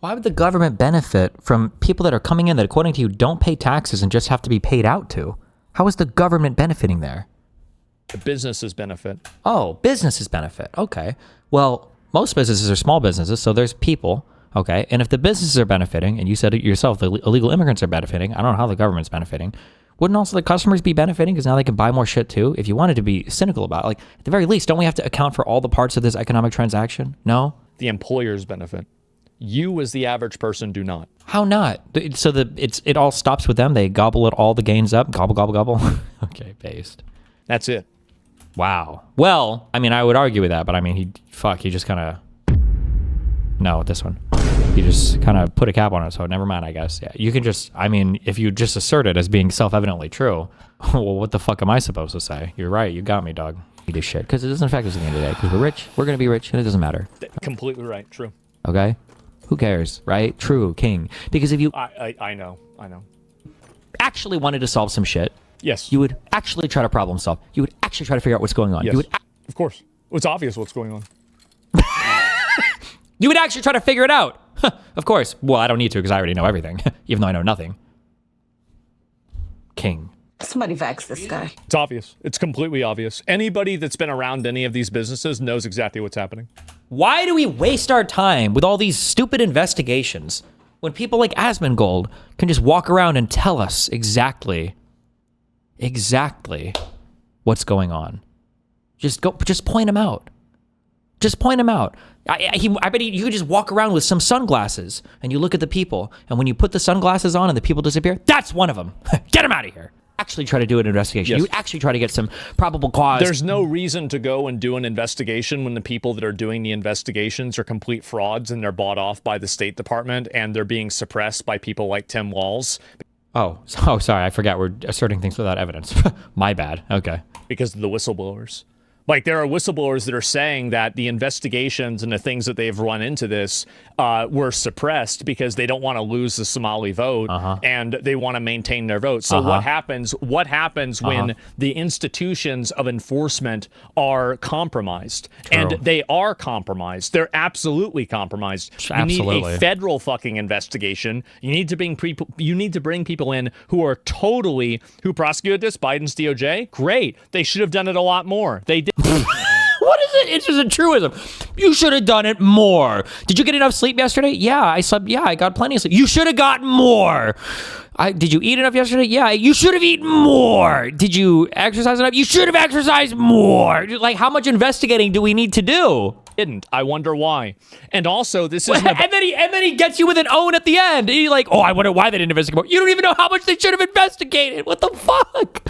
Why would the government benefit from people that are coming in that, according to you, don't pay taxes and just have to be paid out to? How is the government benefiting there? The businesses benefit. Oh, businesses benefit. Okay. Well, most businesses are small businesses, so there's people. Okay. And if the businesses are benefiting, and you said it yourself, the illegal immigrants are benefiting, I don't know how the government's benefiting. Wouldn't also the customers be benefiting because now they can buy more shit too? If you wanted to be cynical about it, like, at the very least, don't we have to account for all the parts of this economic transaction? No? The employers benefit. You, as the average person, do not. How not? So it all stops with them. They gobble all the gains up. Gobble, gobble, gobble. Okay, based. That's it. Wow. Well, I mean, I would argue with that, but I mean, he just kind of... No, this one. He just kind of put a cap on it, so never mind, I guess. Yeah, you can just... I mean, if you just assert it as being self-evidently true, well, what the fuck am I supposed to say? You're right. You got me, dog. You do shit. Because it doesn't affect us at the end of the day. Because we're rich. We're going to be rich, and it doesn't matter. Completely right. True. Okay? Who cares, right? True, king. Because if you... I know. Actually wanted to solve some shit. Yes. You would actually try to problem solve. You would actually try to figure out what's going on. Yes. You would of course. It's obvious what's going on. You would actually try to figure it out. Of course. Well, I don't need to because I already know everything, even though I know nothing. King. Somebody vax this guy. It's obvious. It's completely obvious. Anybody that's been around any of these businesses knows exactly what's happening. Why do we waste our time with all these stupid investigations when people like Asmongold can just walk around and tell us exactly what's going on? Just point them out. Just point them out. I bet you could just walk around with some sunglasses and you look at the people, and when you put the sunglasses on and the people disappear, that's one of them. Get them out of here. Actually try to do an investigation. Yes. You actually try to get some probable cause. There's no reason to go and do an investigation when the people that are doing the investigations are complete frauds and they're bought off by the State Department and they're being suppressed by people like Tim Walz. Oh, sorry. I forgot we're asserting things without evidence. My bad. Okay. Because of the whistleblowers. Like, there are whistleblowers that are saying that the investigations and the things that they've run into this were suppressed because they don't want to lose the Somali vote and they want to maintain their vote. So what happens when the institutions of enforcement are compromised? True. And they are compromised. They're absolutely compromised. Absolutely. You need a federal fucking investigation. You need to bring people in who are who prosecuted this. Biden's DOJ. Great. They should have done it a lot more. They did. What is it? It's just a truism. You should have done it more. Did you get enough sleep yesterday? Yeah, I slept. Yeah, I got plenty of sleep. You should have gotten more. Did you eat enough yesterday? Yeah, you should have eaten more. Did you exercise enough? You should have exercised more. Like, how much investigating do we need to do? didn't. I wonder why. And also, this is and then he gets you with an own at the end. And you're like, oh, I wonder why they didn't investigate more. You don't even know how much they should have investigated. What the fuck?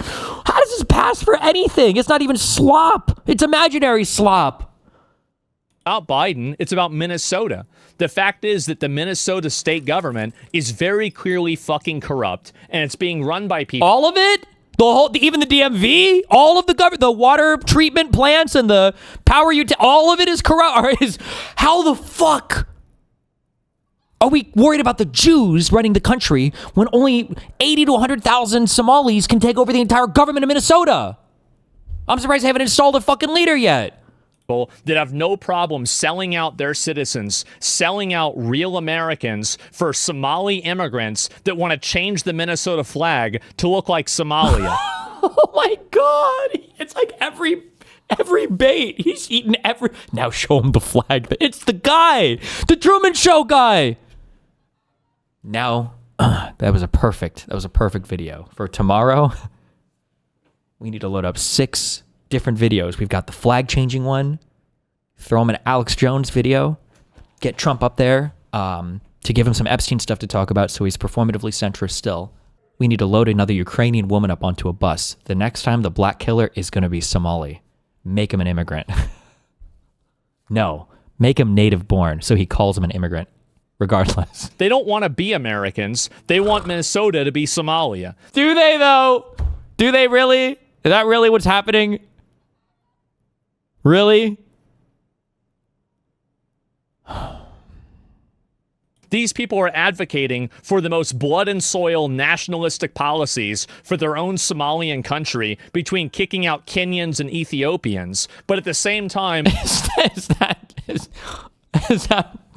How does this pass for anything? It's not even slop. It's imaginary slop. about Biden. It's about Minnesota. The fact is that the Minnesota state government is very clearly fucking corrupt, and it's being run by people. All of it? Even the DMV, all of the government, the water treatment plants and the power all of it is corrupt. How the fuck are we worried about the Jews running the country when only 80 to 100,000 Somalis can take over the entire government of Minnesota? I'm surprised they haven't installed a fucking leader yet. That have no problem selling out their citizens, selling out real Americans for Somali immigrants that want to change the Minnesota flag to look like Somalia. Oh my God. It's like every bait. He's eaten every... Now show him the flag. It's the guy. The Truman Show guy. Now, that was a perfect video. For tomorrow, we need to load up 6 different videos. We've got the flag changing one. Throw him an Alex Jones video. Get Trump up there to give him some Epstein stuff to talk about so he's performatively centrist still. We need to load another Ukrainian woman up onto a bus. The next time the black killer is going to be Somali. Make him an immigrant. No, make him native born so he calls him an immigrant regardless. They don't want to be Americans. They want Minnesota to be Somalia. Do they though? Do they really? Is that really what's happening? Really? These people are advocating for the most blood and soil nationalistic policies for their own Somalian country between kicking out Kenyans and Ethiopians. But at the same time...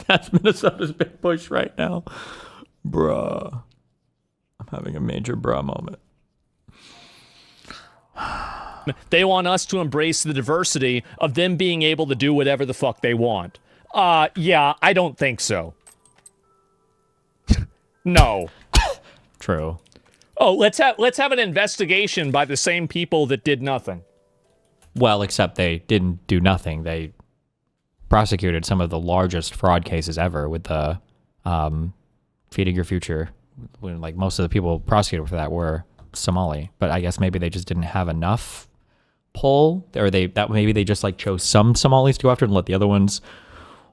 That's Minnesota's big push right now. Bruh. I'm having a major bruh moment. They want us to embrace the diversity of them being able to do whatever the fuck they want. Yeah, I don't think so. No. True. Oh, let's have an investigation by the same people that did nothing. Well, except they didn't do nothing. They prosecuted some of the largest fraud cases ever with the Feeding Your Future. When, like, most of the people prosecuted for that were Somali, but I guess maybe they just didn't have enough pull, or maybe they just like chose some Somalis to go after and let the other ones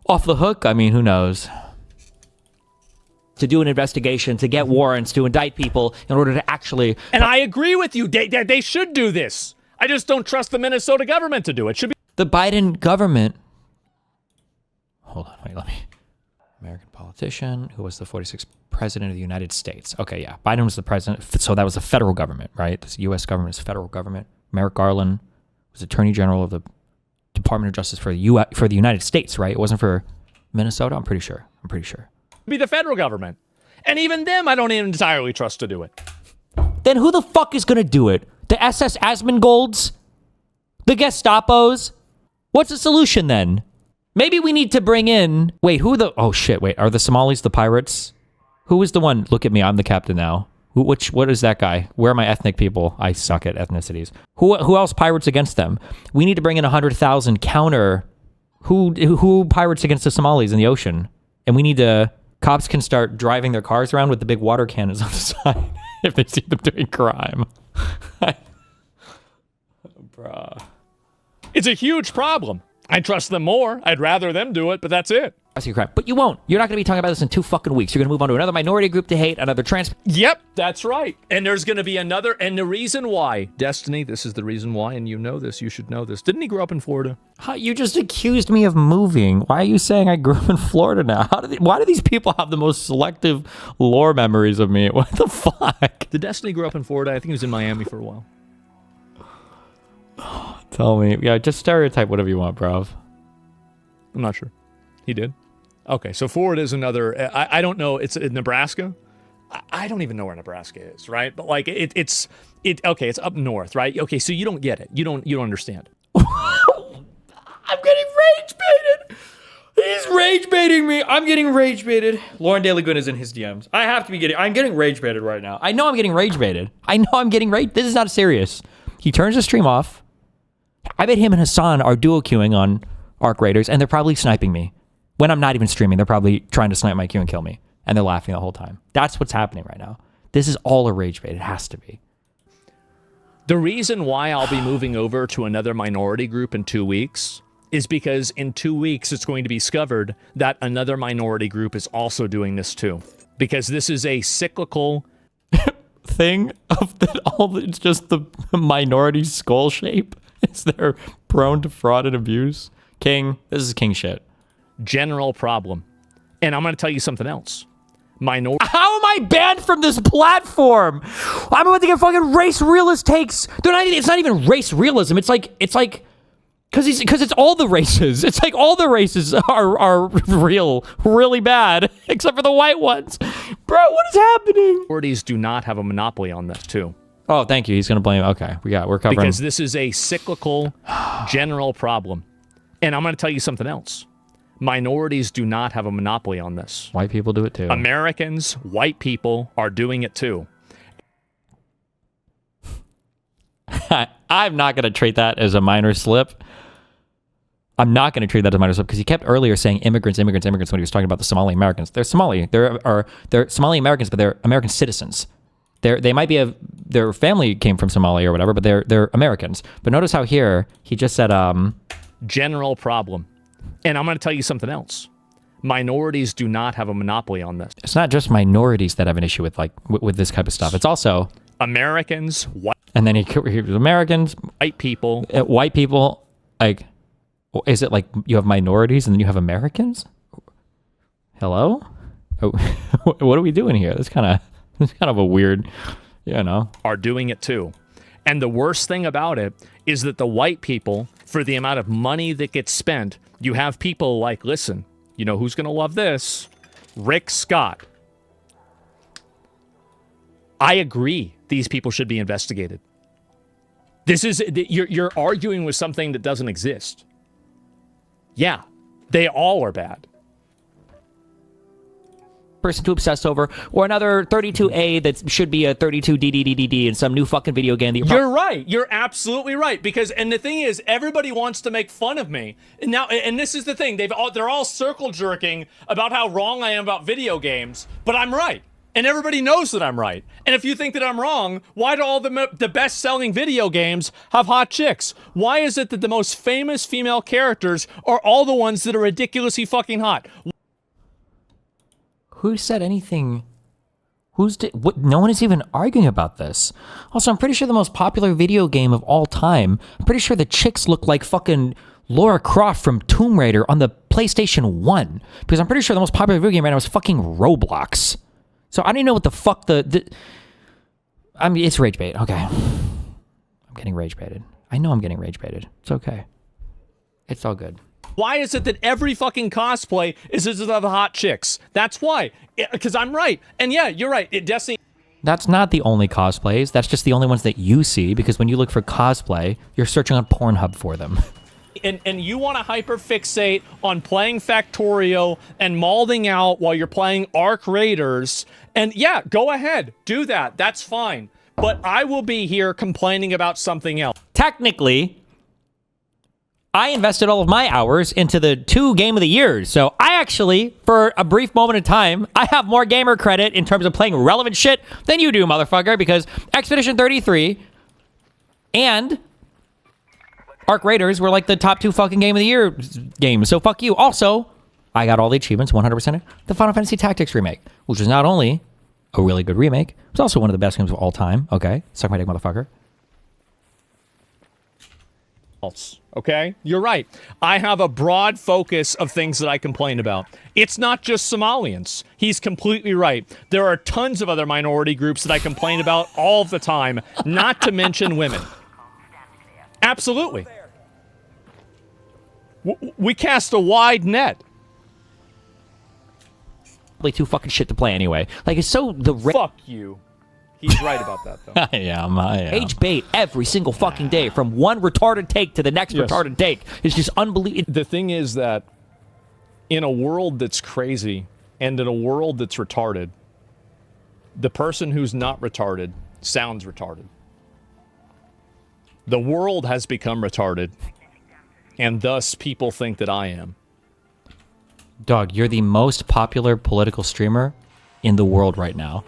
off the hook. I mean, who knows? To do an investigation, to get warrants, to indict people in order to actually... And I agree with you. They should do this. I just don't trust the Minnesota government to do it. Should be the Biden government. Hold on, wait, let me... American politician who was the 46th president of the United States. Okay, yeah, Biden was the president, so that was the federal government, right? This U.S. government is federal government. Merrick Garland was Attorney General of the Department of Justice for the United States, right? It wasn't for Minnesota. I'm pretty sure. be the federal government. And even them, I don't entirely trust to do it. Then who the fuck is going to do it? The SS Asmongolds? The Gestapos? What's the solution then? Maybe we need to bring in... Wait, oh shit, wait. Are the Somalis the pirates? Who is the one? Look at me, I'm the captain now. What is that guy? Where are my ethnic people? I suck at ethnicities. Who else pirates against them? We need to bring in 100,000 counter... Who pirates against the Somalis in the ocean? And we need to... Cops can start driving their cars around with the big water cannons on the side if they see them doing crime. Bruh. It's a huge problem. I trust them more. I'd rather them do it, but that's it. But you won't. You're not going to be talking about this in 2 fucking weeks. You're going to move on to another minority group to hate, another trans... Yep, that's right. And there's going to be another... And the reason why... Destiny, this is the reason why, and you know this. You should know this. Didn't he grow up in Florida? You just accused me of moving. Why are you saying I grew up in Florida now? Why do these people have the most selective lore memories of me? What the fuck? Did Destiny grow up in Florida? I think he was in Miami for a while. Tell me. Yeah, just stereotype whatever you want, bruv. I'm not sure. He did. Okay, so Florida is another... I don't know. It's in Nebraska. I don't even know where Nebraska is, right? But like it's it's up north, right? Okay, so you don't get it. You don't understand. I'm getting rage baited. He's rage baiting me. I'm getting rage baited. Lauren Daily Good is in his DMs. I'm getting rage baited right now. I know I'm getting rage baited. This is not serious. He turns the stream off. I bet him and Hassan are duo queuing on Arc Raiders, and they're probably sniping me. When I'm not even streaming, they're probably trying to snipe my queue and kill me. And they're laughing the whole time. That's what's happening right now. This is all a rage bait. It has to be. The reason why I'll be moving over to another minority group in 2 weeks is because in 2 weeks it's going to be discovered that another minority group is also doing this too. Because this is a cyclical thing of that all it's just the minority skull shape. Is they're prone to fraud and abuse. King, this is king shit. General problem. And I'm going to tell you something else. How am I banned from this platform? I'm about to get fucking race realist takes. It's not even race realism. It's like because it's all the races. It's like all the races are really bad, except for the white ones. Bro, what is happening? Minorities do not have a monopoly on this too. Oh, thank you. He's gonna blame. Okay, we're covering. Because this is a cyclical, general problem. And I'm going to tell you something else. Minorities do not have a monopoly on this. White people do it too. Americans, white people are doing it too. I'm not going to treat that as a minor slip. I'm not going to treat that as a minor slip because he kept earlier saying immigrants when he was talking about the Somali Americans. They're Somali. They're Somali Americans, but they're American citizens. They might be their family came from Somalia or whatever, but they're Americans. But notice how here he just said general problem. And I'm going to tell you something else. Minorities do not have a monopoly on this. It's not just minorities that have an issue with with this type of stuff. It's also Americans, white, and then he Americans, white people. White people, like, is it like you have minorities and then you have Americans? Hello? Oh, what are we doing here? It's kind of a weird, are doing it too. And the worst thing about it is that the white people, for the amount of money that gets spent, you have people like, listen, you know who's going to love this? Rick Scott. I agree these people should be investigated. This is, you're arguing with something that doesn't exist. Yeah, they all are bad. Person to obsess over, or another 32A that should be a 32DDDD in some new fucking video game. That you're right. You're absolutely right. Because, and the thing is, everybody wants to make fun of me. And now, and this is the thing, they're all circle jerking about how wrong I am about video games, but I'm right. And everybody knows that I'm right. And if you think that I'm wrong, why do all the best-selling video games have hot chicks? Why is it that the most famous female characters are all the ones that are ridiculously fucking hot? Who said anything? No one is even arguing about this. Also, I'm pretty sure the most popular video game of all time, I'm pretty sure the chicks look like fucking Lara Croft from Tomb Raider on the PlayStation 1. Because I'm pretty sure the most popular video game right now is fucking Roblox. So I don't even know what the fuck I mean, it's rage bait. Okay. I'm getting rage baited. I know I'm getting rage baited. It's okay. It's all good. Why is it that every fucking cosplay is of hot chicks? That's why. Because I'm right. And yeah, you're right. Destiny. That's not the only cosplays. That's just the only ones that you see, because when you look for cosplay, you're searching on Pornhub for them. And you want to hyperfixate on playing Factorio and malding out while you're playing Arc Raiders. And yeah, go ahead. Do that. That's fine. But I will be here complaining about something else. Technically, I invested all of my hours into the 2 Game of the Years. So I actually, for a brief moment of time, I have more gamer credit in terms of playing relevant shit than you do, motherfucker, because Expedition 33 and Arc Raiders were like the top 2 fucking Game of the Year games. So fuck you. Also, I got all the achievements, 100%. The Final Fantasy Tactics remake, which was not only a really good remake, it was also one of the best games of all time. Okay, suck my dick, motherfucker. Okay? You're right. I have a broad focus of things that I complain about. It's not just Somalians. He's completely right. There are tons of other minority groups that I complain about all the time, not to mention women. Absolutely. We cast a wide net. Too fucking shit to play anyway. Like, it's so fuck you. He's right about that, though. I am. Age bait every single fucking day, from one retarded take to the next retarded take. It's just unbelievable. The thing is that in a world that's crazy and in a world that's retarded, the person who's not retarded sounds retarded. The world has become retarded, and thus people think that I am. Dog, you're the most popular political streamer in the world right now.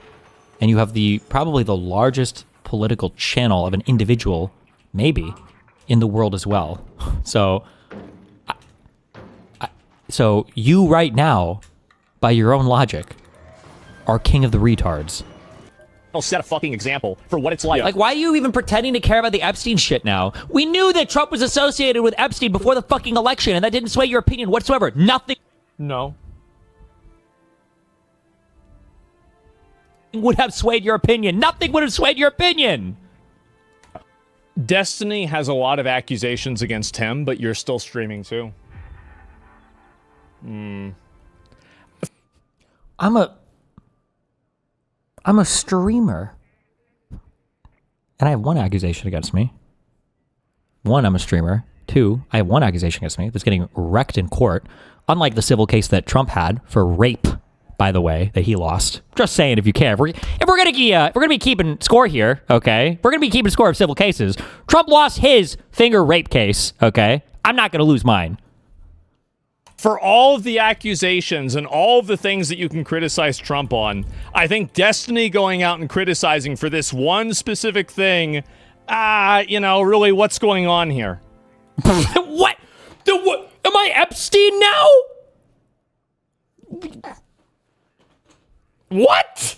And you have probably the largest political channel of an individual, maybe, in the world as well. So, so you right now, by your own logic, are king of the retards. I'll set a fucking example for what it's like. Like, why are you even pretending to care about the Epstein shit now? We knew that Trump was associated with Epstein before the fucking election, and that didn't sway your opinion whatsoever. Nothing No. would have swayed your opinion. Nothing would have swayed your opinion. Destiny has a lot of accusations against him, but you're still streaming too. I'm a streamer. And I have one accusation against me. One, I'm a streamer. Two, I have one accusation against me that's getting wrecked in court. Unlike the civil case that Trump had for rape, by the way, that he lost. Just saying, if you care. If we're gonna be keeping score here, okay? We're gonna be keeping score of civil cases. Trump lost his finger rape case, okay? I'm not gonna lose mine. For all of the accusations and all of the things that you can criticize Trump on, I think Destiny going out and criticizing for this one specific thing, really, what's going on here? What? Am I Epstein now? What?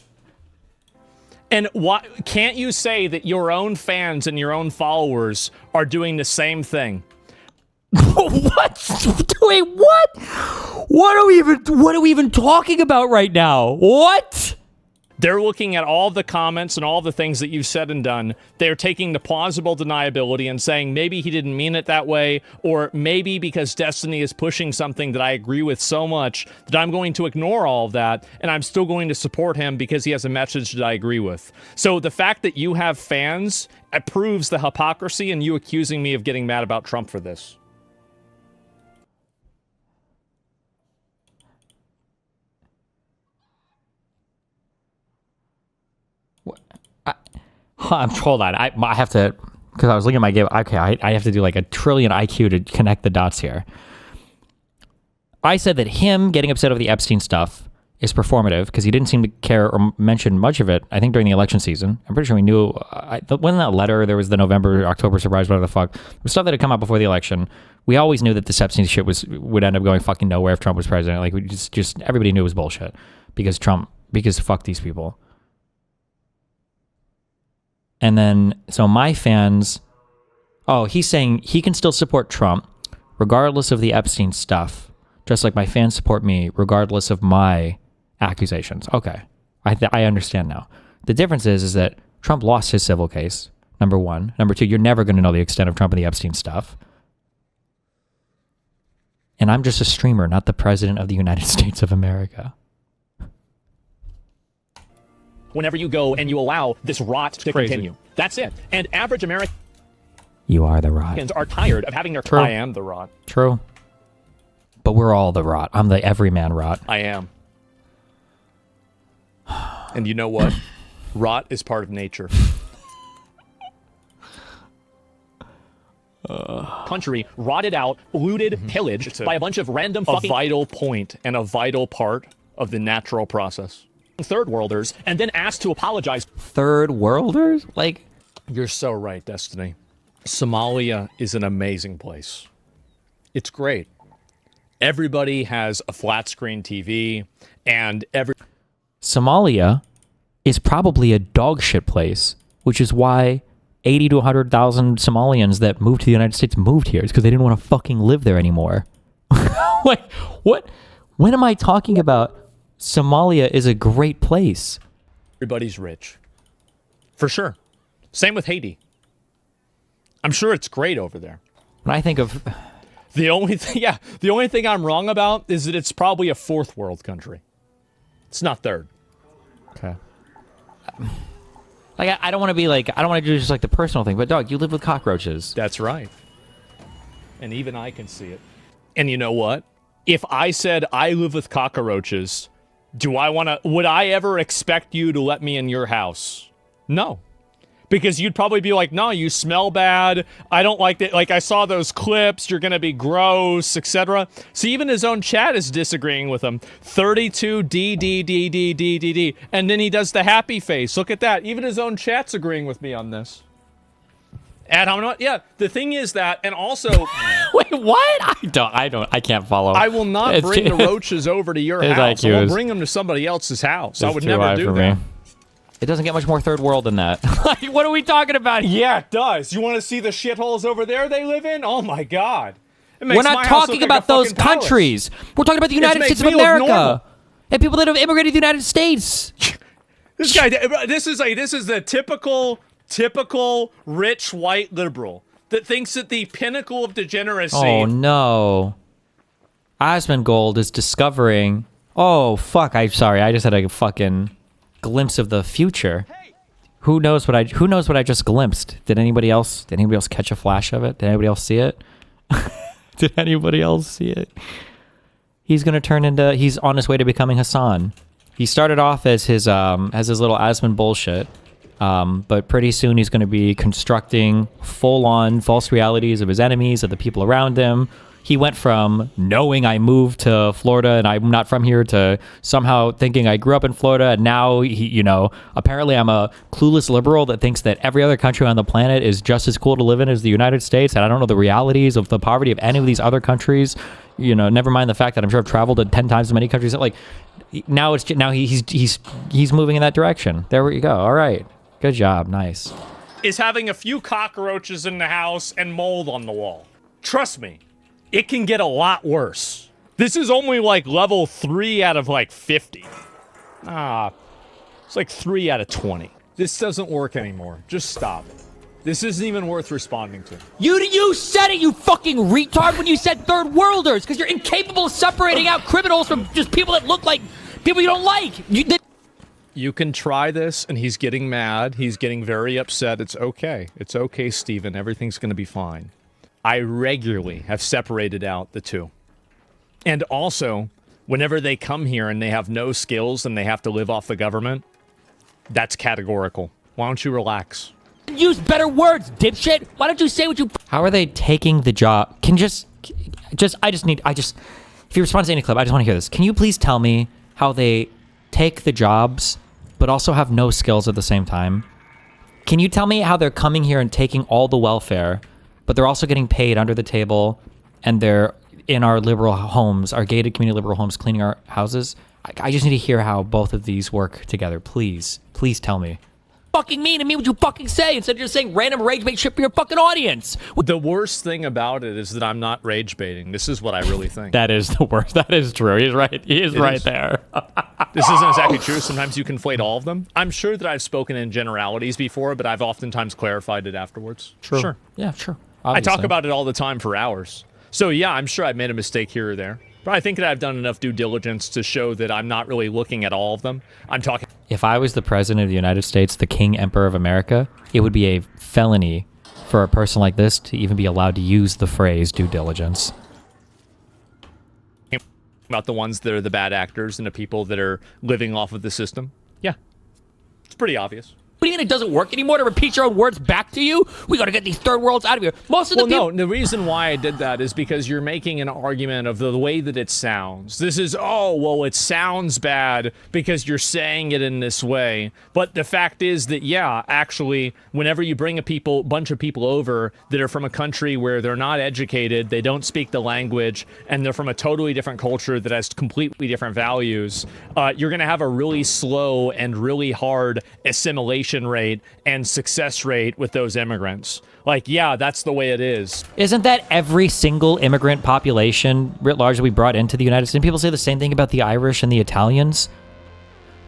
And why can't you say that your own fans and your own followers are doing the same thing? What? Wait, what? What are we even talking about right now? What? They're looking at all the comments and all the things that you've said and done. They're taking the plausible deniability and saying maybe he didn't mean it that way, or maybe because Destiny is pushing something that I agree with so much that I'm going to ignore all of that, and I'm still going to support him because he has a message that I agree with. So the fact that you have fans, it proves the hypocrisy and you accusing me of getting mad about Trump for this. Hold on. I have to, because I was looking at my game. Okay, I have to do like a trillion IQ to connect the dots here. I said that him getting upset over the Epstein stuff is performative because he didn't seem to care or mention much of it, I think, during the election season. I'm pretty sure we knew. When that letter, there was the November, October surprise, whatever the fuck. There was stuff that had come out before the election. We always knew that this Epstein shit would end up going fucking nowhere if Trump was president. Like, we just everybody knew it was bullshit because fuck these people. And then, so my fans, he's saying he can still support Trump regardless of the Epstein stuff, just like my fans support me regardless of my accusations. Okay, I understand now. The difference is that Trump lost his civil case, number one. Number two, you're never going to know the extent of Trump and the Epstein stuff. And I'm just a streamer, not the president of the United States of America. Whenever you go and you allow this rot to continue. That's it. And average Americans You are the rot. are tired of having their... True. I am the rot. True. But we're all the rot. I'm the everyman rot. I am. And you know what? Rot is part of nature. country rotted out, looted, pillaged by a bunch of random A fucking... vital point and a vital part of the natural process. third worlders, and then asked to apologize. Third worlders? Like, you're so right, Destiny. Somalia is an amazing place. It's great. Everybody has a flat screen TV, and Somalia is probably a dog shit place, which is why 80 to 100,000 Somalians that moved to the United States moved here. It's because they didn't want to fucking live there anymore. Like, what? When am I talking about Somalia is a great place? everybody's rich. For sure. Same with Haiti. I'm sure it's great over there. When I think of... The only thing I'm wrong about is that it's probably a fourth world country. It's not third. Okay. Like, I don't want to be like, I don't want to do just like the personal thing, but dog, you live with cockroaches. That's right. And even I can see it. And you know what? If I said I live with cockroaches, would I ever expect you to let me in your house? No. Because you'd probably be like, no, you smell bad. I don't like that. Like, I saw those clips. You're going to be gross, etc. So even his own chat is disagreeing with him. 32 D. And then he does the happy face. Look at that. Even his own chat's agreeing with me on this. Yeah, the thing is that, and also... Wait, what? I can't follow. I will not bring the roaches over to your house. I will bring them to somebody else's house. I would never do that. It doesn't get much more third world than that. What are we talking about? Yeah, it does. You want to see the shitholes over there they live in? Oh my God. We're not talking about those countries. We're talking about the United States of America. And people that have immigrated to the United States. This guy, this is the typical rich white liberal that thinks that the pinnacle of degeneracy... Oh no. Asmongold is discovering... Oh, fuck. I'm sorry. I just had a fucking... glimpse of the future. Who knows what I just glimpsed? Did anybody else catch a flash of it? Did anybody else see it? Did anybody else see it? He's on his way to becoming Hassan. He started off as his little Asmon bullshit. But pretty soon he's going to be constructing full-on false realities of his enemies, of the people around him. He went from knowing I moved to Florida and I'm not from here to somehow thinking I grew up in Florida. And now, apparently I'm a clueless liberal that thinks that every other country on the planet is just as cool to live in as the United States. And I don't know the realities of the poverty of any of these other countries. Never mind the fact that I'm sure I've traveled to 10 times as many countries. Like now he's moving in that direction. There we go. All right. Good job. Nice. Is having a few cockroaches in the house and mold on the wall. Trust me. It can get a lot worse. This is only like level 3 out of like 50. It's like 3 out of 20. This doesn't work anymore. Just stop. This isn't even worth responding to. You said it, you fucking retard, when you said third worlders, because you're incapable of separating out criminals from just people that look like people you don't like. You can try this, and he's getting mad. He's getting very upset. It's okay. It's okay, Steven. Everything's going to be fine. I regularly have separated out the two. And also, whenever they come here and they have no skills and they have to live off the government, that's categorical. Why don't you relax? Use better words, dipshit. Why don't you say what you... How are they taking the job? If you respond to any clip, I just want to hear this. Can you please tell me how they take the jobs, but also have no skills at the same time? Can you tell me how they're coming here and taking all the welfare, but they're also getting paid under the table, and they're in our liberal homes, our gated community liberal homes, cleaning our houses? I just need to hear how both of these work together. Please. Please tell me. Fucking mean and mean what you fucking say instead of just saying random rage bait shit for your fucking audience. The worst thing about it is that I'm not rage baiting. This is what I really think. That is the worst. That is true. He's right. He is right there. This isn't exactly true. Sometimes you conflate all of them. I'm sure that I've spoken in generalities before, but I've oftentimes clarified it afterwards. True. Sure. Yeah, sure. Obviously. I talk about it all the time for hours. So yeah, I'm sure I've made a mistake here or there. But I think that I've done enough due diligence to show that I'm not really looking at all of them. I'm talking... If I was the president of the United States, the King Emperor of America, it would be a felony for a person like this to even be allowed to use the phrase due diligence. About the ones that are the bad actors and the people that are living off of the system. Yeah. It's pretty obvious. What do you mean it doesn't work anymore to repeat your own words back to you? We gotta get these third worlds out of here. Most of the people... No, the reason why I did that is because you're making an argument of the way that it sounds. This is, oh, well, it sounds bad because you're saying it in this way. But the fact is that, yeah, actually, whenever you bring a bunch of people over that are from a country where they're not educated, they don't speak the language, and they're from a totally different culture that has completely different values, you're gonna have a really slow and really hard assimilation rate and success rate with those immigrants. Like, yeah, that's the way it is. Isn't that every single immigrant population writ large that we brought into the United States? People say the same thing about the Irish and the Italians.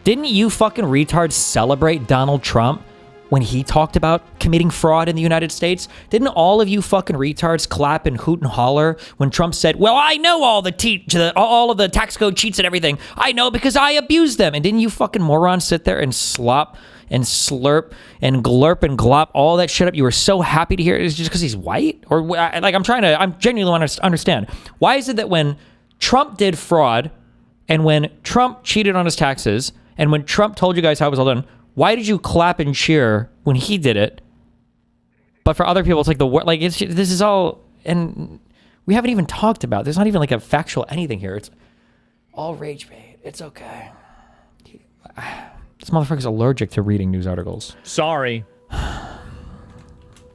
Didn't you fucking retards celebrate Donald Trump when he talked about committing fraud in the United States? Didn't all of you fucking retards clap and hoot and holler when Trump said, well, I know all of the tax code cheats and everything. I know because I abused them. And didn't you fucking morons sit there and slop and slurp and glurp and glop all that shit up? You were so happy to hear it. Is it just because he's white? Or like, I'm genuinely want to understand. Why is it that when Trump did fraud and when Trump cheated on his taxes and when Trump told you guys how it was all done, Why did you clap and cheer when he did it? But for other people, it's like this is all, and we haven't even talked about. There's not even like a factual anything here. It's all rage bait. It's okay. This motherfucker's allergic to reading news articles. Sorry.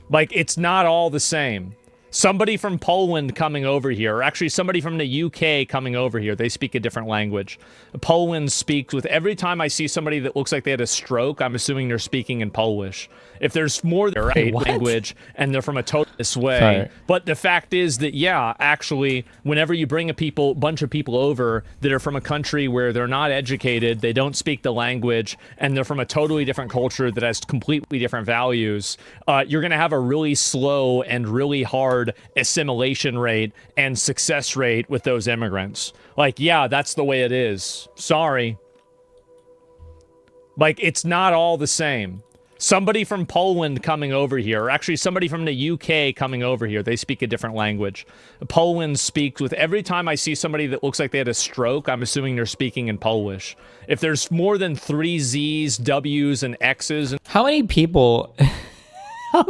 Like, it's not all the same. Somebody from Poland coming over here, or actually somebody from the UK coming over here, they speak a different language. Poland speaks with, every time I see somebody that looks like they had a stroke, I'm assuming they're speaking in Polish. If there's more than right language, and they're from a totally this way. Sorry. But the fact is that, yeah, actually, whenever you bring a bunch of people over that are from a country where they're not educated, they don't speak the language, and they're from a totally different culture that has completely different values, you're going to have a really slow and really hard assimilation rate and success rate with those immigrants. Like, yeah, that's the way it is. Sorry. Like, it's not all the same. Somebody from Poland coming over here, or actually somebody from the UK coming over here, they speak a different language. Poland speaks with, every time I see somebody that looks like they had a stroke, I'm assuming they're speaking in Polish. If there's more than 3 Z's, W's, and X's... How many people... How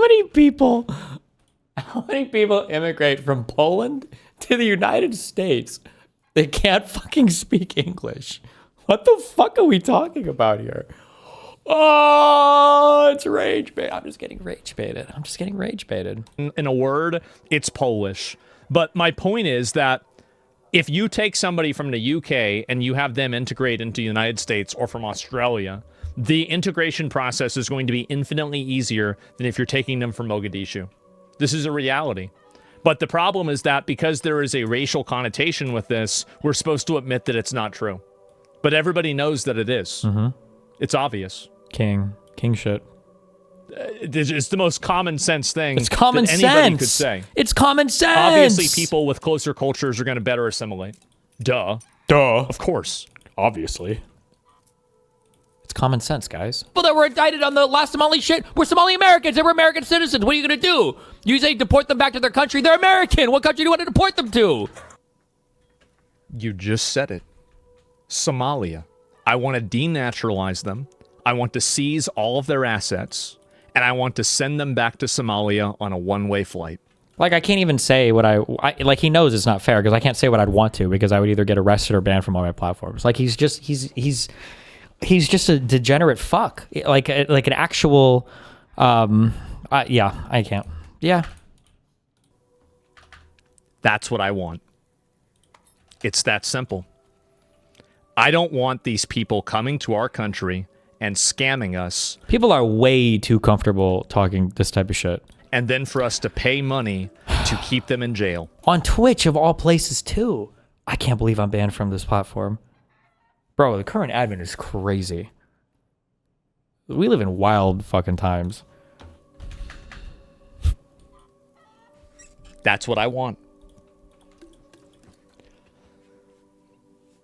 many people immigrate from Poland to the United States? They can't fucking speak English. What the fuck are we talking about here? Oh, it's rage bait. I'm just getting rage baited. In a word, it's Polish. But my point is that if you take somebody from the UK and you have them integrate into the United States, or from Australia, the integration process is going to be infinitely easier than if you're taking them from Mogadishu. This is a reality. But the problem is that because there is a racial connotation with this, we're supposed to admit that it's not true. But everybody knows that it is. Mm-hmm. It's obvious. King shit. It's the most common sense thing It's common that anybody sense. could say. It's common sense. Obviously, people with closer cultures are going to better assimilate. Duh. Of course. Obviously. It's common sense, guys. People that were indicted on the last Somali shit were Somali Americans. They were American citizens. What are you going to do? You say deport them back to their country. They're American. What country do you want to deport them to? You just said it. Somalia. I want to denaturalize them. I want to seize all of their assets. And I want to send them back to Somalia on a one-way flight. Like, I can't even say what I like, he knows it's not fair, because I can't say what I'd want to, because I would either get arrested or banned from all my platforms. Like, he's just a degenerate fuck. Like an actual, yeah, I can't. Yeah. That's what I want. It's that simple. I don't want these people coming to our country and scamming us. People are way too comfortable talking this type of shit. And then for us to pay money to keep them in jail. On Twitch, of all places, too. I can't believe I'm banned from this platform. Bro, the current admin is crazy. We live in wild fucking times. That's what I want.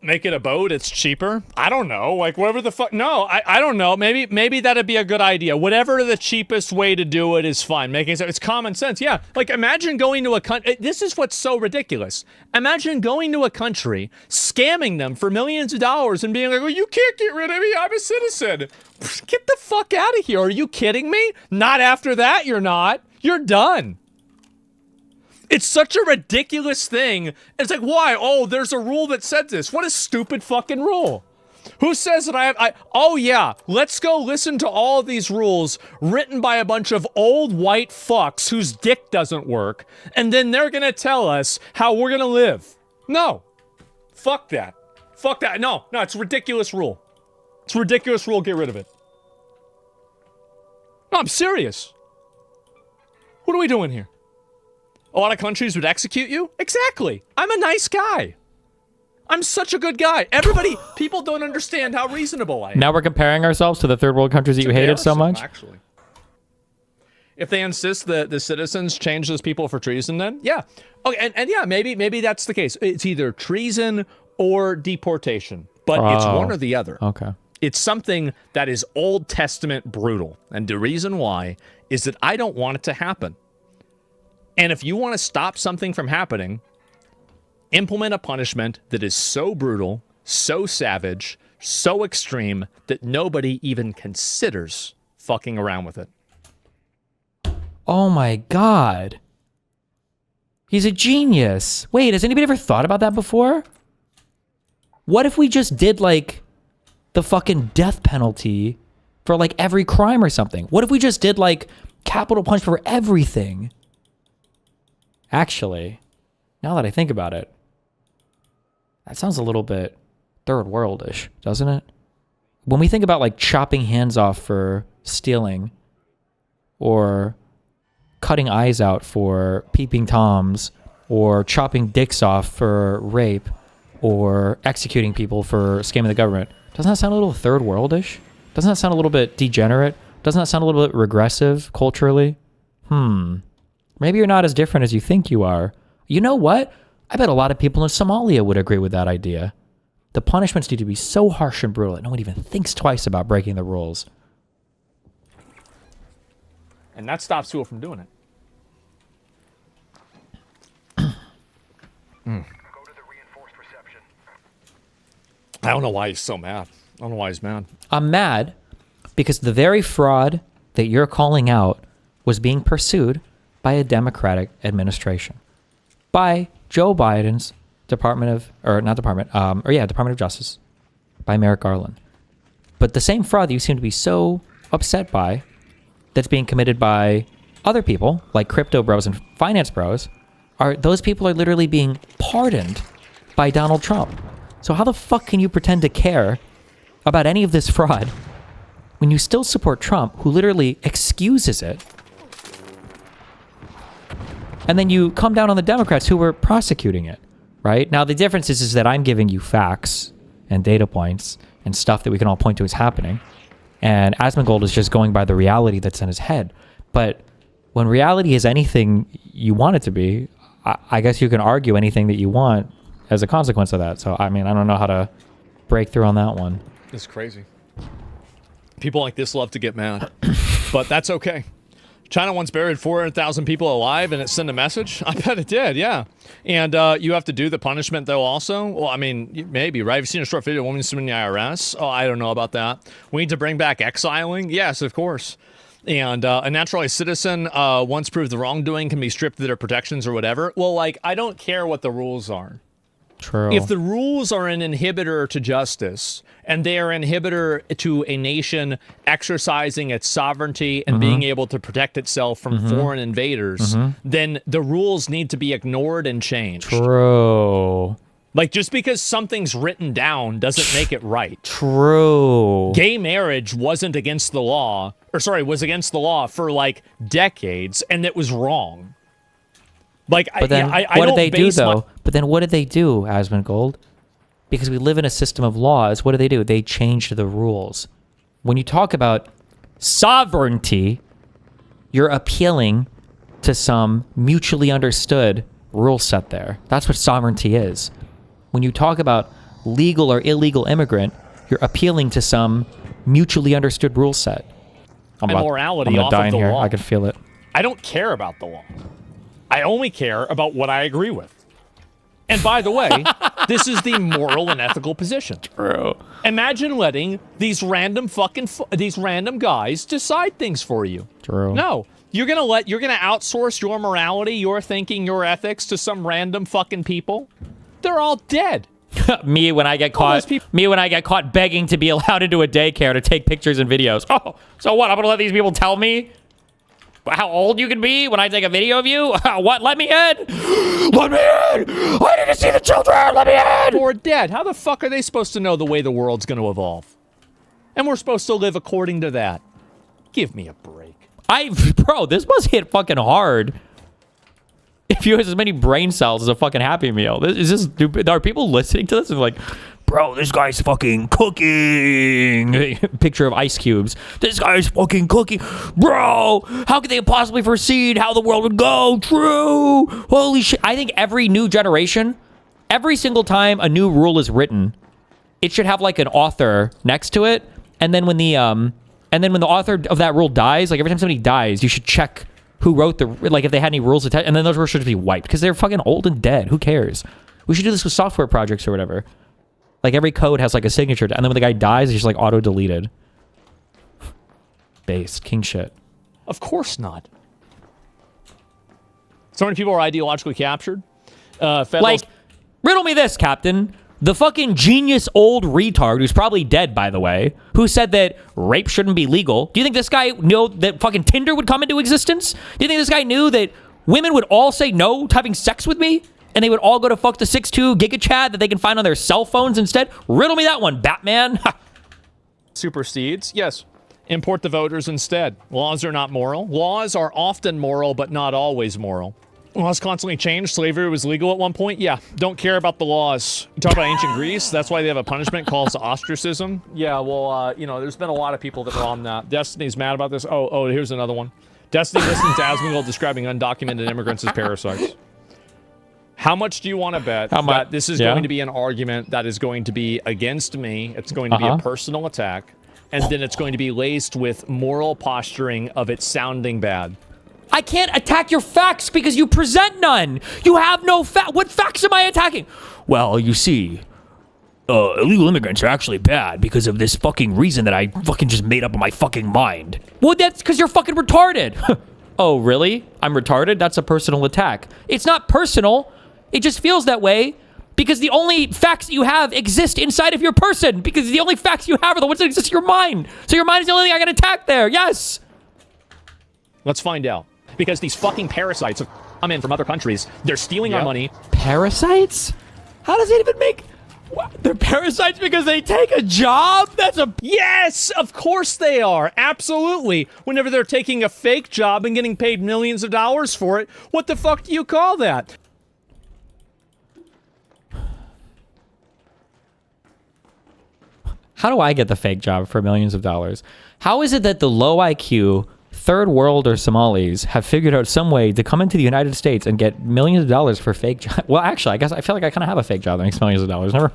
Make it a boat, it's cheaper. I don't know, like whatever the fuck. No, I don't know. Maybe that'd be a good idea. Whatever the cheapest way to do it is fine. Making it's common sense. Yeah, like imagine going to a country. This is what's so ridiculous. Imagine going to a country, scamming them for millions of dollars and being like, well, you can't get rid of me, I'm a citizen. Get the fuck out of here. Are you kidding me? Not after that, you're not. You're done. It's such a ridiculous thing. It's like, why? Oh, there's a rule that said this. What a stupid fucking rule. Who says that oh yeah, let's go listen to all of these rules written by a bunch of old white fucks whose dick doesn't work, and then they're gonna tell us how we're gonna live. No. Fuck that. Fuck that. No, it's a ridiculous rule. It's a ridiculous rule, get rid of it. No, I'm serious. What are we doing here? A lot of countries would execute you? Exactly. I'm a nice guy. I'm such a good guy. People don't understand how reasonable I am. Now we're comparing ourselves to the third world countries that you hated so much? Actually. If they insist that the citizens change those people for treason, then yeah. Okay, and yeah, maybe that's the case. It's either treason or deportation, but it's one or the other. Okay. It's something that is Old Testament brutal. And the reason why is that I don't want it to happen. And if you want to stop something from happening, implement a punishment that is so brutal, so savage, so extreme that nobody even considers fucking around with it. Oh my God. He's a genius. Wait, has anybody ever thought about that before? What if we just did like the fucking death penalty for like every crime or something? What if we just did like capital punishment for everything? Actually, now that I think about it, that sounds a little bit third world-ish, doesn't it? When we think about like chopping hands off for stealing or cutting eyes out for peeping toms or chopping dicks off for rape or executing people for scamming the government, doesn't that sound a little third world-ish? Doesn't that sound a little bit degenerate? Doesn't that sound a little bit regressive culturally? Maybe you're not as different as you think you are. You know what? I bet a lot of people in Somalia would agree with that idea. The punishments need to be so harsh and brutal that no one even thinks twice about breaking the rules. And that stops people from doing it. I don't know why he's so mad. I don't know why he's mad. I'm mad because the very fraud that you're calling out was being pursued by a Democratic administration. By Joe Biden's Department of Justice, by Merrick Garland. But the same fraud that you seem to be so upset by, that's being committed by other people, like crypto bros and finance bros, those people are literally being pardoned by Donald Trump. So how the fuck can you pretend to care about any of this fraud when you still support Trump, who literally excuses it? And then you come down on the Democrats who were prosecuting it, right? Now, the difference is that I'm giving you facts and data points and stuff that we can all point to as happening. And Asmongold is just going by the reality that's in his head. But when reality is anything you want it to be, I guess you can argue anything that you want as a consequence of that. So, I mean, I don't know how to break through on that one. It's crazy. People like this love to get mad. But that's okay. China once buried 400,000 people alive and it sent a message? I bet it did, yeah. And you have to do the punishment, though, also? Well, I mean, maybe, right? Have you seen a short video of a woman suing the IRS? Oh, I don't know about that. We need to bring back exiling? Yes, of course. And a naturalized citizen, once proved the wrongdoing, can be stripped of their protections or whatever. Well, like, I don't care what the rules are. True. If the rules are an inhibitor to justice, and they are an inhibitor to a nation exercising its sovereignty and being able to protect itself from foreign invaders, then the rules need to be ignored and changed. True. Like, just because something's written down doesn't make it right. True. Gay marriage wasn't against the law, was against the law for, like, decades, and it was wrong. Like, but then what did they do, though? But then what did they do, Asmongold? Because we live in a system of laws, what do? They changed the rules. When you talk about sovereignty, you're appealing to some mutually understood rule set there. That's what sovereignty is. When you talk about legal or illegal immigrant, you're appealing to some mutually understood rule set. And morality I'm off die of the here. law. I can feel it. I don't care about the law. I only care about what I agree with. And by the way, this is the moral and ethical position. True. Imagine letting these random guys decide things for you. True. No, you're gonna outsource your morality, your thinking, your ethics to some random fucking people. They're all dead. Me when I get caught begging to be allowed into a daycare to take pictures and videos. Oh, so what? I'm gonna let these people tell me how old you can be when I take a video of you? What? Let me in! Let me in! I need to see the children! Let me in! Or dead. How the fuck are they supposed to know the way the world's going to evolve? And we're supposed to live according to that. Give me a break. Bro, this must hit fucking hard. If you have as many brain cells as a fucking Happy Meal. Are people listening to this and like, bro, this guy's fucking cooking. Picture of ice cubes. This guy's fucking cooking. Bro, how could they have possibly foreseen how the world would go? True. Holy shit. I think every new generation, every single time a new rule is written, it should have like an author next to it. And then when the author of that rule dies, like every time somebody dies, you should check who wrote if they had any rules attached, and then those rules should just be wiped because they're fucking old and dead. Who cares? We should do this with software projects or whatever. Like every code has like a signature, and then when the guy dies, it's just like auto deleted. Based king shit. Of course not. So many people are ideologically captured. Like, riddle me this, Captain. The fucking genius old retard, who's probably dead, by the way, who said that rape shouldn't be legal. Do you think this guy knew that fucking Tinder would come into existence? Do you think this guy knew that women would all say no to having sex with me? And they would all go to fuck the 6.2 GigaChat that they can find on their cell phones instead? Riddle me that one, Batman. Supersedes? Yes. Import the voters instead. Laws are not moral. Laws are often moral, but not always moral. Laws constantly change. Slavery was legal at one point. Yeah, don't care about the laws. You talk about ancient Greece. That's why they have a punishment called ostracism. Yeah, well, you know, there's been a lot of people that are on that. Destiny's mad about this. Oh, here's another one. Destiny listens to Asmongold describing undocumented immigrants as parasites. How much do you want to bet that this is going to be an argument that is going to be against me? It's going to be a personal attack, and then it's going to be laced with moral posturing of it sounding bad. I can't attack your facts because you present none. You have no fact. What facts am I attacking? Well, you see, illegal immigrants are actually bad because of this fucking reason that I fucking just made up in my fucking mind. Well, that's because you're fucking retarded. Oh, really? I'm retarded? That's a personal attack. It's not personal. It just feels that way because the only facts you have exist inside of your person because the only facts you have are the ones that exist in your mind. So your mind is the only thing I can attack there. Yes. Let's find out. Because these fucking parasites have come in from other countries. They're stealing our money. Parasites? How does it even make... What? They're parasites because they take a job? That's a... Yes, of course they are. Absolutely. Whenever they're taking a fake job and getting paid millions of dollars for it, what the fuck do you call that? How do I get the fake job for millions of dollars? How is it that the low IQ... third world or Somalis have figured out some way to come into the United States and get millions of dollars for fake job. Well, actually, I feel like I kind of have a fake job that makes millions of dollars. Never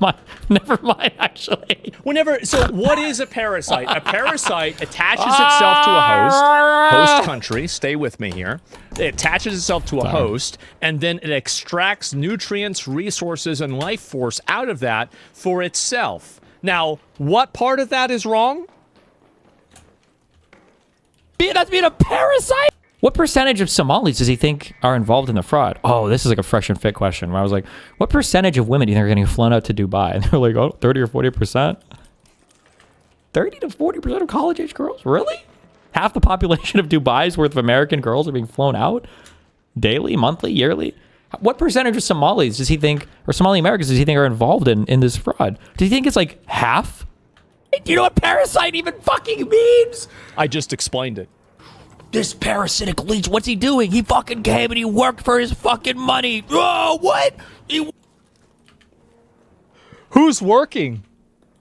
mind, actually. So what is a parasite? A parasite attaches itself to a host country, stay with me here. It attaches itself to a host, and then it extracts nutrients, resources, and life force out of that for itself. Now, what part of that is wrong? That's being a parasite? What percentage of Somalis does he think are involved in the fraud? Oh, this is like a fresh and fit question where I was like, what percentage of women do you think are getting flown out to Dubai? And they're like, oh, 30 or 40%? 30 to 40% of college-age girls? Really? Half the population of Dubai's worth of American girls are being flown out? Daily, monthly, yearly? What percentage of Somalis does he think, or Somali Americans does he think are involved in this fraud? Do you think it's like half? Do you know what parasite even fucking means? I just explained it. This parasitic leech, what's he doing? He fucking came and he worked for his fucking money. Oh, what? Who's working?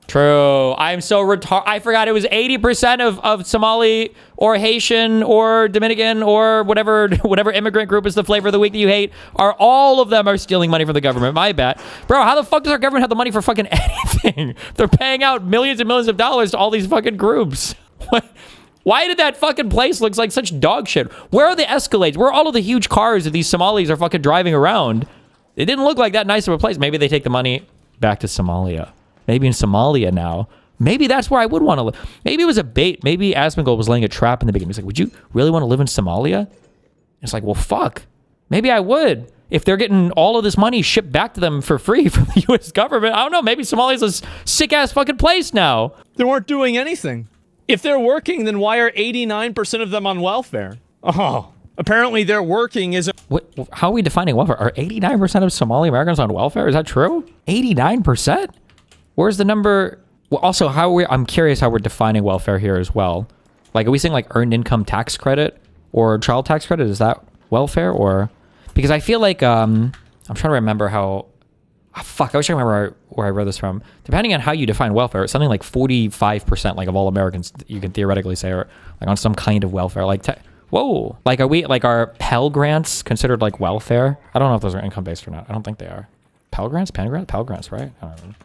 True. I'm so retarded. I forgot it was 80% of Somali or Haitian or Dominican or whatever immigrant group is the flavor of the week that you hate. All of them are stealing money from the government. My bad. Bro, how the fuck does our government have the money for fucking anything? They're paying out millions and millions of dollars to all these fucking groups. Why did that fucking place look like such dog shit? Where are the Escalades? Where are all of the huge cars that these Somalis are fucking driving around? It didn't look like that nice of a place. Maybe they take the money back to Somalia. Maybe in Somalia now. Maybe that's where I would want to live. Maybe it was a bait. Maybe Asmongold was laying a trap in the beginning. He's like, would you really want to live in Somalia? It's like, well, fuck. Maybe I would. If they're getting all of this money shipped back to them for free from the U.S. government, I don't know. Maybe Somalia's a sick-ass fucking place now. They weren't doing anything. If they're working, then why are 89% of them on welfare? Oh, apparently their working isn't... How are we defining welfare? Are 89% of Somali Americans on welfare? Is that true? 89%? Where's the number? Well, also, I'm curious how we're defining welfare here as well. Like, are we saying like earned income tax credit or child tax credit? Is that welfare or? Because I feel like, I'm trying to remember how, fuck, I wish I remember where I read this from. Depending on how you define welfare, it's something like 45% like of all Americans you can theoretically say are like on some kind of welfare. Like, whoa, like are Pell Grants considered like welfare? I don't know if those are income based or not. I don't think they are. Pell Grants, Pell Grants, right? I don't know.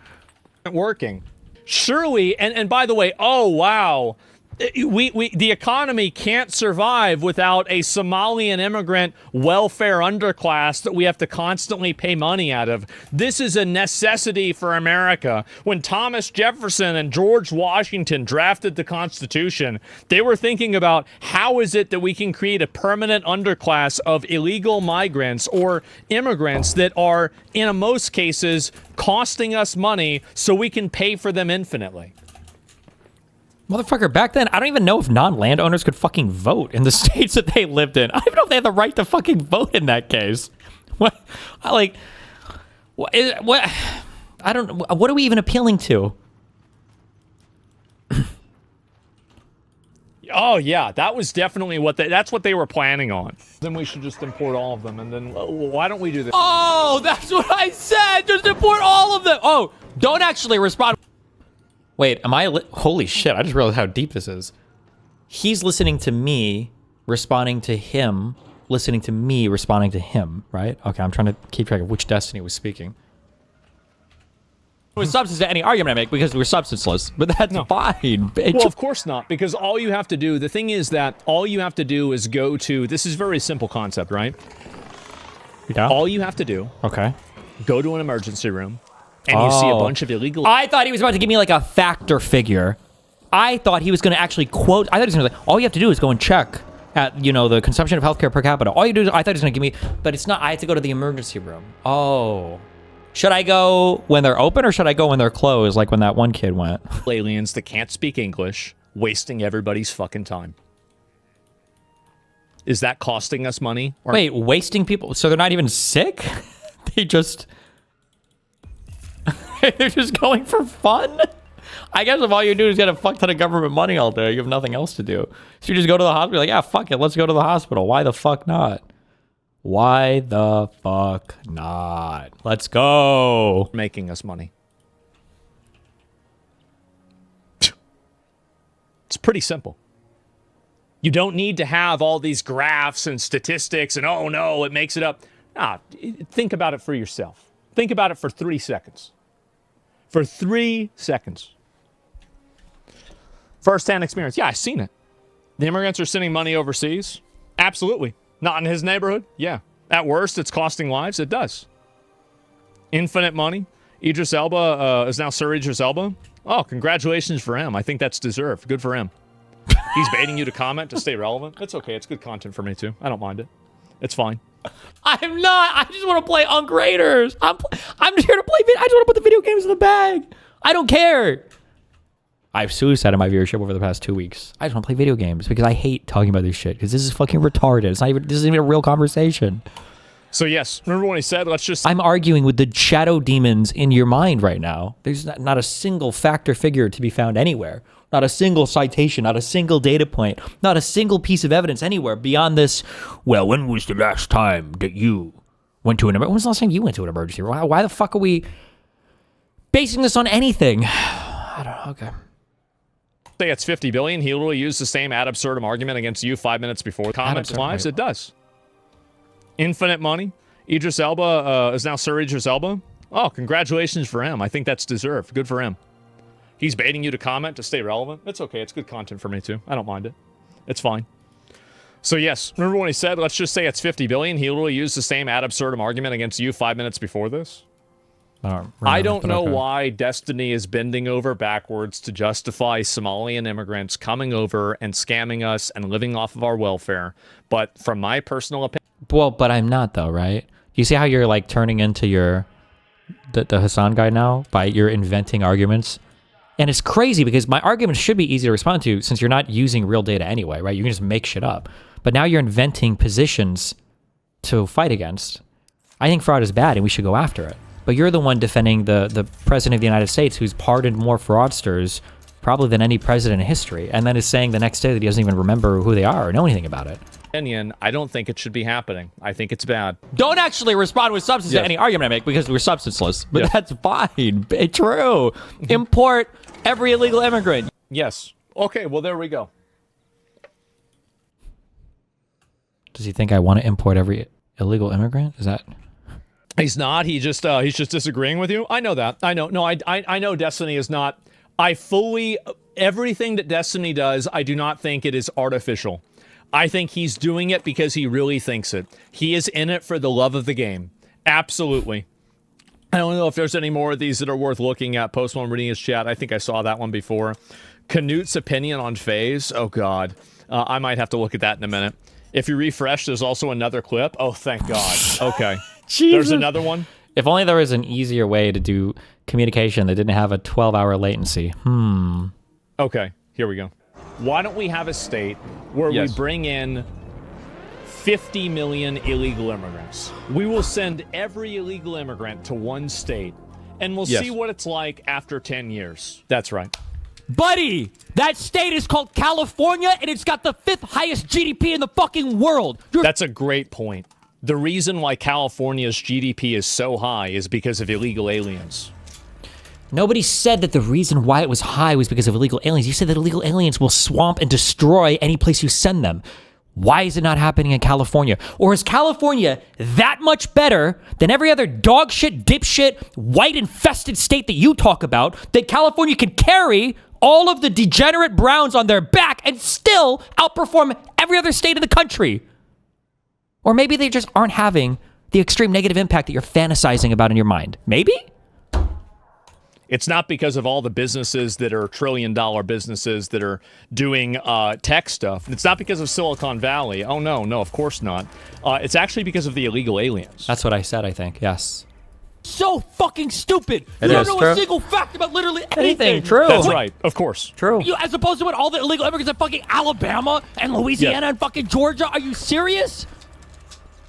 Working. Surely, and by the way, oh wow, The economy can't survive without a Somalian immigrant welfare underclass that we have to constantly pay money out of. This is a necessity for America. When Thomas Jefferson and George Washington drafted the Constitution, they were thinking about how is it that we can create a permanent underclass of illegal migrants or immigrants that are, in most cases, costing us money so we can pay for them infinitely. Motherfucker, back then, I don't even know if non-landowners could fucking vote in the states that they lived in. I don't even know if they had the right to fucking vote in that case. What? I don't know. What are we even appealing to? Oh, yeah, that was definitely that's what they were planning on. Then we should just import all of them, and then why don't we do this? Oh, that's what I said! Just import all of them! Oh, don't actually respond. Wait, am I holy shit, I just realized how deep this is. He's listening to me, responding to him, listening to me, responding to him, right? Okay, I'm trying to keep track of which Destiny was speaking. With substance to any argument I make because we're substanceless, but that's fine. Well, of course not, because all you have to do, the thing is that all you have to do is go to, this is a very simple concept, right? Yeah. All you have to do, go to an emergency room, and you see a bunch of illegal... I thought he was about to give me like a factor figure. I thought he was going to actually quote... I thought he was going to be like, all you have to do is go and check at, you know, the consumption of healthcare per capita. All you do is... I thought he was going to give me... But it's not. I have to go to the emergency room. Oh. Should I go when they're open or should I go when they're closed, like when that one kid went? Aliens that can't speak English, wasting everybody's fucking time. Is that costing us money? Wait, wasting people? So they're not even sick? They just... They're just going for fun? I guess if all you do is get a fuck ton of government money all day, you have nothing else to do. So you just go to the hospital, like, yeah, fuck it, let's go to the hospital. Why the fuck not? Why the fuck not? Let's go. Making us money. It's pretty simple. You don't need to have all these graphs and statistics and, oh no, it makes it up. Nah, think about it for yourself. Think about it for 3 seconds. For 3 seconds. First-hand experience. Yeah, I've seen it. The immigrants are sending money overseas. Absolutely. Not in his neighborhood. Yeah. At worst, it's costing lives. It does. Infinite money. Idris Elba is now Sir Idris Elba. Oh, congratulations for him. I think that's deserved. Good for him. He's baiting you to comment to stay relevant. It's okay. It's good content for me, too. I don't mind it. It's fine. I'm not. I just want to play Ungraders. I'm just here to play. I just want to put the video games in the bag. I don't care. I've suicided my viewership over the past 2 weeks. I just want to play video games because I hate talking about this shit because this is fucking retarded. It's not even. This isn't even a real conversation. So yes, remember when he said, let's just... I'm arguing with the shadow demons in your mind right now. There's not a single factor figure to be found anywhere. Not a single citation, not a single data point, not a single piece of evidence anywhere beyond this, well, when was the last time that you went to an emergency? When was the last time you went to an emergency room? Why the fuck are we basing this on anything? I don't know. Okay. Say it's 50 billion. He literally used the same ad absurdum argument against you 5 minutes before. Comments lives, it does. Infinite money. Idris Elba is now Sir Idris Elba. Oh, congratulations for him. I think that's deserved. Good for him. He's baiting you to comment to stay relevant. It's okay. It's good content for me, too. I don't mind it. It's fine. So, yes, remember when he said, let's just say it's 50 billion? He literally used the same ad absurdum argument against you 5 minutes before this. I don't know why Destiny is bending over backwards to justify Somalian immigrants coming over and scamming us and living off of our welfare. But from my personal opinion... Well, but I'm not, though, right? You see how you're, like, turning into the Hassan guy now? You're inventing arguments? And it's crazy because my arguments should be easy to respond to since you're not using real data anyway, right? You can just make shit up. But now you're inventing positions to fight against. I think fraud is bad and we should go after it. But you're the one defending the president of the United States who's pardoned more fraudsters probably than any president in history, and then is saying the next day that he doesn't even remember who they are or know anything about it. I don't think it should be happening. I think it's bad. Don't actually respond with substance to any argument I make because we're substanceless. But that's fine. It's true. Import every illegal immigrant. Yes. Okay, well, there we go. Does he think I want to import every illegal immigrant? Is that... He's not. He's just disagreeing with you. I know that. I know. No, I know Destiny is not. Everything that Destiny does, I do not think it is artificial. I think he's doing it because he really thinks it. He is in it for the love of the game. Absolutely. I don't know if there's any more of these that are worth looking at. Post one reading his chat. I think I saw that one before. Canute's opinion on FaZe. Oh, God. I might have to look at that in a minute. If you refresh, there's also another clip. Oh, thank God. Okay. There's another one. If only there was an easier way to do communication that didn't have a 12-hour latency. Okay. Here we go. Why don't we have a state where we bring in 50 million illegal immigrants? We will send every illegal immigrant to one state, and we'll see what it's like after 10 years. That's right. Buddy, that state is called California, and it's got the 5th highest GDP in the fucking world. That's a great point. The reason why California's GDP is so high is because of illegal aliens. Nobody said that the reason why it was high was because of illegal aliens. You said that illegal aliens will swamp and destroy any place you send them. Why is it not happening in California? Or is California that much better than every other dog shit, dipshit, white infested state that you talk about, that California can carry all of the degenerate browns on their back and still outperform every other state in the country? Or maybe they just aren't having the extreme negative impact that you're fantasizing about in your mind. Maybe? It's not because of all the businesses that are trillion-dollar businesses that are doing tech stuff. It's not because of Silicon Valley. Oh, no, of course not. It's actually because of the illegal aliens. That's what I said, I think, yes. So fucking stupid. You don't know a single fact about literally anything. True. That's right, of course. True. As opposed to what all the illegal immigrants in fucking Alabama and Louisiana and fucking Georgia. Are you serious?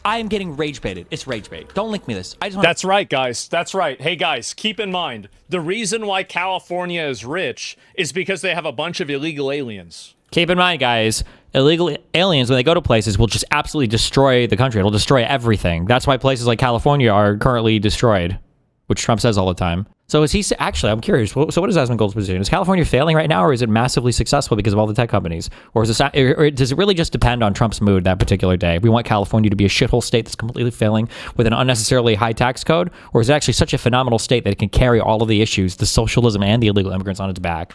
I am getting rage baited. It's rage bait. Don't link me this. I just want That's right, guys. That's right. Hey, guys, keep in mind, the reason why California is rich is because they have a bunch of illegal aliens. Keep in mind, guys, illegal aliens, when they go to places, will just absolutely destroy the country. It'll destroy everything. That's why places like California are currently destroyed, which Trump says all the time. So is he, actually, I'm curious, so what is Asmongold's position? Is California failing right now, or is it massively successful because of all the tech companies? Or does it really just depend on Trump's mood that particular day? We want California to be a shithole state that's completely failing with an unnecessarily high tax code? Or is it actually such a phenomenal state that it can carry all of the issues, the socialism and the illegal immigrants on its back?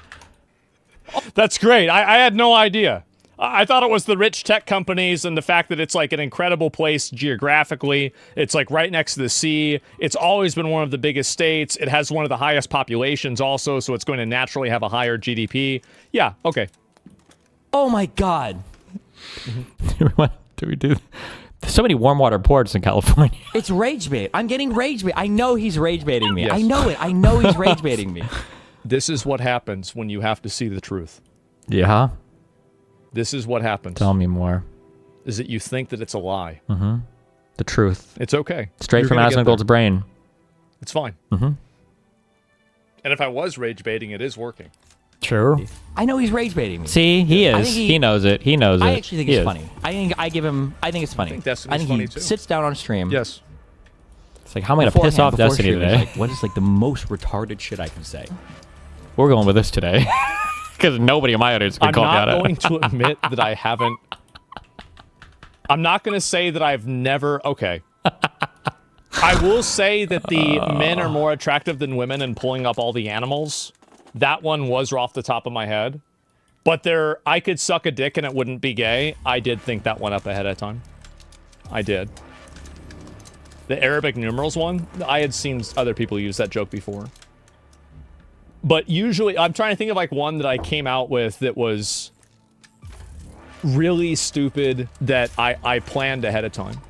That's great. I had no idea. I thought it was the rich tech companies and the fact that it's like an incredible place geographically. It's like right next to the sea. It's always been one of the biggest states. It has one of the highest populations also, so it's going to naturally have a higher GDP. Yeah, okay. Oh my God. Do we do? There's so many warm water ports in California. It's rage bait. I'm getting rage bait. I know he's rage baiting me. Yes. I know it. I know he's rage baiting me. This is what happens when you have to see the truth. Yeah. This is what happens. Tell me more. Is that you think that it's a lie. Mm-hmm. The truth. It's okay. Straight from Asmongold's brain. It's fine. Mm-hmm. And if I was rage baiting, it is working. True. I know he's rage baiting me. See, he is. He knows it. He knows it. I actually think it's funny. I think it's funny. I think Destiny's funny too. Sits down on stream. Yes. It's like, how am I going to piss off Destiny today? Like, what is like the most retarded shit I can say? We're going with this today. Because nobody in my audience can call me out. I'm not going to admit that I haven't. I'm not going to say that I've never. Okay. I will say that the men are more attractive than women in pulling up all the animals. That one was off the top of my head. But I could suck a dick and it wouldn't be gay. I did think that one up ahead of time. I did. The Arabic numerals one, I had seen other people use that joke before. But usually, I'm trying to think of like one that I came out with that was really stupid that I planned ahead of time.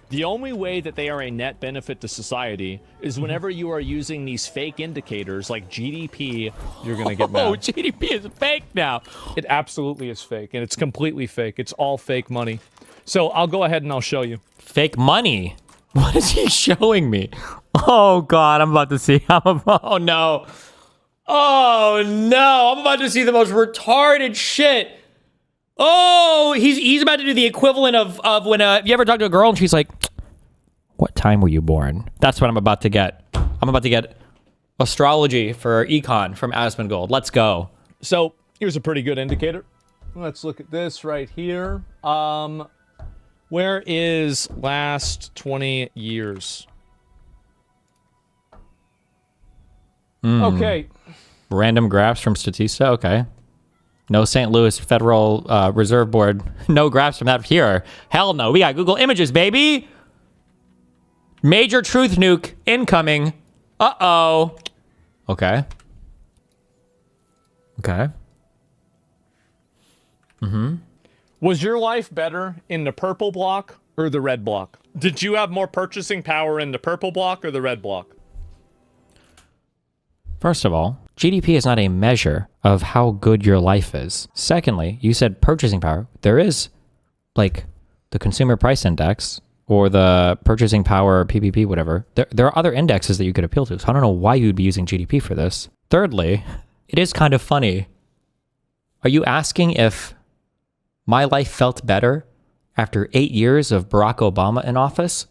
The only way that they are a net benefit to society is whenever you are using these fake indicators like GDP, you're going to get mad. Oh, GDP is fake now. It absolutely is fake, and it's completely fake. It's all fake money. So I'll go ahead and I'll show you. Fake money? What is he showing me? Oh, God, I'm about to see. Oh, no. Oh, no. I'm about to see the most retarded shit. Oh, he's about to do the equivalent of when you ever talk to a girl and she's like, what time were you born? That's what I'm about to get. I'm about to get astrology for econ from Asmongold. Let's go. So here's a pretty good indicator. Let's look at this right here. Where is last 20 years? Okay. Random graphs from Statista. Okay. No St. Louis Federal Reserve Board. No graphs from that here. Hell no. We got Google Images, baby. Major truth nuke incoming. Uh-oh. Okay. Okay. Was your life better in the purple block or the red block? Did you have more purchasing power in the purple block or the red block? First of all, GDP is not a measure of how good your life is. Secondly, you said purchasing power. There is, like, the consumer price index or the purchasing power PPP, whatever. There are other indexes that you could appeal to. So I don't know why you'd be using GDP for this. Thirdly, it is kind of funny. Are you asking if my life felt better after 8 years of Barack Obama in office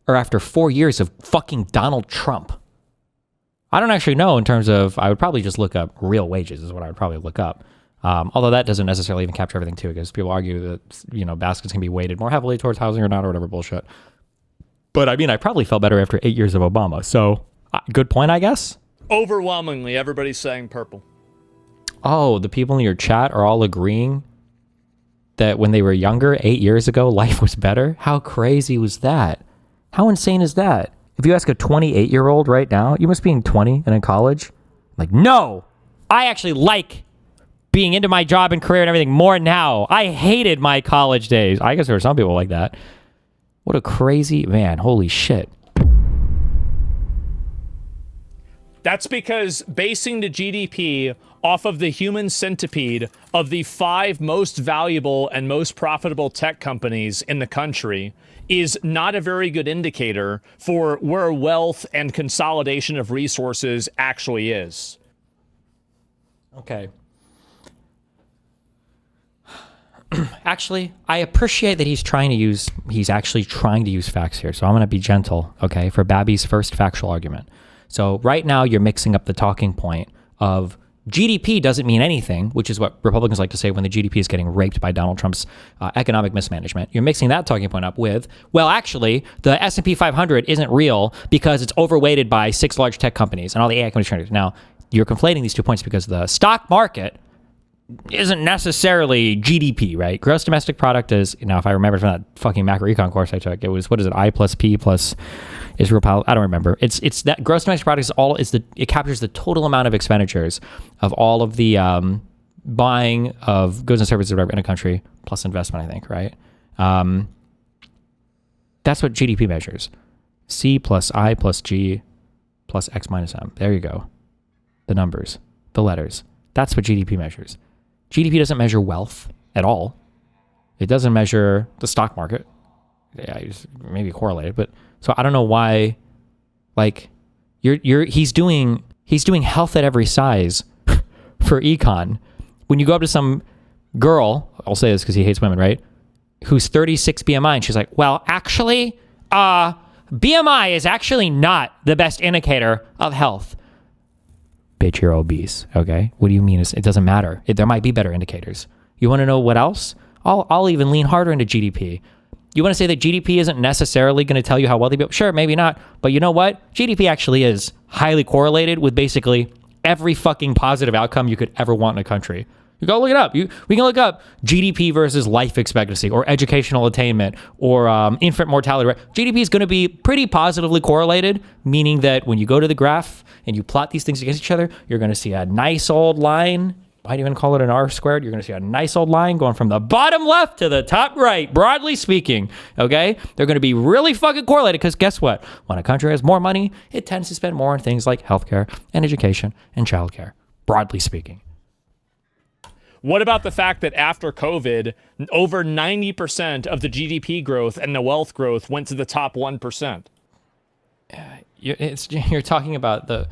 or after 4 years of fucking Donald Trump? I don't actually know in terms of, I would probably just look up real wages is what I would probably look up. Although that doesn't necessarily even capture everything too, because people argue that, you know, baskets can be weighted more heavily towards housing or not or whatever bullshit. But I mean, I probably felt better after 8 years of Obama. So good point, I guess. Overwhelmingly, everybody's saying purple. Oh, the people in your chat are all agreeing that when they were younger, 8 years ago, life was better? How crazy was that? How insane is that? If you ask a 28-year-old right now, you must be in 20 and in college. Like, no, I actually like being into my job and career and everything more now. I hated my college days. I guess there are some people like that. What a crazy, man, holy shit. That's because basing the GDP off of the human centipede of the 5 most valuable and most profitable tech companies in the country is not a very good indicator for where wealth and consolidation of resources actually is. Okay. Actually, I appreciate that he's actually trying to use facts here. So I'm going to be gentle, okay, for Babby's first factual argument. So right now you're mixing up the talking point of GDP doesn't mean anything, which is what Republicans like to say when the GDP is getting raped by Donald Trump's economic mismanagement. You're mixing that talking point up with, well, actually, the S&P 500 isn't real because it's overweighted by 6 large tech companies and all the AI companies. Now, you're conflating these 2 points because the stock market isn't necessarily GDP, right? Gross domestic product is, you know, if I remember from that fucking macroecon course I took, it was, what is it, I plus P plus Israel Powell? I don't remember. It's that gross domestic product it captures the total amount of expenditures of all of the buying of goods and services in a country plus investment, I think, right? That's what GDP measures. C plus I plus G plus X minus M. There you go. The numbers, the letters. That's what GDP measures. GDP doesn't measure wealth at all. It doesn't measure the stock market. Yeah, maybe correlated, but so I don't know why. Like, he's doing health at every size for econ. When you go up to some girl, I'll say this because he hates women, right? Who's 36 BMI, and she's like, well, actually, BMI is actually not the best indicator of health. Bitch, you're obese, okay? What do you mean? It doesn't matter. There might be better indicators. You want to know what else? I'll even lean harder into GDP. You want to say that GDP isn't necessarily going to tell you how wealthy people? Sure, maybe not. But you know what? GDP actually is highly correlated with basically every fucking positive outcome you could ever want in a country. You go look it up. We can look up GDP versus life expectancy or educational attainment or infant mortality rate. GDP is going to be pretty positively correlated, meaning that when you go to the graph and you plot these things against each other, you're going to see a nice old line. Might even call it an R squared. You're going to see a nice old line going from the bottom left to the top right, broadly speaking, okay? They're going to be really fucking correlated because guess what? When a country has more money, it tends to spend more on things like healthcare and education and childcare, broadly speaking. What about the fact that after COVID, over 90% of the GDP growth and the wealth growth went to the top 1%? You're talking about the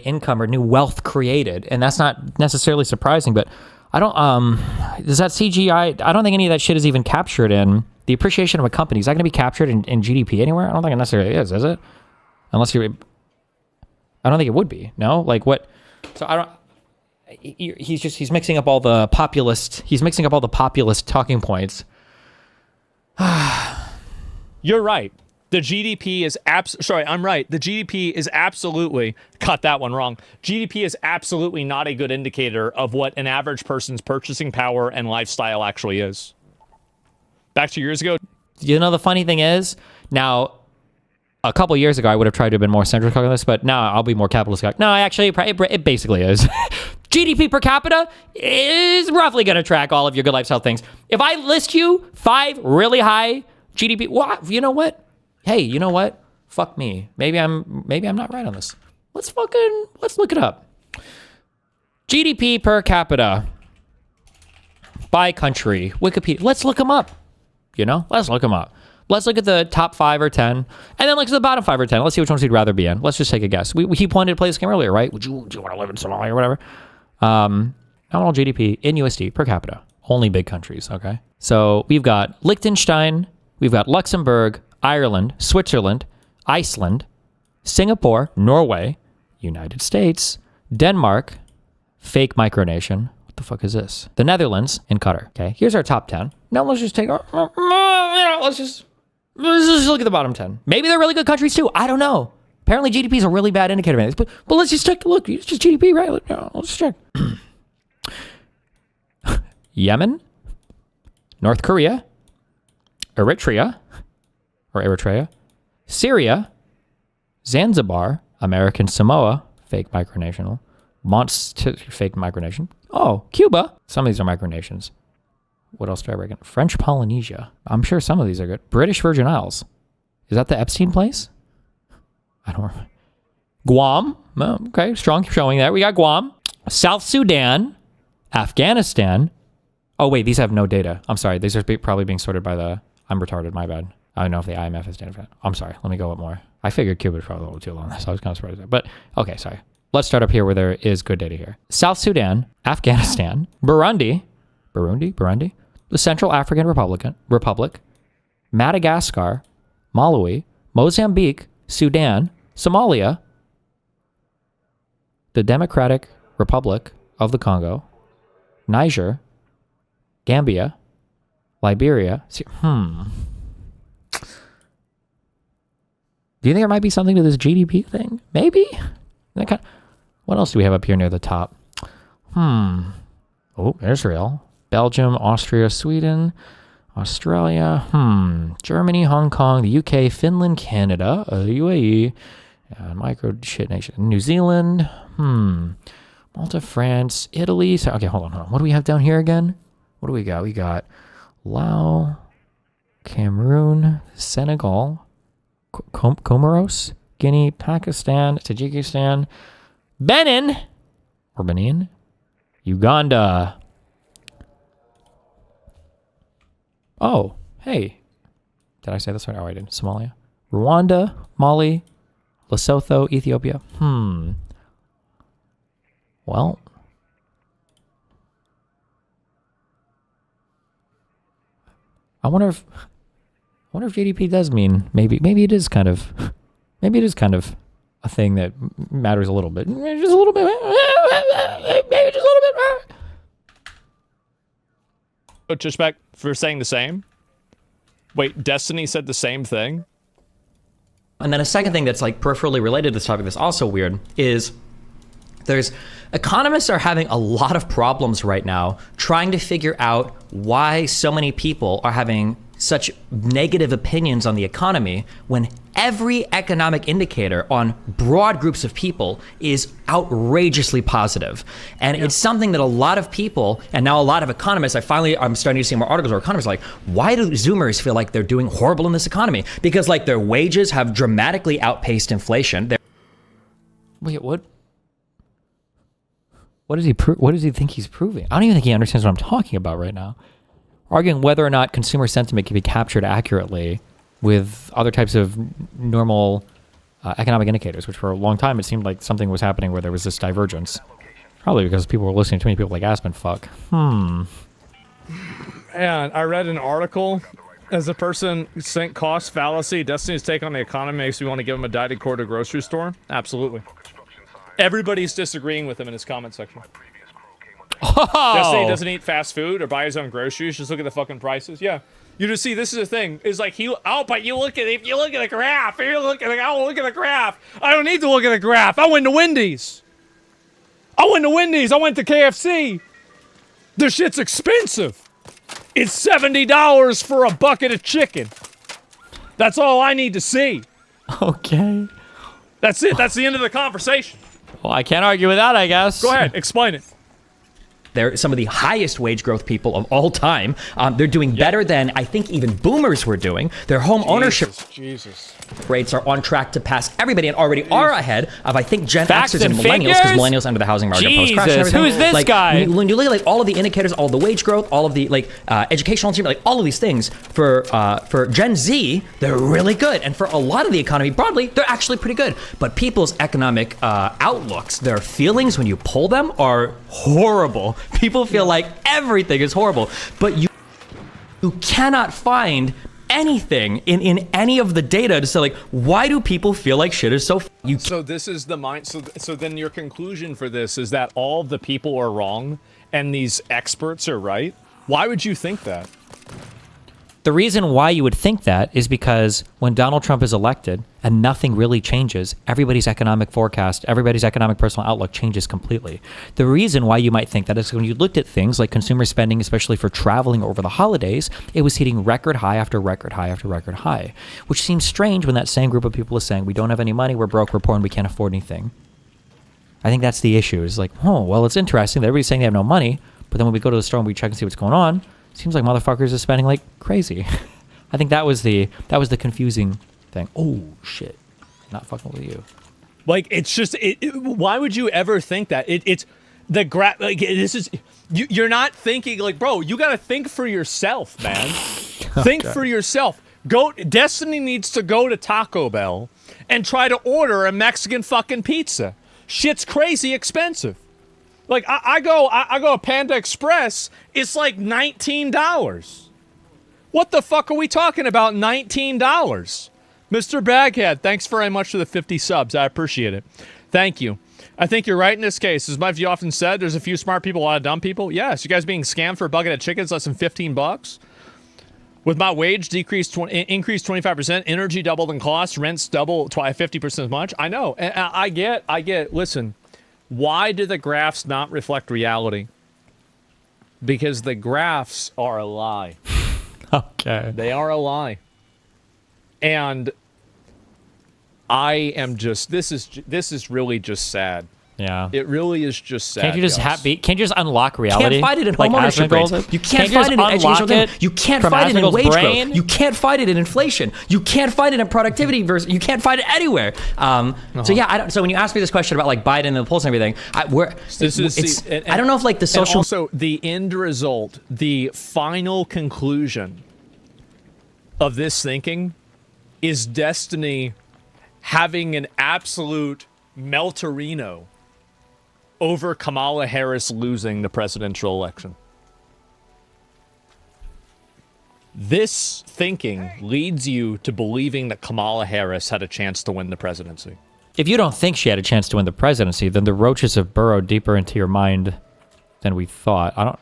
income or new wealth created, and that's not necessarily surprising. But I don't. Does that CGI? I don't think any of that shit is even captured in the appreciation of a company. Is that going to be captured in GDP anywhere? I don't think it necessarily is it? Unless you're. I don't think it would be. No, like what? So I don't. He's mixing up all the populist. He's mixing up all the populist talking points. You're right. The GDP is sorry, I'm right. The GDP is absolutely, got that one wrong. GDP is absolutely not a good indicator of what an average person's purchasing power and lifestyle actually is. Back 2 years ago. You know, the funny thing is, now, a couple years ago, I would have tried to have been more centric on this, but now I'll be more capitalist. No, actually, it basically is. GDP per capita is roughly going to track all of your good lifestyle things. If I list you 5 really high GDP, well, you know what? Hey, you know what? Fuck me. Maybe I'm not right on this. Let's look it up. GDP per capita by country. Wikipedia. Let's look them up. You know? Let's look them up. Let's look at the top 5 or 10, and then look at the bottom 5 or 10. Let's see which ones you'd rather be in. Let's just take a guess. He wanted to play this game earlier, right? Would you want to live in Somali or whatever? Nominal GDP in USD per capita. Only big countries, okay? So we've got Liechtenstein, we've got Luxembourg, Ireland, Switzerland, Iceland, Singapore, Norway, United States, Denmark, fake micronation. What the fuck is this? The Netherlands, and Qatar. Okay, here's our top 10. Now let's just take our, let's just look at the bottom 10. Maybe they're really good countries too. I don't know. Apparently GDP is a really bad indicator of this, but let's just take a look. It's just GDP, right? Let's check. Yemen, North Korea, Eritrea, Syria, Zanzibar, American Samoa, fake micronation, fake micronation. Oh, Cuba. Some of these are micronations. What else do I reckon? French Polynesia. I'm sure some of these are good. British Virgin Isles. Is that the Epstein place? I don't know. Guam. Okay, strong showing there. We got Guam. South Sudan, Afghanistan. Oh, wait, these have no data. I'm sorry. These are probably being sorted by the... I'm retarded. My bad. I don't know if the IMF has data for that. I'm sorry. Let me go up more. I figured Cuba was probably a little too long, so I was kind of surprised. But, okay, sorry. Let's start up here where there is good data here. South Sudan, Afghanistan, Burundi, the Central African Republic, Madagascar, Malawi, Mozambique, Sudan, Somalia, the Democratic Republic of the Congo, Niger, Gambia, Liberia. Do you think there might be something to this GDP thing? Maybe? What else do we have up here near the top? Oh, Israel, Belgium, Austria, Sweden, Australia, Germany, Hong Kong, the UK, Finland, Canada, UAE, micro shit nation, New Zealand, Malta, France, Italy. So, okay, hold on. What do we have down here again? What do we got? We got Laos, Cameroon, Senegal, Comoros, Guinea, Pakistan, Tajikistan, Benin, Uganda. Oh, hey. Did I say this right? Oh, I didn't. Somalia. Rwanda, Mali, Lesotho, Ethiopia. Well. I wonder if GDP does mean maybe it is kind of a thing that matters a little bit. Maybe just a little bit. Maybe just a little bit. Just back for saying the same. Wait, Destiny said the same thing? And then a second thing that's like peripherally related to this topic that's also weird is economists are having a lot of problems right now trying to figure out why so many people are having such negative opinions on the economy when every economic indicator on broad groups of people is outrageously positive. And it's something that a lot of people, and now a lot of economists, I'm starting to see more articles where economists are like, why do Zoomers feel like they're doing horrible in this economy? Because like their wages have dramatically outpaced inflation. Wait, what? What does he think he's proving? I don't even think he understands what I'm talking about right now. Arguing whether or not consumer sentiment can be captured accurately with other types of normal economic indicators, which for a long time it seemed like something was happening where there was this divergence. Probably because people were listening to too many people like Asmon fuck. And I read an article as a person sink cost fallacy. Destiny's take on the economy makes me want to give him a Diet Coke to grocery store. Absolutely. Everybody's disagreeing with him in his comment section. Destiny doesn't eat fast food or buy his own groceries. Just look at the fucking prices. Yeah. You just see, this is the thing. Is like but you look at if you look at the graph, look at the graph. I don't need to look at the graph. I went to Wendy's. I went to KFC. The shit's expensive. It's $70 for a bucket of chicken. That's all I need to see. Okay. That's it. That's the end of the conversation. Well, I can't argue with that, I guess. Go ahead. Explain it. They're some of the highest wage growth people of all time. They're doing better than I think even boomers were doing. Their home ownership rates are on track to pass everybody and already are ahead of I think Gen Xers and millennials, because millennials under the housing market post-crash and everything. Who's this guy? When you look at like all of the indicators, all of the wage growth, all of the like educational achievement, like all of these things for Gen Z, they're really good, and for a lot of the economy broadly, they're actually pretty good. But people's economic outlooks, their feelings when you poll them are horrible. People feel like everything is horrible, but you cannot find anything in any of the data to say like, why do people feel like shit is so So this is the mind. So then your conclusion for this is that all of the people are wrong and these experts are right? Why would you think that? The reason why you would think that is because when Donald Trump is elected and nothing really changes, everybody's economic forecast, everybody's economic personal outlook changes completely. The reason why you might think that is when you looked at things like consumer spending, especially for traveling over the holidays, it was hitting record high after record high after record high, which seems strange when that same group of people is saying, we don't have any money, we're broke, we're poor, and we can't afford anything. I think that's the issue. It's like, oh, well, it's interesting that everybody's saying they have no money, but then when we go to the store and we check and see what's going on, seems like motherfuckers are spending like crazy. I think that was the confusing thing. Oh shit, not fucking with you. Like it's just why would you ever think that? It's the like this is you're not thinking like, bro, you got to think for yourself, man. Think for yourself. Destiny needs to go to Taco Bell and try to order a Mexican fucking pizza. Shit's crazy expensive. Like, I go to Panda Express, it's like $19. What the fuck are we talking about, $19? Mr. Baghead, thanks very much for the 50 subs. I appreciate it. Thank you. I think you're right in this case. As my view often said, there's a few smart people, a lot of dumb people. Yes, you guys being scammed for a bucket of chickens less than $15. With my wage increased 25%, energy doubled in cost, rents double 50% as much. I know. I get. Listen. Why do the graphs not reflect reality? Because the graphs are a lie. Okay. They are a lie. And I am just, this is really just sad. Yeah. It really is just sad. Can't you just can't you just unlock reality? You can't fight it in home ownership rates. You can't fight it in education. You can't fight it in wage growth. You can't fight it in inflation. You can't fight it in productivity versus. You can't fight it anywhere. So yeah, so when you ask me this question about like Biden and the polls and everything, I don't know if like the social. And also the end result, the final conclusion of this thinking, is Destiny having an absolute melterino over Kamala Harris losing the presidential election. This thinking leads you to believing that Kamala Harris had a chance to win the presidency. If you don't think she had a chance to win the presidency, then the roaches have burrowed deeper into your mind than we thought. I don't...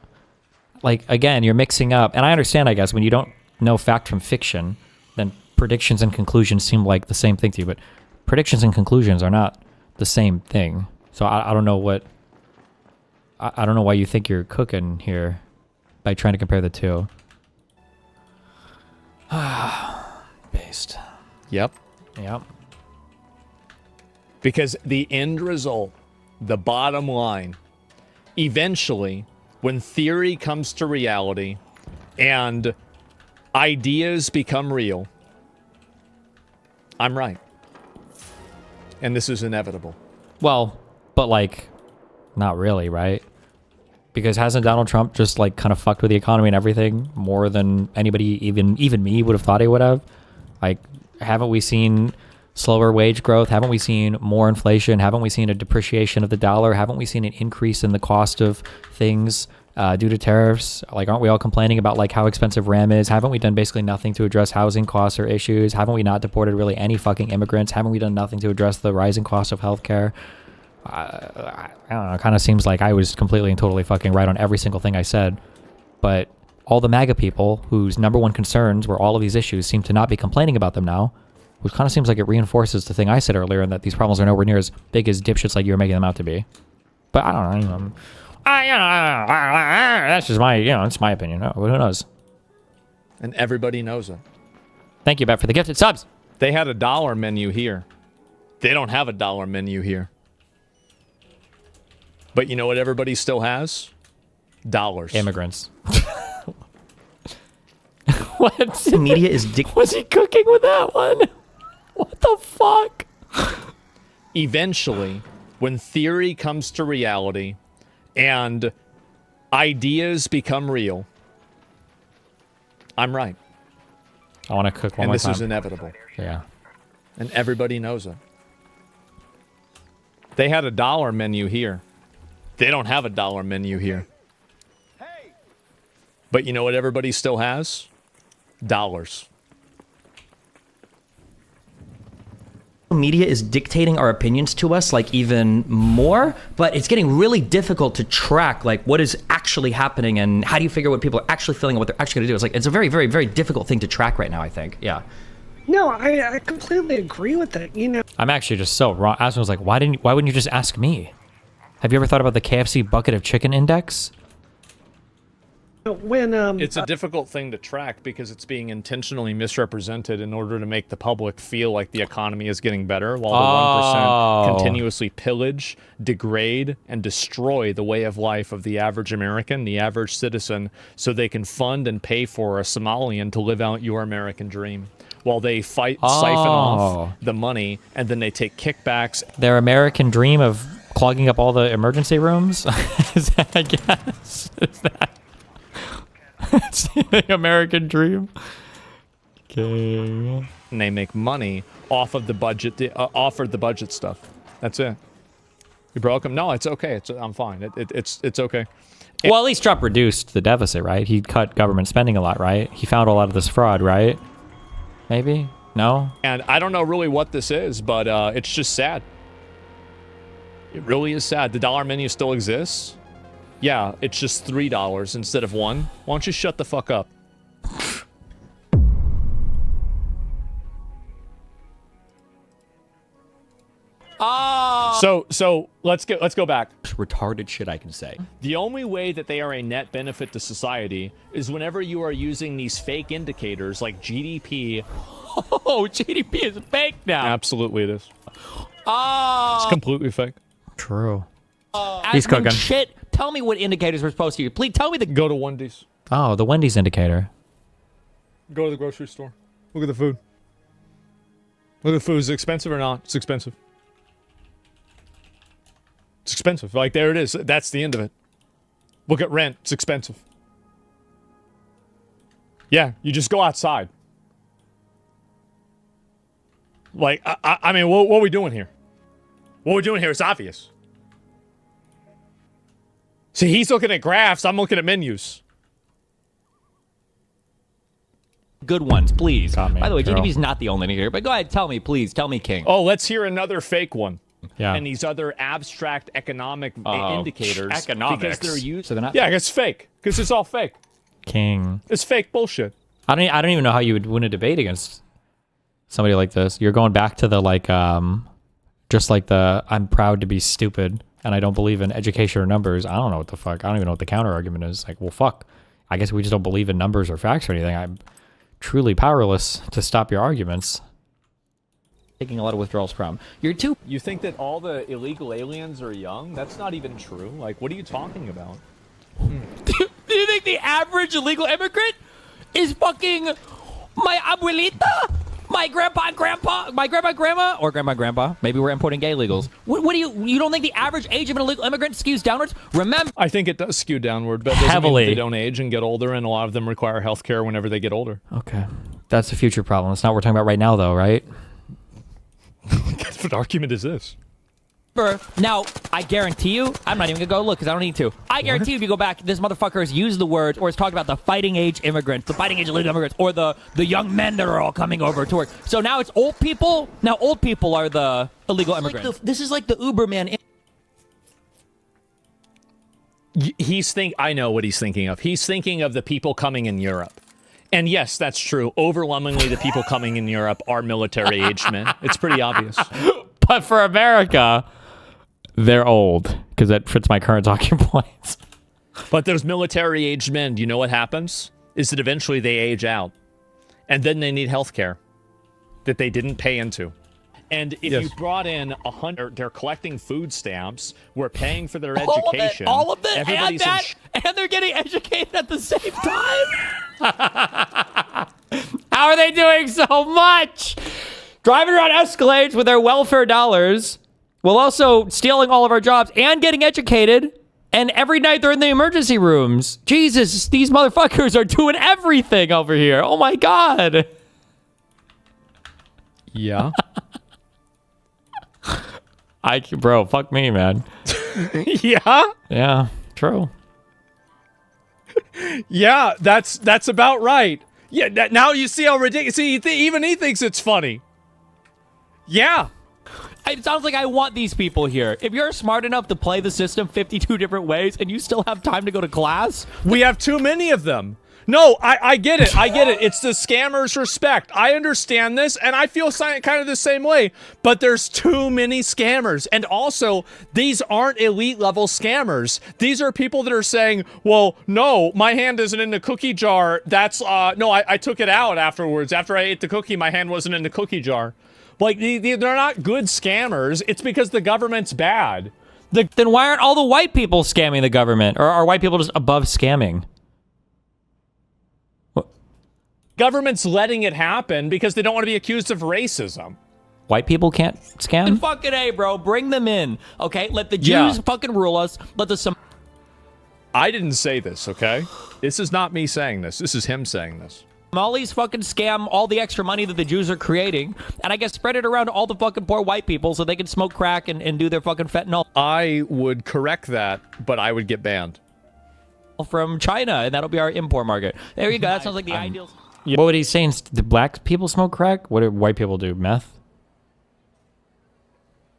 Like, again, you're mixing up... And I understand, I guess, when you don't know fact from fiction, then predictions and conclusions seem like the same thing to you, but predictions and conclusions are not the same thing. So I don't know what... I don't know why you think you're cooking here by trying to compare the two. Based. Yep. Because the end result, the bottom line, eventually, when theory comes to reality and ideas become real, I'm right. And this is inevitable. Well, but like, not really, right? Because hasn't Donald Trump just like kind of fucked with the economy and everything more than anybody, even me, would have thought he would have? Like, haven't we seen slower wage growth? Haven't we seen more inflation? Haven't we seen a depreciation of the dollar? Haven't we seen an increase in the cost of things due to tariffs? Like, aren't we all complaining about like how expensive RAM is? Haven't we done basically nothing to address housing costs or issues? Haven't we not deported really any fucking immigrants? Haven't we done nothing to address the rising cost of healthcare? I don't know. It kind of seems like I was completely and totally fucking right on every single thing I said. But all the MAGA people whose number one concerns were all of these issues seem to not be complaining about them now, which kind of seems like it reinforces the thing I said earlier, and that these problems are nowhere near as big as dipshits like you are making them out to be. But I don't know. That's just my, it's my opinion. Who knows? And everybody knows it. Thank you, Bet, for the gifted subs. They had a dollar menu here. They don't have a dollar menu here. But you know what everybody still has? Dollars. Immigrants. What? Media is Was he cooking with that one? What the fuck? Eventually, when theory comes to reality and ideas become real, I'm right. I want to cook one and more this time. is inevitable. Yeah. And everybody knows it. They had a dollar menu here. They don't have a dollar menu here. But you know what everybody still has? Dollars. Media is dictating our opinions to us like even more, but it's getting really difficult to track like what is actually happening and how do you figure what people are actually feeling and what they're actually going to do. It's like it's a very, very, very difficult thing to track right now, I think. Yeah. No, I completely agree with it. I'm actually just so wrong. Asmon was like, why wouldn't you just ask me? Have you ever thought about the KFC bucket of chicken index? When it's a difficult thing to track because it's being intentionally misrepresented in order to make the public feel like the economy is getting better, while the 1% continuously pillage, degrade, and destroy the way of life of the average American, the average citizen, so they can fund and pay for a Somalian to live out your American dream. While they siphon off the money, and then they take kickbacks. Their American dream of clogging up all the emergency rooms? Is that, I guess? Is that... It's the American dream. Okay. And they make money off of the budget, offered the budget stuff. That's it. You broke them? No, it's okay. I'm fine. It's okay. Well, at least Trump reduced the deficit, right? He cut government spending a lot, right? He found a lot of this fraud, right? Maybe? No? And I don't know really what this is, but it's just sad. It really is sad. The dollar menu still exists. Yeah, it's just $3 instead of $1. Why don't you shut the fuck up? So let's go back. Retarded shit I can say. The only way that they are a net benefit to society is whenever you are using these fake indicators like GDP. Oh, GDP is fake now. Absolutely it is. It's completely fake. True. He's cooking. Shit. Tell me what indicators we're supposed to use. Please tell me the... Go to Wendy's. Oh, the Wendy's indicator. Go to the grocery store. Look at the food. Look at the food. Is it expensive or not? It's expensive. It's expensive. Like, there it is. That's the end of it. Look at rent. It's expensive. Yeah, you just go outside. Like, I mean, what are we doing here? What we're doing here is obvious. See, he's looking at graphs. I'm looking at menus. Good ones, please. By the way, girl. GDP is not the only indicator, but go ahead, tell me, please. Tell me, King. Oh, let's hear another fake one. Yeah. And these other abstract economic indicators. Economics. Because they're used. So they're not... Yeah, it's fake. Because it's all fake. King. It's fake bullshit. I don't even know how you would win a debate against somebody like this. You're going back to the just like the I'm proud to be stupid and I don't believe in education or numbers. I don't know what the fuck. I don't even know what the counter argument is. Like, well, fuck. I guess we just don't believe in numbers or facts or anything. I'm truly powerless to stop your arguments. Taking a lot of withdrawals from. You're too... You think that all the illegal aliens are young? That's not even true. Like, what are you talking about? Do you think the average illegal immigrant is fucking my abuelita? My grandpa, my grandma, or grandpa. Maybe we're importing gay illegals. What do you don't think the average age of an illegal immigrant skews downwards? Remember, I think it does skew downward, but it doesn't Heavily. mean they don't age and get older, and a lot of them require health care whenever they get older. Okay. That's a future problem. It's not what we're talking about right now, though, right? What argument is this? now, I guarantee you, I'm not even gonna go look because I don't need to. I guarantee you, if you go back, this motherfucker has used the words or has talked about the fighting age immigrants, the fighting age illegal immigrants, or the young men that are all coming over to work. So now it's old people. Now old people are the illegal immigrants. This is like the Uberman. I know what he's thinking of. He's thinking of the people coming in Europe. And yes, that's true. Overwhelmingly, the people coming in Europe are military-aged men. It's pretty obvious. But for America, they're old, because that fits my current talking points. But those military-aged men, do you know what happens? Is that eventually they age out. And then they need health care that they didn't pay into. And if you brought in 100, they're collecting food stamps, we're paying for their education. All of it, and they're getting educated at the same time. How are they doing so much? Driving around Escalades with their welfare dollars, while also stealing all of our jobs and getting educated. And every night they're in the emergency rooms. Jesus, these motherfuckers are doing everything over here. Oh my God. Yeah. Bro, fuck me, man. Yeah? Yeah, true. Yeah, that's about right. Yeah, now you see how ridiculous. See, even he thinks it's funny. Yeah. It sounds like I want these people here. If you're smart enough to play the system 52 different ways and you still have time to go to class, we have too many of them. No, I get it. I get it. It's the scammers' respect. I understand this, and I feel kind of the same way. But there's too many scammers. And also, these aren't elite-level scammers. These are people that are saying, well, no, my hand isn't in the cookie jar. That's, no, I took it out afterwards. After I ate the cookie, my hand wasn't in the cookie jar. Like, they're not good scammers. It's because the government's bad. Then why aren't all the white people scamming the government? Or are white people just above scamming? Government's letting it happen because they don't want to be accused of racism. White people can't scam? And fucking A, bro. Bring them in. Okay? Let the Jews fucking rule us. Let the I didn't say this, okay? This is not me saying this. This is him saying this. Somalis fucking scam all the extra money that the Jews are creating, and I guess spread it around to all the fucking poor white people so they can smoke crack and do their fucking fentanyl. I would correct that, but I would get banned. From China, and that'll be our import market. There you go. That sounds like the ideal... What would he saying? The black people smoke crack? What do white people do? Meth?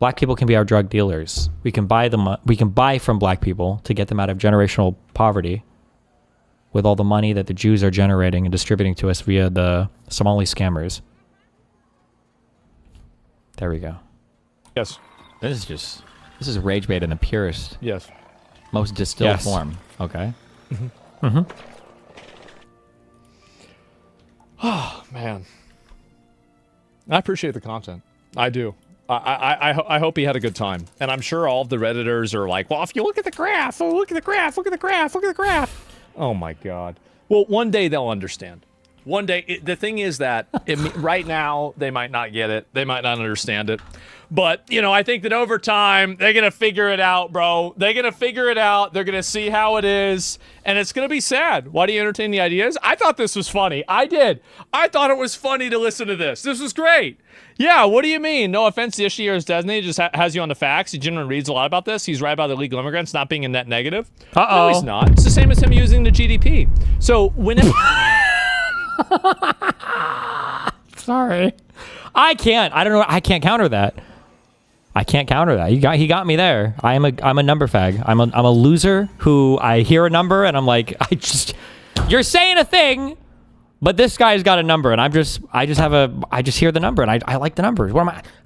Black people can be our drug dealers. We can buy them. We can buy from black people to get them out of generational poverty with all the money that the Jews are generating and distributing to us via the Somali scammers. There we go. Yes. This is rage bait in the purest. Yes. Most distilled form. Okay. Mm-hmm. Mm-hmm. Oh, man. I appreciate the content. I do. I hope he had a good time. And I'm sure all of the Redditors are like, well, if you look at the graph, oh, look at the graph, look at the graph, look at the graph. Oh, my God. Well, one day they'll understand. One day, the thing is that right now, they might not get it. They might not understand it. But, you know, I think that over time, they're going to figure it out, bro. They're going to figure it out. They're going to see how it is. And it's going to be sad. Why do you entertain the ideas? I thought this was funny. I did. I thought it was funny to listen to this. This was great. Yeah, what do you mean? No offense to Ishier's Disney. Just has you on the facts. He generally reads a lot about this. He's right about illegal immigrants not being a net negative. No, he's not. It's the same as him using the GDP. So whenever... Sorry. I can't. I don't know. I can't counter that. I can't counter that. He got me there. I'm a number fag. I'm a loser who I hear a number and I'm like, you're saying a thing, but this guy's got a number and I just hear the number and I like the numbers.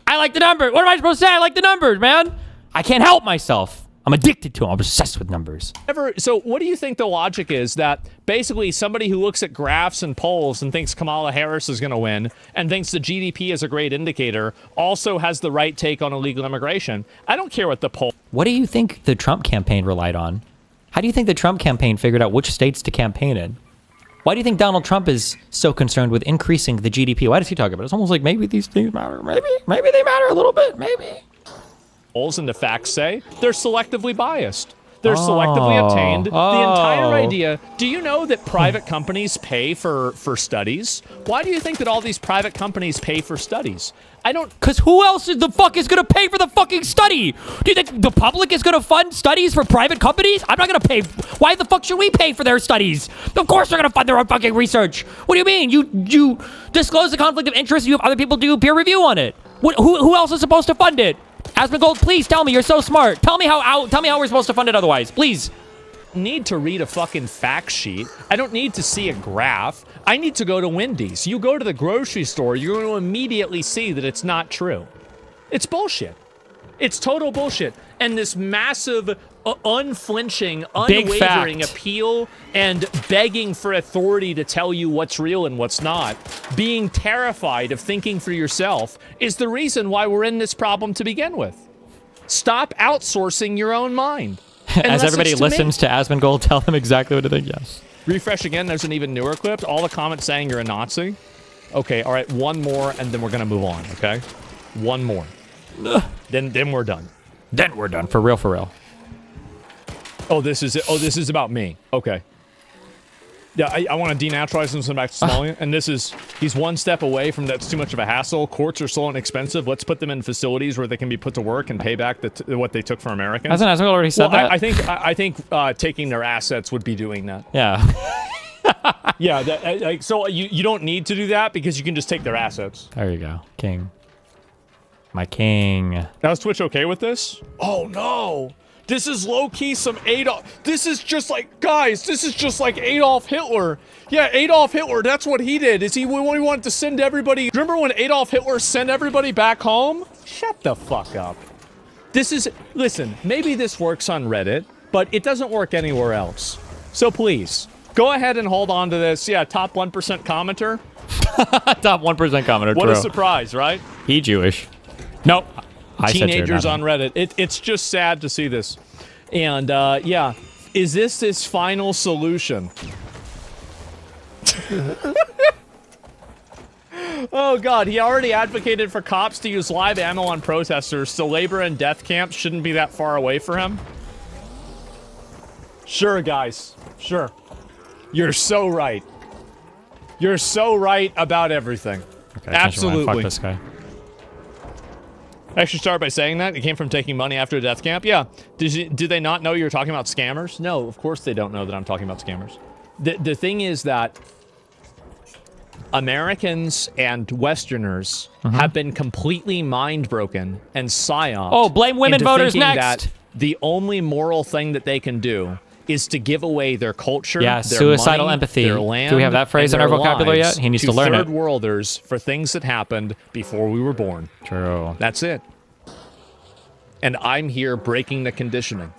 I like the number. What am I supposed to say? I like the numbers, man. I can't help myself. I'm addicted to them. I'm obsessed with numbers. So what do you think the logic is that basically somebody who looks at graphs and polls and thinks Kamala Harris is going to win and thinks the GDP is a great indicator also has the right take on illegal immigration? I don't care what the poll... What do you think the Trump campaign relied on? How do you think the Trump campaign figured out which states to campaign in? Why do you think Donald Trump is so concerned with increasing the GDP? Why does he talk about it? It's almost like maybe these things matter. Maybe they matter a little bit. Maybe. And the facts say they're selectively biased. They're selectively obtained. The entire idea. Do you know that private companies pay for studies? Why do you think that all these private companies pay for studies? I don't... Because who else is the fuck is going to pay for the fucking study? Do you think the public is going to fund studies for private companies? I'm not going to pay. Why the fuck should we pay for their studies? Of course they're going to fund their own fucking research. What do you mean? You disclose the conflict of interest, you have other people do peer review on it. Who else is supposed to fund it? Asmongold, please tell me. You're so smart. Tell me how we're supposed to fund it otherwise. Please. need to read a fucking fact sheet. I don't need to see a graph. I need to go to Wendy's. You go to the grocery store, you're going to immediately see that it's not true. It's bullshit. It's total bullshit. And this massive, unflinching, unwavering appeal and begging for authority to tell you what's real and what's not, being terrified of thinking for yourself, is the reason why we're in this problem to begin with. Stop outsourcing your own mind. As everybody listens to Asmongold, tell them exactly what to think. Yes. Refresh again. There's an even newer clip. All the comments saying you're a Nazi. Okay, all right, one more, and then we're gonna move on. Okay, one more. Then we're done. Then we're done. For real, for real. Oh, this is it. Oh, this is about me. Okay. Yeah, I want to denaturalize him, send him back to Somali. And he's one step away from that's too much of a hassle. Courts are slow and expensive. Let's put them in facilities where they can be put to work and pay back what they took from Americans. Hasn't Asmongold already said that? I think taking their assets would be doing that. Yeah. Yeah. So you don't need to do that because you can just take their assets. There you go, king. My king. Now is Twitch okay with this? Oh no. This is low-key some Adolf. This is just like, guys, this is just like Adolf Hitler. Yeah, Adolf Hitler, that's what he did. Is he wanted to send everybody. Remember when Adolf Hitler sent everybody back home? Shut the fuck up. Listen, maybe this works on Reddit, but it doesn't work anywhere else. So please, go ahead and hold on to this. Yeah, top 1% commenter. Top 1% commenter, What true. a surprise, right? He Jewish. Nope. Teenagers on Reddit. It's just sad to see this. And, yeah. Is this final solution? Oh, God. He already advocated for cops to use live ammo on protesters, so labor and death camps shouldn't be that far away for him? Sure, guys. Sure. You're so right. You're so right about everything. Okay, absolutely. Fuck this guy. Actually, start by saying that it came from taking money after a death camp. Yeah. Did they not know you were talking about scammers? No, of course they don't know that I'm talking about scammers. The thing is that Americans and Westerners have been completely mind broken and psyoped. Oh, blame women into voters thinking next. That the only moral thing that they can do is to give away their culture, Yeah, their suicidal money, empathy. their land, Do we have that phrase in and our their vocabulary lives yet? He needs to learn third it. worlders for things that happened before we were born. True. That's it. And I'm here breaking the conditioning.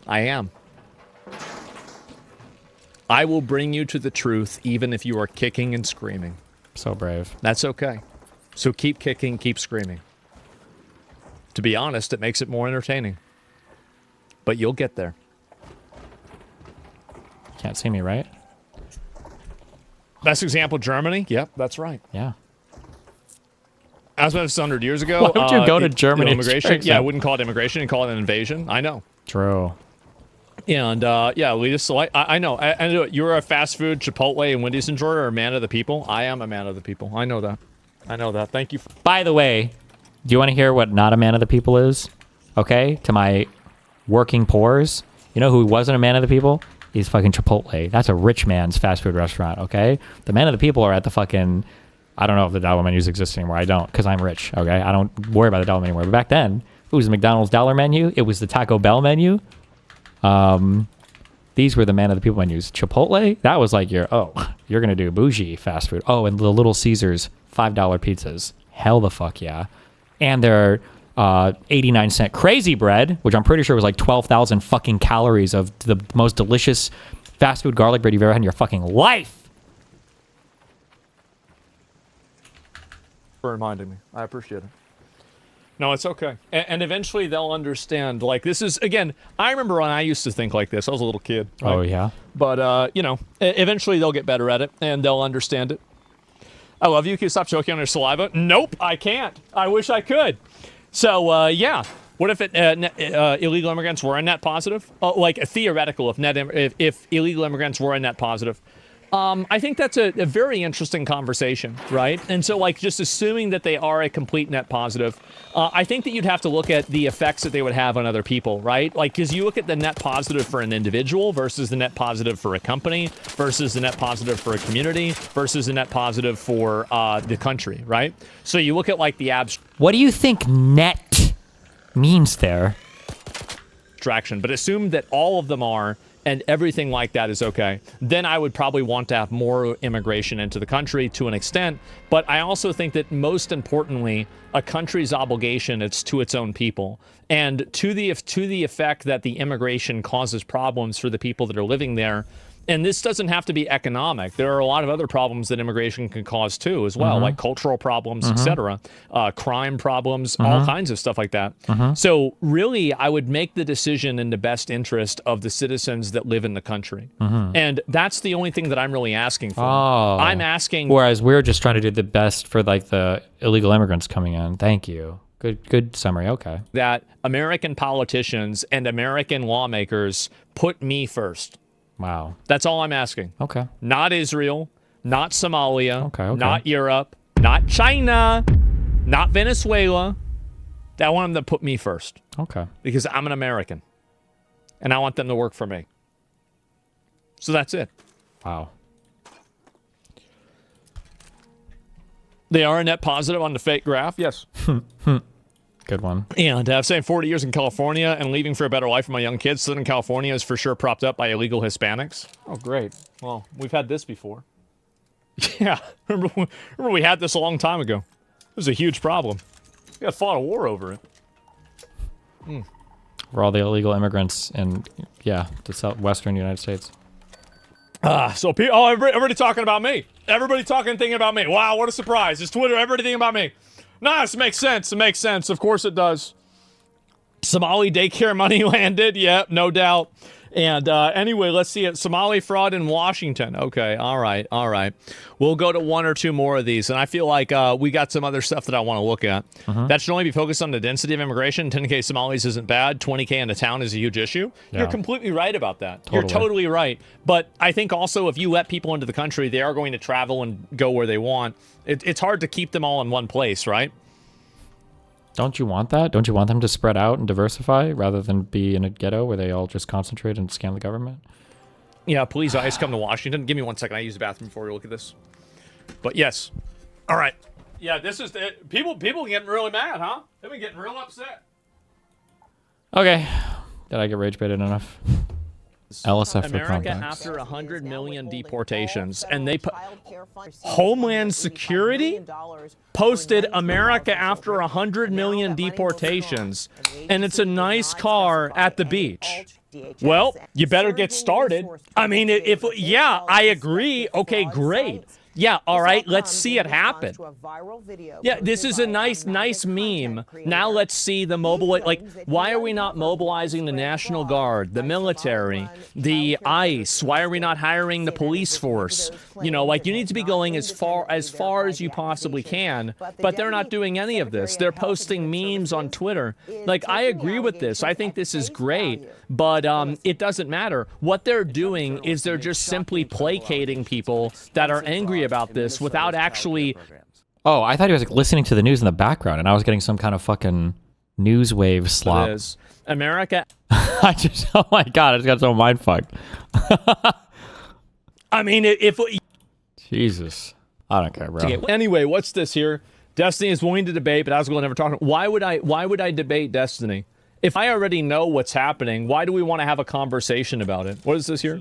I am. I will bring you to the truth even if you are kicking and screaming. So brave. That's okay. So keep kicking, keep screaming. To be honest, it makes it more entertaining. But you'll get there. Can't see me, right? Best example, Germany? Yep, that's right. Yeah. As of 100 years ago. Why would you go to Germany? Immigration? Yeah, I wouldn't call it immigration and call it an invasion. I know. True. And yeah, we just I know. I know you're a fast food Chipotle and Wendy's enjoyer or a man of the people. I am a man of the people. I know that. I know that. Thank you. By the way, do you want to hear what not a man of the people is? Okay, to my working poors, you know who wasn't a man of the people? He's fucking Chipotle. That's a rich man's fast food restaurant. Okay, the men of the people are at the fucking. I don't know if the dollar menus exist anymore. I don't, because I'm rich. Okay, I don't worry about the dollar menu anymore. But back then, it was the McDonald's dollar menu. It was the Taco Bell menu. These were the man of the people menus. Chipotle, that was like you're gonna do bougie fast food. Oh, and the Little Caesars $5 pizzas. Hell the fuck yeah. And their 89-cent crazy bread, which I'm pretty sure was like 12,000 fucking calories of the most delicious fast food garlic bread you've ever had in your fucking life. For reminding me. I appreciate it. No, it's okay. And eventually they'll understand. Like, this is, again, I remember when I used to think like this. I was a little kid. Right? Oh, yeah? But, you know, eventually they'll get better at it, and they'll understand it. I love you. Can you stop choking on your saliva? Nope, I can't. I wish I could. So, yeah. What if illegal immigrants were a net positive? Like, a theoretical, if illegal immigrants were a net positive. I think that's a very interesting conversation, right? And so, like, just assuming that they are a complete net positive, I think that you'd have to look at the effects that they would have on other people, right? Like, because you look at the net positive for an individual versus the net positive for a company versus the net positive for a community versus the net positive for the country, right? So you look at, like, the What do you think net means there? distraction. But assume that all of them are, and everything like that is okay. Then I would probably want to have more immigration into the country to an extent. But I also think that most importantly, a country's obligation is to its own people. And to the effect that the immigration causes problems for the people that are living there. And this doesn't have to be economic. There are a lot of other problems that immigration can cause too, as well, like cultural problems, etc., crime problems, all kinds of stuff like that. So really, I would make the decision in the best interest of the citizens that live in the country. And that's the only thing that I'm really asking for. I'm asking. Whereas we're just trying to do the best for like the illegal immigrants coming in. Thank you. Good summary. Okay. That American politicians and American lawmakers put me first. Wow. That's all I'm asking. Okay. Not Israel, not Somalia, Okay. not Europe, not China, not Venezuela. I want them to put me first. Okay. Because I'm an American. And I want them to work for me. So that's it. Wow. They are a net positive on the fake graph. Yes. Good one. And saying 40 years in California and leaving for a better life for my young kids. Southern California is for sure propped up by illegal Hispanics. Oh, great. Well, we've had this before. Yeah. Remember we had this a long time ago. It was a huge problem. We got fought a war over it. For all the illegal immigrants in, the southwestern United States. Everybody talking about me. Everybody thinking about me. Wow, what a surprise. It's Twitter, everybody thinking about me. Nah, this makes sense. It makes sense. Of course it does. Somali daycare money landed. Yep, no doubt. And anyway, let's see it. Somali fraud in Washington. Okay, all right. We'll go to one or two more of these. And I feel like we got some other stuff that I want to look at. That should only be focused on the density of immigration. 10K Somalis isn't bad. 20K in a town is a huge issue. Yeah. You're completely right about that. You're totally right. But I think also if you let people into the country, they are going to travel and go where they want. It's hard to keep them all in one place, right? Don't you want that? Don't you want them to spread out and diversify rather than be in a ghetto where they all just concentrate and scam the government? Yeah, please, ICE, come to Washington. Give me 1 second. I use the bathroom before we look at this. But yes. All right. Yeah, this is people getting really mad, huh? They've been getting real upset. Okay. Did I get rage baited enough? LSF for America contacts. after 100 million deportations, and they put Homeland Security posted America after 100 million deportations, and it's a nice car at the beach. Well, you better get started. I mean, I agree. Okay, great. Yeah, all right, let's see it happen. Yeah, this is a nice meme. Now let's see the why are we not mobilizing the National Guard, the military, the ICE? Why are we not hiring the police force? You need to be going as far as you possibly can, but they're not doing any of this. They're posting memes on Twitter. I agree with this. I think this is great, but it doesn't matter. What they're doing is they're just simply placating people that are angry about this without actually. Oh, I thought he was listening to the news in the background, and I was getting some kind of fucking news wave slop. It is. America. Oh my god, I just got so mind fucked. I mean, Jesus, I don't care, bro. Anyway, what's this here? Destiny is willing to debate, but Asmongold never talked. Why would I debate Destiny? If I already know what's happening, why do we want to have a conversation about it? What is this here?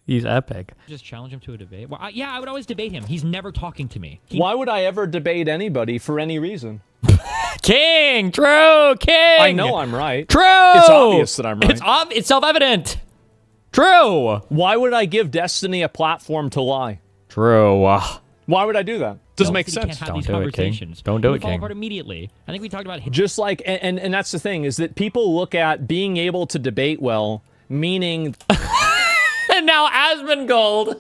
He's epic. Just challenge him to a debate. Well, I would always debate him. He's never talking to me. Why would I ever debate anybody for any reason? King, true, King. I know I'm right. True. It's obvious that I'm right. It's self-evident. True. Why would I give Destiny a platform to lie? True. Why would I do that? Doesn't make sense. Don't do it, King. Don't do it, King. Fall apart immediately. I think we talked about just like, and that's the thing, is that people look at being able to debate well, meaning. And now Asmongold.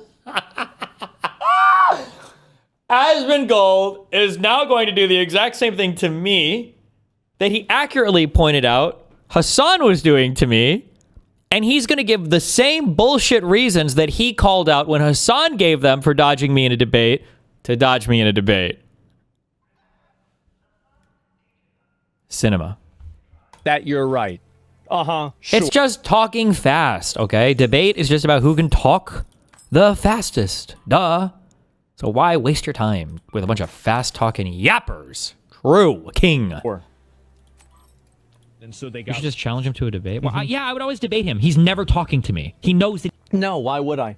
Asmongold is now going to do the exact same thing to me that he accurately pointed out Hassan was doing to me. And he's going to give the same bullshit reasons that he called out when Hassan gave them for dodging me in a debate to dodge me in a debate. Cinema. That you're right. Sure. It's just talking fast, okay? Debate is just about who can talk the fastest. Duh. So why waste your time with a bunch of fast-talking yappers? True, King. Sure. And so they You got. should just challenge him to a debate. Well, yeah, I would always debate him. He's never talking to me. He knows that. No, why would I?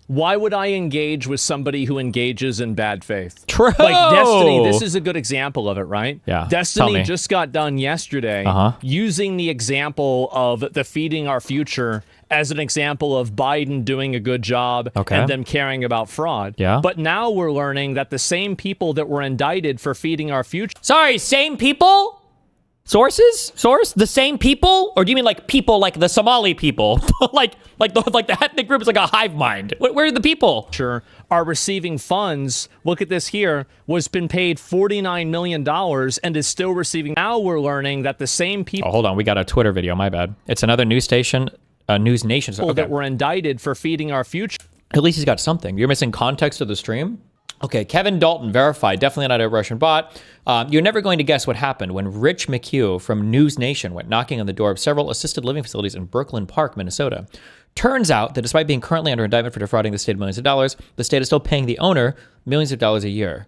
Why would I engage with somebody who engages in bad faith? True. Like Destiny, this is a good example of it, right? Yeah, tell Destiny me. just got done yesterday using the example of the Feeding Our Future as an example of Biden doing a good job and them caring about fraud. Yeah. But now we're learning that the same people that were indicted for Feeding Our Future. Sorry, same people? Sources? Source? The same people? Or do you mean like people like the Somali people? like the ethnic group is like a hive mind. Where are the people? Sure. Are receiving funds, look at this here, was been paid $49 million and is still receiving. Now we're learning that the same people Oh, hold on. We got a Twitter video. My bad. It's another news station, News Nation. that were indicted for Feeding Our Future. At least he's got something. You're missing context of the stream? Okay, Kevin Dalton, verified. Definitely not a Russian bot. You're never going to guess what happened when Rich McHugh from News Nation went knocking on the door of several assisted living facilities in Brooklyn Park, Minnesota. Turns out that despite being currently under indictment for defrauding the state of millions of dollars, the state is still paying the owner millions of dollars a year.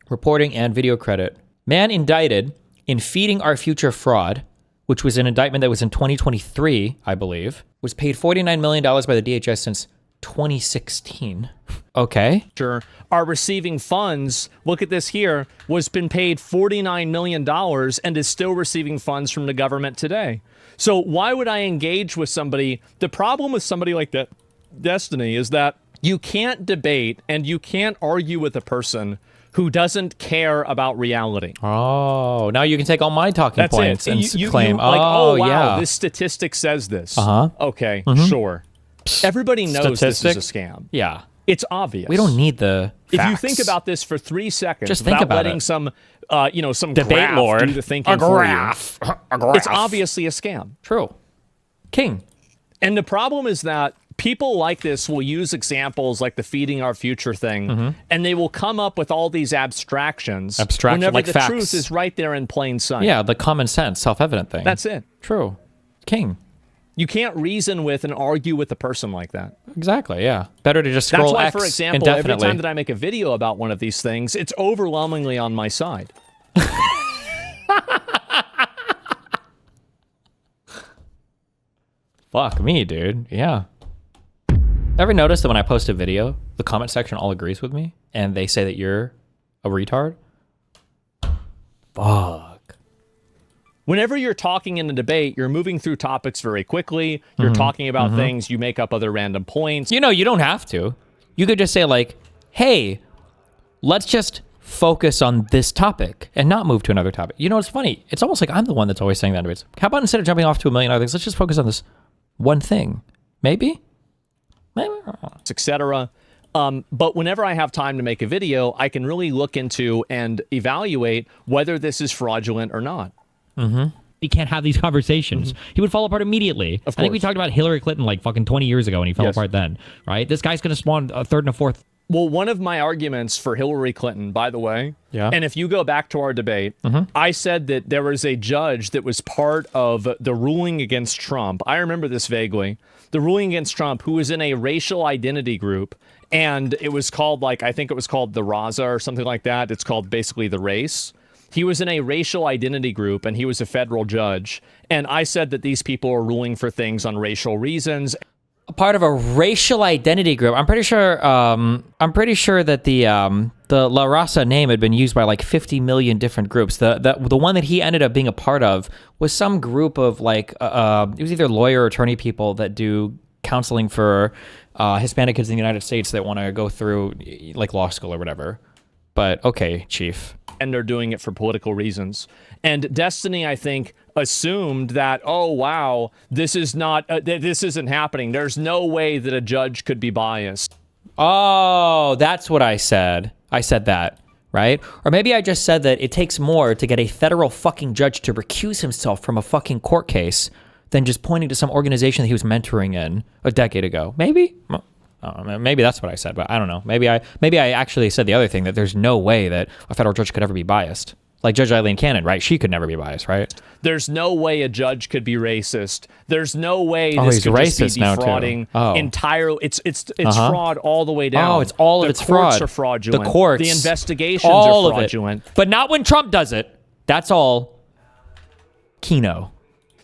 Reporting and video credit. Man indicted in Feeding Our Future fraud, which was an indictment that was in 2023, I believe, was paid $49 million by the DHS since 2016. Okay. Sure. Are receiving funds, look at this here, was been paid $49 million and is still receiving funds from the government today. So why would I engage with somebody? The problem with somebody like that, Destiny, is that you can't debate and you can't argue with a person who doesn't care about reality. Oh, now you can take all my talking That's points it. and You claim, like, oh, wow, yeah. this statistic says this. Okay, Mm-hmm. sure. Everybody knows Statistic? this is a scam. Yeah. It's obvious. We don't need the If facts. you think about this for 3 seconds, Just think without about letting it. some, some Debate graph lord. do the thinking A graph. for you, A graph. it's obviously a scam. True. King. And the problem is that people like this will use examples like the Feeding Our Future thing, and they will come up with all these abstractions. Whenever like the facts. truth is right there in plain sight. Yeah, the common sense, self-evident thing. That's it. True. King. You can't reason with and argue with a person like that. Exactly, yeah. Better to just scroll That's why, X for example, every indefinitely. time that I make a video about one of these things, it's overwhelmingly on my side. Fuck me, dude. Yeah. Ever notice that when I post a video, the comment section all agrees with me and they say that you're a retard? Fuck. Whenever you're talking in a debate, you're moving through topics very quickly. You're talking about things. You make up other random points. You know, you don't have to. You could just say like, hey, let's just focus on this topic and not move to another topic. You know, it's funny. It's almost like I'm the one that's always saying that in debates. How about instead of jumping off to a million other things, let's just focus on this one thing? Maybe? Maybe. Etc. But whenever I have time to make a video, I can really look into and evaluate whether this is fraudulent or not. He can't have these conversations. He would fall apart immediately. I think we talked about Hillary Clinton like fucking 20 years ago and he fell apart then, right? This guy's going to spawn a third and a fourth. Well, one of my arguments for Hillary Clinton, by the way, Yeah. and if you go back to our debate, I said that there was a judge that was part of the ruling against Trump. I remember this vaguely. The ruling against Trump, who was in a racial identity group, and it was called, like, I think it was called the Raza or something like that. It's called basically the race. He was in a racial identity group, and he was a federal judge. And I said that these people are ruling for things on racial reasons. A part of a racial identity group. I'm pretty sure that the La Raza name had been used by like 50 million different groups. The one that he ended up being a part of was some group of like it was either lawyer or attorney people that do counseling for Hispanic kids in the United States that want to go through like law school or whatever. But okay, Chief. And they're doing it for political reasons. And Destiny, I think, assumed that, oh, wow, this is not, this isn't happening. There's no way that a judge could be biased. Oh, that's what I said. I said that, right? Or maybe I just said that it takes more to get a federal fucking judge to recuse himself from a fucking court case than just pointing to some organization that he was mentoring in a decade ago. Maybe? Maybe that's what I said, but I don't know. Maybe I actually said the other thing, that there's no way that a federal judge could ever be biased. Like Judge Eileen Cannon, right? She could never be biased, right? There's no way a judge could be racist. There's no way this could just be defrauding entirely. It's fraud all the way down. Oh, it's all of the it's fraud. The courts are fraudulent. The courts. The investigations all are fraudulent. Of it. But not when Trump does it. That's all Kino.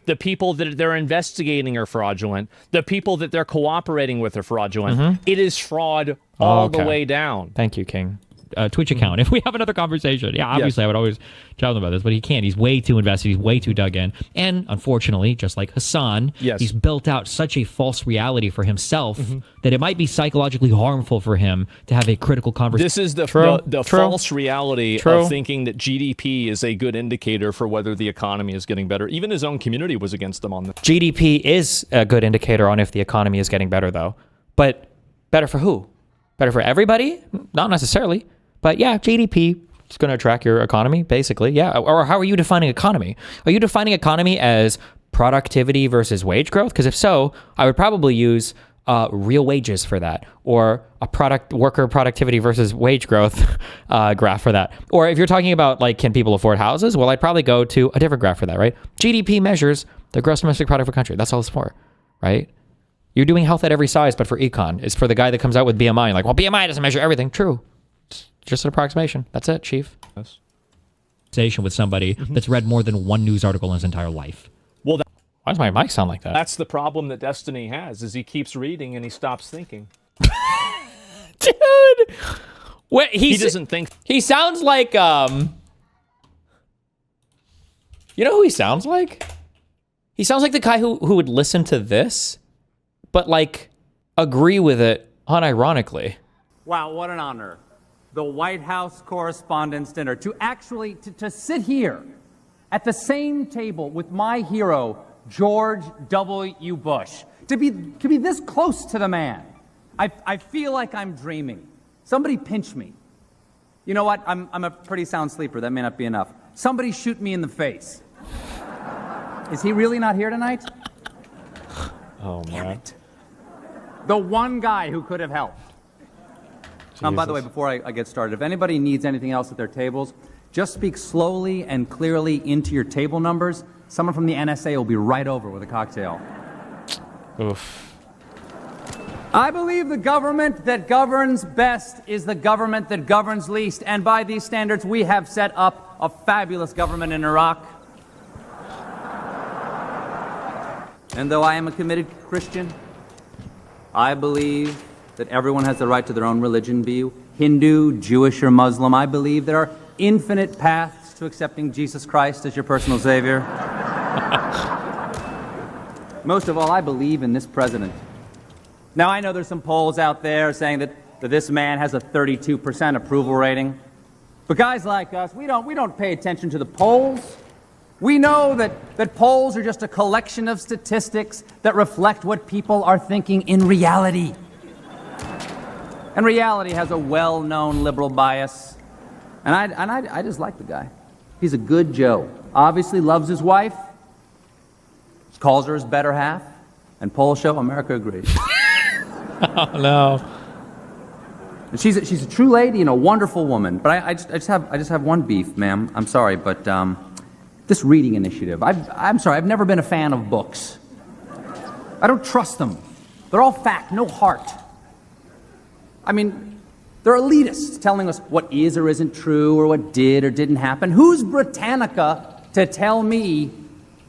The people that they're investigating are fraudulent. The people that they're cooperating with are fraudulent. It is fraud all the way down. Thank you, King. Twitch account. If we have another conversation, yeah, obviously I would always tell them about this, but he can't. He's way too invested. He's way too dug in. And unfortunately, just like Hassan, he's built out such a false reality for himself that it might be psychologically harmful for him to have a critical conversation. This is the false reality of thinking that GDP is a good indicator for whether the economy is getting better. Even his own community was against them on this. GDP is a good indicator on if the economy is getting better, though. But better for who? Better for everybody? Not necessarily. But yeah, GDP is going to track your economy, basically. Yeah. Or how are you defining economy? Are you defining economy as productivity versus wage growth? Because if so, I would probably use real wages for that, or a worker productivity versus wage growth graph for that. Or if you're talking about like, can people afford houses? Well, I'd probably go to a different graph for that, right? GDP measures the gross domestic product of a country. That's all it's for, right? You're doing health at every size, but for econ. It's for the guy that comes out with BMI. Like, well, BMI doesn't measure everything. True. Just an approximation. That's it, Chief. Yes. With somebody that's read more than one news article in his entire life. Well, why does my mic sound like that? That's the problem that Destiny has, is he keeps reading and he stops thinking. Dude! Wait, he doesn't think. He sounds like, you know who he sounds like? He sounds like the guy who would listen to this, but like, agree with it unironically. Wow, what an honor. The White House Correspondents' Dinner. To actually, to sit here at the same table with my hero, George W. Bush. To be this close to the man. I feel like I'm dreaming. Somebody pinch me. You know what? I'm a pretty sound sleeper. That may not be enough. Somebody shoot me in the face. Is he really not here tonight? Oh, man. Damn it. The one guy who could have helped. By the way, before I get started, if anybody needs anything else at their tables, just speak slowly and clearly into your table numbers. Someone from the NSA will be right over with a cocktail. Oof. I believe the government that governs best is the government that governs least. And by these standards, we have set up a fabulous government in Iraq. And though I am a committed Christian, I believe that everyone has the right to their own religion, be you Hindu, Jewish, or Muslim. I believe there are infinite paths to accepting Jesus Christ as your personal savior. Most of all, I believe in this president. Now, I know there's some polls out there saying that this man has a 32% approval rating. But guys like us, we don't pay attention to the polls. We know that polls are just a collection of statistics that reflect what people are thinking in reality. And reality has a well-known liberal bias. And I just like the guy. He's a good Joe. Obviously loves his wife. Calls her his better half. And polls show America agrees. Oh, no. And she's a true lady and a wonderful woman. But I just have one beef, ma'am. I'm sorry, but this reading initiative. I'm sorry, I've never been a fan of books. I don't trust them. They're all fact, no heart. I mean, they're elitists telling us what is or isn't true or what did or didn't happen. Who's Britannica to tell me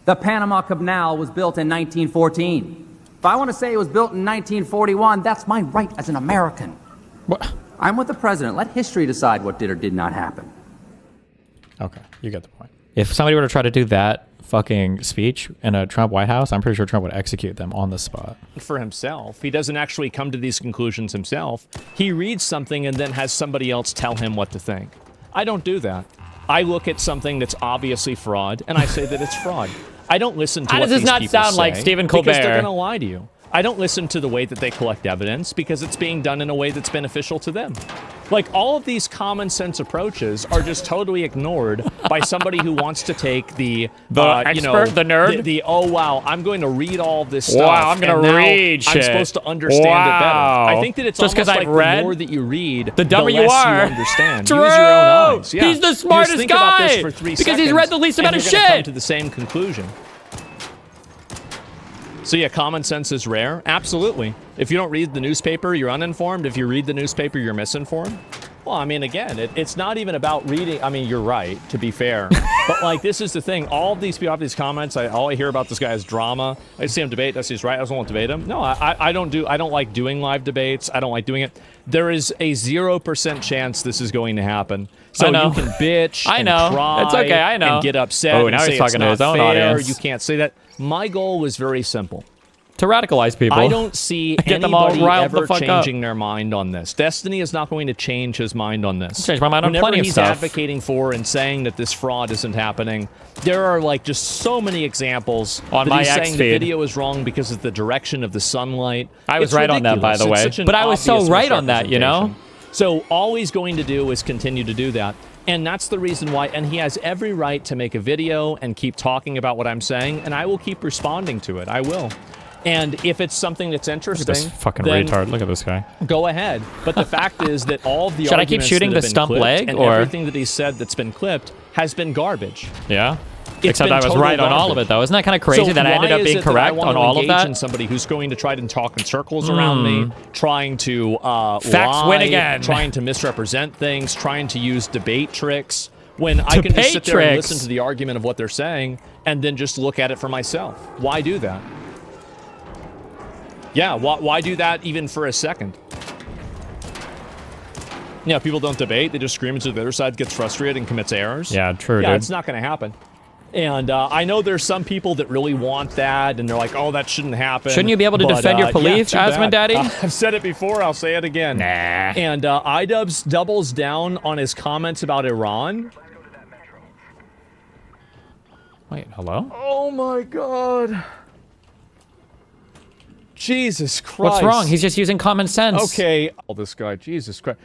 the Panama Canal was built in 1914? If I want to say it was built in 1941, that's my right as an American. What? I'm with the president. Let history decide what did or did not happen. Okay, you get the point. If somebody were to try to do that fucking speech in a Trump White House, I'm pretty sure Trump would execute them on the spot. For himself. He doesn't actually come to these conclusions himself. He reads something and then has somebody else tell him what to think. I don't do that. I look at something that's obviously fraud and I say that it's fraud. I don't listen to what these people say. How does this not sound like Stephen Colbert? Because they're going to lie to you. I don't listen to the way that they collect evidence because it's being done in a way that's beneficial to them. Like, all of these common sense approaches are just totally ignored by somebody who wants to take the expert, the nerd? Oh, wow, I'm going to read all this stuff. Wow, I'm going to read shit. I'm supposed to understand it better. I think that it's just almost like I've read, the more that you read, the dumber less you are. You understand. True. Use your own eyes. Yeah. He's the smartest think guy about this for 3 because seconds, he's read the least amount of and you're gonna come shit. to the same conclusion. So yeah, common sense is rare. Absolutely. If you don't read the newspaper, you're uninformed. If you read the newspaper, you're misinformed. Well, I mean, again, it's not even about reading. I mean, you're right, to be fair. But, like, this is the thing. All of these people have these comments. All I hear about this guy is drama. I see him debate. That's he's right. I just won't debate him. No, I don't like doing live debates. I don't like doing it. There is a 0% chance this is going to happen. So you can bitch and cry it's okay. I know. and get upset Oh, and now say he's talking it's to his not own fair. audience. You can't say that. My goal was very simple. To radicalize people. I don't see Get them all anybody riled the ever fuck up. changing their mind on this. Destiny is not going to change his mind on this. Change my mind on Whenever plenty of he's stuff. advocating for and saying that this fraud isn't happening, there are like just so many examples on that my he's X saying feed. the video is wrong because of the direction of the sunlight. I was right on that, by the way. But I was so right on that, you know? So all he's going to do is continue to do that. And that's the reason why, and he has every right to make a video and keep talking about what I'm saying, and I will keep responding to it. I will. And if it's something that's interesting, Look at this fucking then retard. Look at this guy. go ahead. But the fact is that all of the Should I keep arguments shooting that the have been stump clipped leg, and or everything that he said that's been clipped has been garbage. Yeah. It's Except been I was total right on all of garbage. it, though. Isn't that kind of crazy So that I ended why up is being it that I correct want on to all of engage that? in somebody who's going to try to talk in circles around me, trying to Facts lie, win again. trying to misrepresent things, trying to use debate tricks, when I can just sit there and listen to the argument of what they're saying and then just look at it for myself? Why do that? Yeah, why do that even for a second? Yeah, people don't debate. They just scream until the other side gets frustrated and commits errors. Yeah, true, Yeah, dude. it's not going to happen. And I know there's some people that really want that, and they're like, oh, that shouldn't happen. Shouldn't you be able to defend your belief, Asmon Daddy? I've said it before. I'll say it again. Nah. And iDubbbz doubles down on his comments about Iran. Wait, hello? Oh, my God. Jesus Christ. What's wrong? He's just using common sense. Okay. Oh, this guy. Jesus Christ.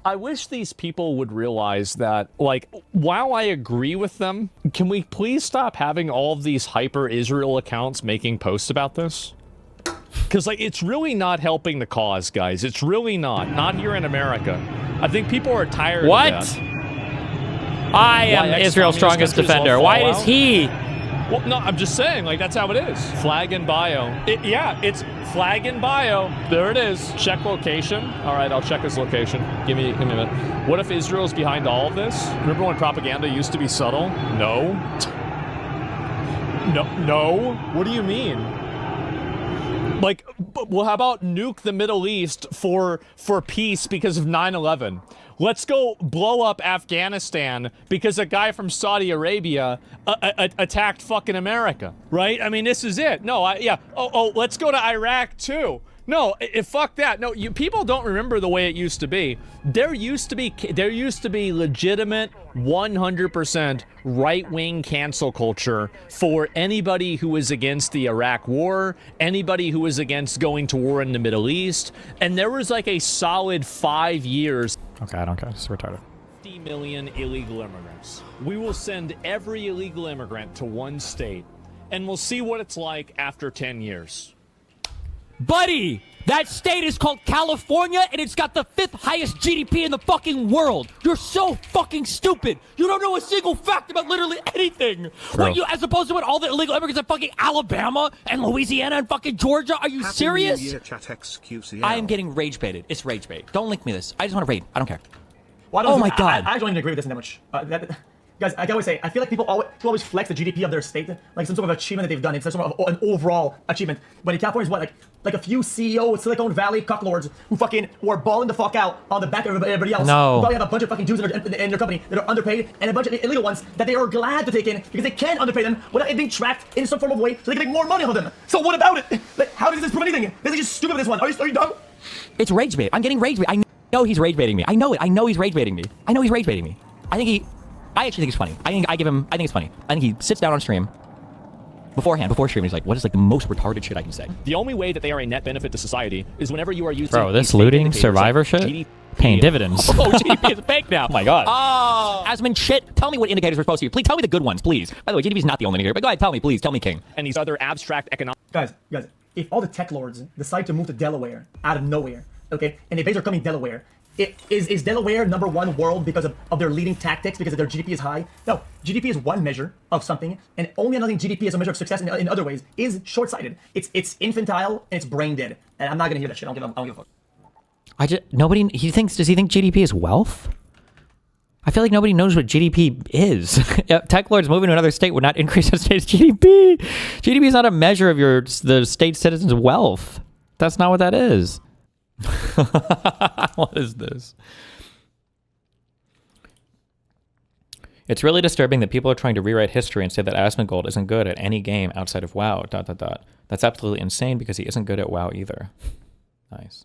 I wish these people would realize that, like, while I agree with them, can we please stop having all of these hyper-Israel accounts making posts about this? Because, like, it's really not helping the cause, guys. It's really not. Not here in America. I think people are tired of that. I am Israel's strongest defender. Why is he? Well, no, I'm just saying, like, that's how it is. Flag in bio. Yeah, it's flag in bio. There it is. Check location. All right, I'll check his location. Give me a minute. What if Israel's behind all of this? Remember when propaganda used to be subtle? No. No. What do you mean? Like, well, how about nuke the Middle East for peace because of 9/11? Let's go blow up Afghanistan because a guy from Saudi Arabia attacked fucking America, right? I mean, this is it. No, yeah. Oh, let's go to Iraq too. No, fuck that. No, people don't remember the way it used to be. There used to be legitimate 100% right-wing cancel culture for anybody who was against the Iraq war, anybody who was against going to war in the Middle East, and there was like a solid 5 years. Okay, I don't care. It's retarded. 50 million illegal immigrants. We will send every illegal immigrant to one state, and we'll see what it's like after 10 years. Buddy, that state is called California, and it's got the 5th highest GDP in the fucking world. You're so fucking stupid. You don't know a single fact about literally anything. As opposed to what all the illegal immigrants in fucking Alabama and Louisiana and fucking Georgia. Are you serious? New Year, chat XQC. I am getting rage baited. It's rage bait. Don't link me this. I just want to raid. I don't care. Well, oh my God. I don't even agree with this that much. Guys, I can always say, I feel like people always flex the GDP of their state, like some sort of achievement that they've done. It's some sort of an overall achievement. But in California, is what, like a few CEO Silicon Valley cocklords who are balling the fuck out on the back of everybody else. No. Who probably have a bunch of fucking Jews in their company that are underpaid, and a bunch of illegal ones that they are glad to take in because they can underpay them without it being tracked in some form of way so they can make more money off of them. So what about it? Like, how does this prove anything? This is just stupid, this one. Are you dumb? It's rage bait. I'm getting rage bait. I know he's rage baiting me. I know it. I know he's rage baiting me. I actually think it's funny. I think it's funny. I think he sits down on stream before stream, he's like, what is like the most retarded shit I can say? The only way that they are a net benefit to society is whenever you are using Bro, this looting survivor shit? Paying dividends. Oh, GDP is fake now. Oh my God. Oh. Asmon, shit. Tell me what indicators we're supposed to use. Please tell me the good ones, please. By the way, GDP is not the only indicator, but go ahead, tell me, please. Tell me, King. And these other abstract economic... Guys, if all the tech lords decide to move to Delaware out of nowhere, okay, and they basically are coming Delaware, is Delaware #1 world because of their leading tactics, because their GDP is high? No, GDP is one measure of something, and only another GDP is a measure of success in other ways is short-sighted. It's infantile and it's brain dead, and I'm not gonna hear that shit. I don't give a fuck. Does he think GDP is wealth? I feel like nobody knows what GDP is. Tech lords moving to another state would not increase the state's GDP. GDP is not a measure of the state citizens' wealth. That's not what that is. What is this? It's really disturbing that people are trying to rewrite history and say that Asmongold isn't good at any game outside of WoW, ... That's absolutely insane because he isn't good at WoW either. Nice.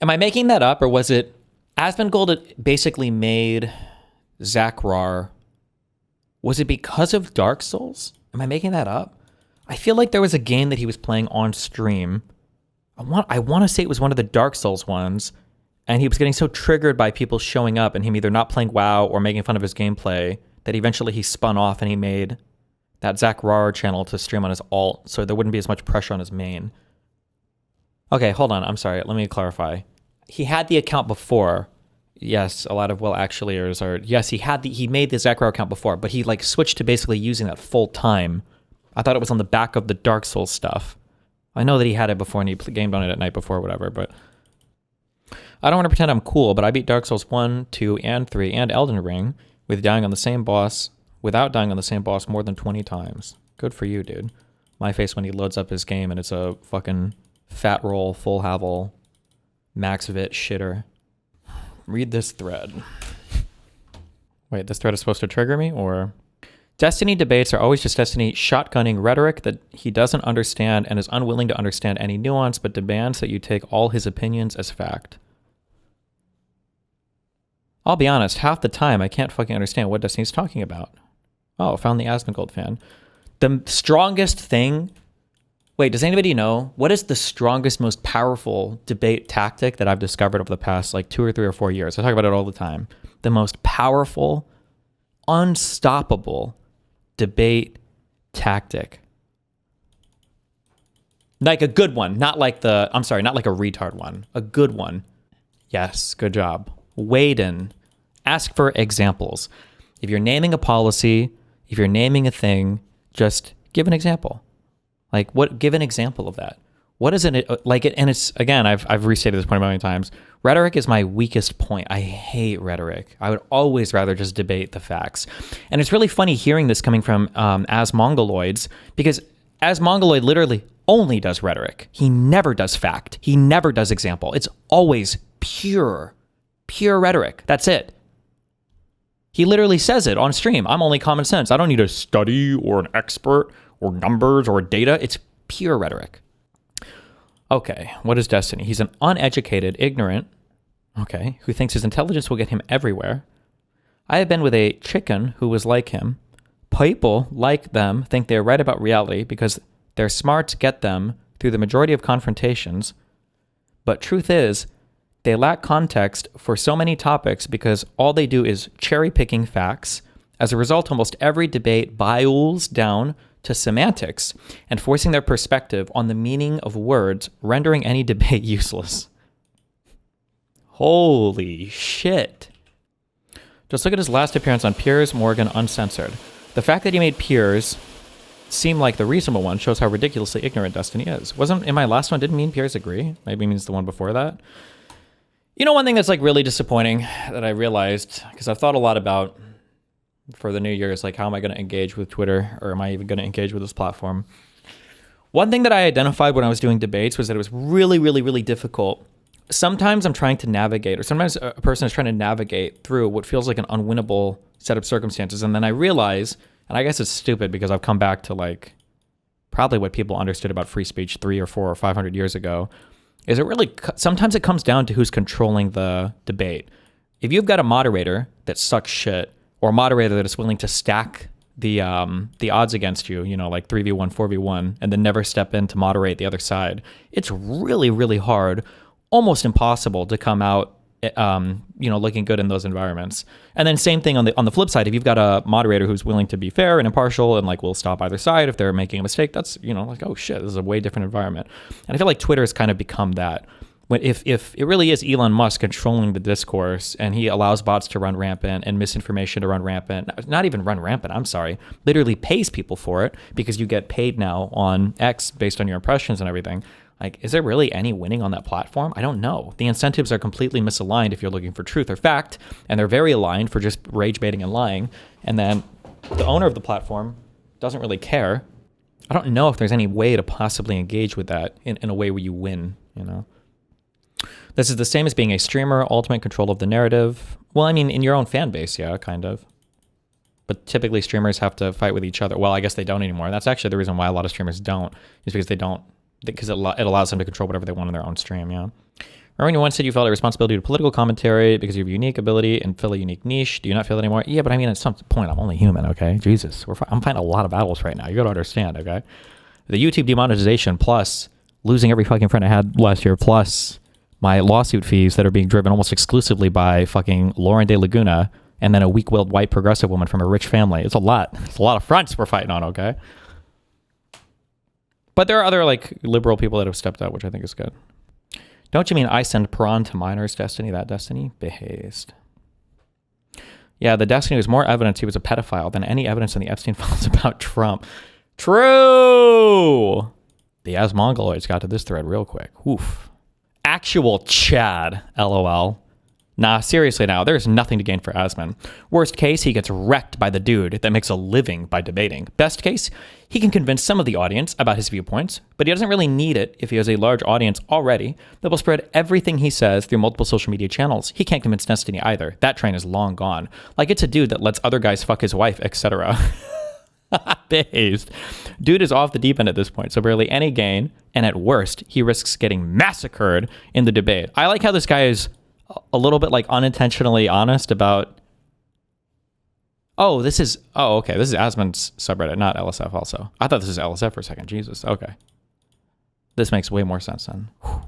Am I making that up, or was it Asmongold basically made Zakrar? Was it because of Dark Souls? Am I making that up? I feel like there was a game that he was playing on stream. I want to say it was one of the Dark Souls ones, and he was getting so triggered by people showing up and him either not playing WoW or making fun of his gameplay that eventually he spun off and he made that Zakrar channel to stream on his alt, so there wouldn't be as much pressure on his main. Okay, hold on. I'm sorry. Let me clarify. He had the account before. Yes, a lot of actuallyers are. Yes, he made the Zakrar account before, but he like switched to basically using that full time. I thought it was on the back of the Dark Souls stuff. I know that he had it before and he gamed on it at night before, whatever, but I don't want to pretend I'm cool, but I beat Dark Souls 1, 2, and 3, and Elden Ring without dying on the same boss more than 20 times. Good for you, dude. My face when he loads up his game and it's a fucking fat roll, full havel, max vit shitter. Read this thread. Wait, this thread is supposed to trigger me, or? Destiny debates are always just Destiny shotgunning rhetoric that he doesn't understand and is unwilling to understand any nuance, but demands that you take all his opinions as fact. I'll be honest, half the time I can't fucking understand what Destiny's talking about. Oh, found the Asmongold fan. The strongest thing... Wait, does anybody know? What is the strongest, most powerful debate tactic that I've discovered over the past like 2 or 3 or 4 years? I talk about it all the time. The most powerful, unstoppable debate tactic. Like a good one, not like the... I'm sorry, not like a retard one. A good one. Yes, good job. Wade in. Ask for examples. If you're naming a policy, if you're naming a thing, just give an example. Like, what? Give an example of that. What is it like? And it's, again, I've restated this point a million times. Rhetoric is my weakest point. I hate rhetoric. I would always rather just debate the facts. And it's really funny hearing this coming from Asmongoloids, because Asmongoloid literally only does rhetoric. He never does fact. He never does example. It's always pure rhetoric. That's it. He literally says it on stream. I'm only common sense. I don't need a study or an expert or numbers or data. It's pure rhetoric. Okay, what is Destiny? He's an uneducated, ignorant, who thinks his intelligence will get him everywhere. I have been with a chicken who was like him. People like them think they're right about reality because their smarts get them through the majority of confrontations. But truth is, they lack context for so many topics because all they do is cherry-picking facts. As a result, almost every debate boils down to semantics and forcing their perspective on the meaning of words, rendering any debate useless. Holy shit. Just look at his last appearance on Piers Morgan Uncensored. The fact that he made Piers seem like the reasonable one shows how ridiculously ignorant Destiny is. Wasn't in my last one, didn't mean Piers agree? Maybe it means the one before that. You know, one thing that's like really disappointing that I realized, because I've thought a lot about for the new year, is like, how am I going to engage with Twitter, or am I even going to engage with this platform? One thing that I identified when I was doing debates was that it was really, really, really difficult. Sometimes I'm trying to navigate, or sometimes a person is trying to navigate through what feels like an unwinnable set of circumstances. And then I realize, and I guess it's stupid because I've come back to like probably what people understood about free speech 3 or 4 or 500 years ago, is it really, sometimes it comes down to who's controlling the debate. If you've got a moderator that sucks shit, or a moderator that is willing to stack the odds against you, you know, like 3v1, 4v1, and then never step in to moderate the other side, it's really, really hard, almost impossible to come out, you know, looking good in those environments. And then same thing on the flip side, if you've got a moderator who's willing to be fair and impartial and like will stop either side if they're making a mistake, that's, you know, like, oh shit, this is a way different environment. And I feel like Twitter has kind of become that. if it really is Elon Musk controlling the discourse and he allows bots to run rampant and misinformation to run rampant, not even run rampant, I'm sorry, literally pays people for it because you get paid now on X based on your impressions and everything. Like, is there really any winning on that platform? I don't know. The incentives are completely misaligned if you're looking for truth or fact, and they're very aligned for just rage baiting and lying. And then the owner of the platform doesn't really care. I don't know if there's any way to possibly engage with that in a way where you win, you know? This is the same as being a streamer, ultimate control of the narrative. Well, I mean, in your own fan base, yeah, kind of. But typically streamers have to fight with each other. Well, I guess they don't anymore. That's actually the reason why a lot of streamers don't, is because they don't, because it allows them to control whatever they want in their own stream, yeah. Remember when you once said you felt a responsibility to political commentary because you have a unique ability and fill a unique niche? Do you not feel that anymore? Yeah, but I mean, at some point, I'm only human, okay? Jesus, I'm fighting a lot of battles right now. You gotta understand, okay? The YouTube demonetization plus losing every fucking friend I had last year plus my lawsuit fees that are being driven almost exclusively by fucking Lauren De Laguna and then a weak-willed white progressive woman from a rich family. It's a lot. It's a lot of fronts we're fighting on, okay? But there are other, like, liberal people that have stepped up, which I think is good. Don't you mean I send prawn to minors, Destiny? That Destiny? Behazed. Yeah, the Destiny was more evidence he was a pedophile than any evidence in the Epstein files about Trump. True! The Asmongold got to this thread real quick. Oof. Actual Chad, LOL. Nah, seriously now, there's nothing to gain for Asmon. Worst case, he gets wrecked by the dude that makes a living by debating. Best case, he can convince some of the audience about his viewpoints, but he doesn't really need it if he has a large audience already that will spread everything he says through multiple social media channels. He can't convince Destiny either. That train is long gone. Like, it's a dude that lets other guys fuck his wife, etc. Based. Dude is off the deep end at this point, so barely any gain, and at worst, he risks getting massacred in the debate. I like how this guy is a little bit like unintentionally honest about, okay, this is Asmon's subreddit, not LSF also. I thought this was LSF for a second. Jesus, okay. This makes way more sense then. Whew.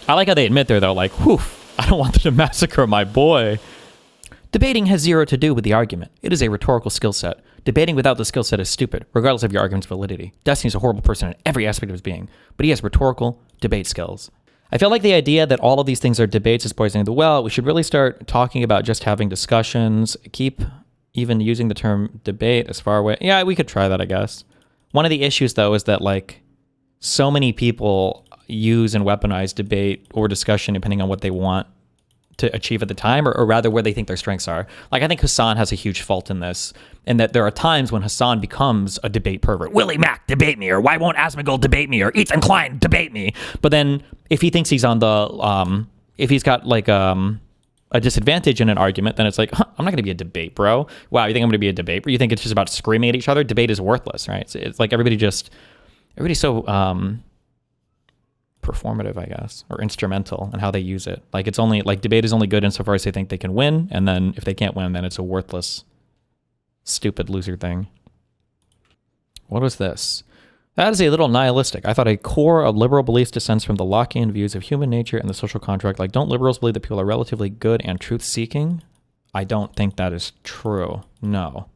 I like how they admit there though, like, whew, I don't want them to massacre my boy. Debating has zero to do with the argument. It is a rhetorical skill set. Debating without the skill set is stupid, regardless of your argument's validity. Destiny's a horrible person in every aspect of his being, but he has rhetorical debate skills. I feel like the idea that all of these things are debates is poisoning the well. We should really start talking about just having discussions. Keep even using the term debate as far away. Yeah, we could try that, I guess. One of the issues, though, is that, like, so many people use and weaponize debate or discussion depending on what they want to achieve at the time, or rather where they think their strengths are. Like, I think Hassan has a huge fault in this, in that there are times when Hassan becomes a debate pervert. Willie Mack, debate me, or why won't Asmongold debate me, or Ethan Klein, debate me. But then if he thinks he's on the, if he's got like a disadvantage in an argument, then it's like, huh, I'm not going to be a debate, bro. Wow, you think I'm going to be a debate? You think it's just about screaming at each other? Debate is worthless, right? It's like everybody's so performative, I guess, or instrumental in how they use it. Like, it's only, like, debate is only good insofar as they think they can win, and then if they can't win, then it's a worthless, stupid loser thing. What was this? That is a little nihilistic. I thought a core of liberal beliefs descends from the Lockean views of human nature and the social contract. Like, don't liberals believe that people are relatively good and truth-seeking? I don't think that is true. No.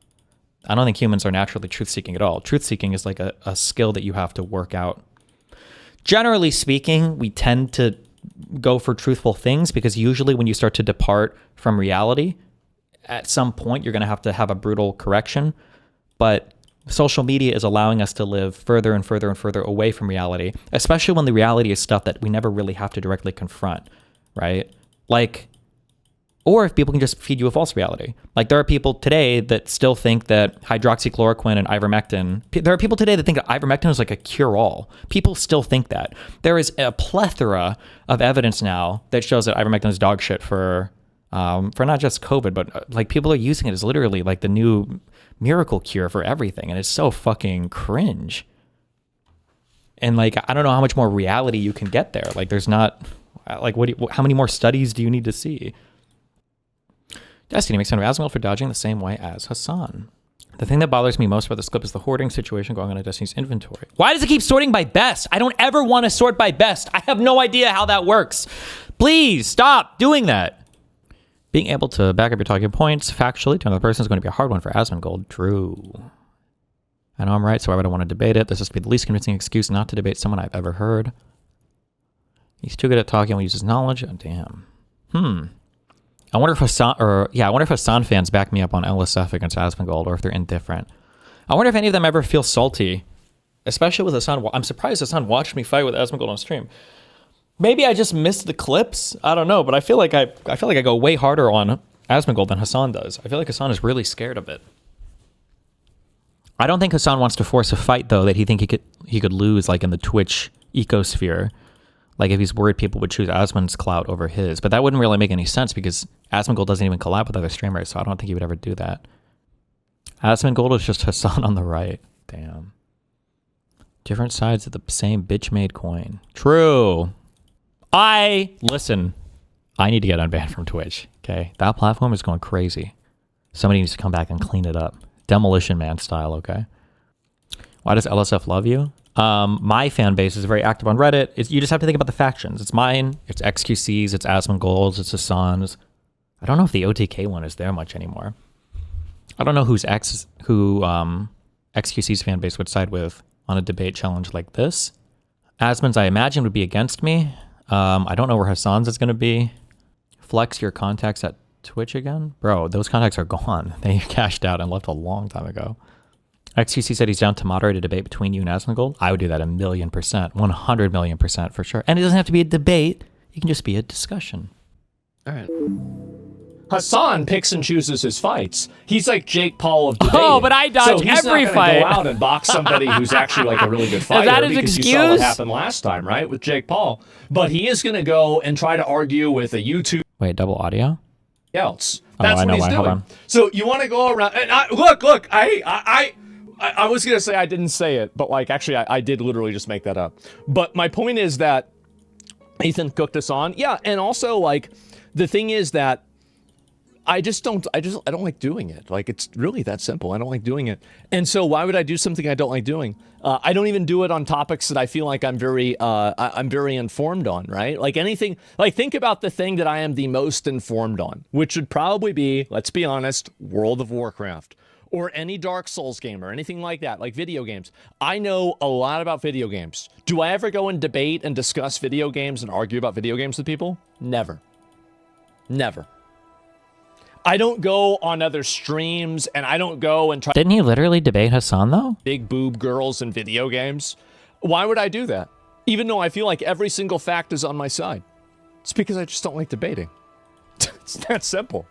I don't think humans are naturally truth-seeking at all. Truth-seeking is like a skill that you have to work out. Generally speaking, we tend to go for truthful things because usually when you start to depart from reality, at some point you're going to have a brutal correction. But social media is allowing us to live further and further and further away from reality, especially when the reality is stuff that we never really have to directly confront, right? Like, or if people can just feed you a false reality. Like, there are people today that still think that hydroxychloroquine and ivermectin, there are people today that think that ivermectin is like a cure-all. People still think that. There is a plethora of evidence now that shows that ivermectin is dog shit for not just COVID, but like people are using it as literally like the new miracle cure for everything. And it's so fucking cringe. And like, I don't know how much more reality you can get there. Like, there's not, like, how many more studies do you need to see? Destiny makes fun of Asmongold for dodging the same way as Hassan. The thing that bothers me most about this clip is the hoarding situation going on in Destiny's inventory. Why does it keep sorting by best? I don't ever want to sort by best. I have no idea how that works. Please stop doing that. Being able to back up your talking points factually to another person is going to be a hard one for Asmongold. True. I know I'm right, so why would I want to debate it? This must be the least convincing excuse not to debate someone I've ever heard. He's too good at talking. We'll use his knowledge. Oh, damn. I wonder if Hassan fans back me up on LSF against Asmongold, or if they're indifferent. I wonder if any of them ever feel salty, especially with Hassan. I'm surprised Hassan watched me fight with Asmongold on stream. Maybe I just missed the clips. I don't know, but I feel like I go way harder on Asmongold than Hassan does. I feel like Hassan is really scared of it. I don't think Hassan wants to force a fight though that he could lose, like in the Twitch ecosphere. Like if he's worried people would choose Asmon's clout over his, but that wouldn't really make any sense because Asmongold doesn't even collab with other streamers, so I don't think he would ever do that. Asmongold is just Hassan on the right. Damn. Different sides of the same bitch-made coin. True. Listen, I need to get unbanned from Twitch, okay? That platform is going crazy. Somebody needs to come back and clean it up. Demolition Man style, okay? Why does LSF love you? My fan base is very active on Reddit. You just have to think about the factions. It's mine, it's XQC's, it's Asmongold's, it's Hassan's. I don't know if the OTK one is there much anymore. I don't know who XQC's fan base would side with on a debate challenge like this. Asmon's, I imagine, would be against me. I don't know where Hassan's is going to be. Flex your contacts at Twitch again? Bro, those contacts are gone. They cashed out and left a long time ago. XQC said he's down to moderate a debate between you and Asmongold. I would do that 1,000,000%, 100,000,000% for sure. And it doesn't have to be a debate. It can just be a discussion. All right. Hassan picks and chooses his fights. He's like Jake Paul of debating. Oh, but I dodge every fight. So he's not going to go out and box somebody who's actually like a really good fighter. Is that his because excuse? You saw what happened last time, right, with Jake Paul. But he is going to go and try to argue with a YouTube. Wait, double audio? Else. That's I know what he's why. Hold doing. on. So you want to go around and look. I was gonna say I didn't say it, but like actually I did literally just make that up. But my point is that Ethan cooked us on. Yeah, and also like the thing is that I don't like doing it. Like it's really that simple. I don't like doing it. And so why would I do something I don't like doing? I don't even do it on topics that I feel like I'm very informed on, right? Like anything, like think about the thing that I am the most informed on, which would probably be, let's be honest, World of Warcraft. Or any Dark Souls game or anything like that, like video games. I know a lot about video games. Do I ever go and debate and discuss video games and argue about video games with people? Never. Never. I don't go on other streams and I don't go and try. Didn't he literally debate Hassan though? Big boob girls in video games. Why would I do that? Even though I feel like every single fact is on my side. It's because I just don't like debating. It's that simple.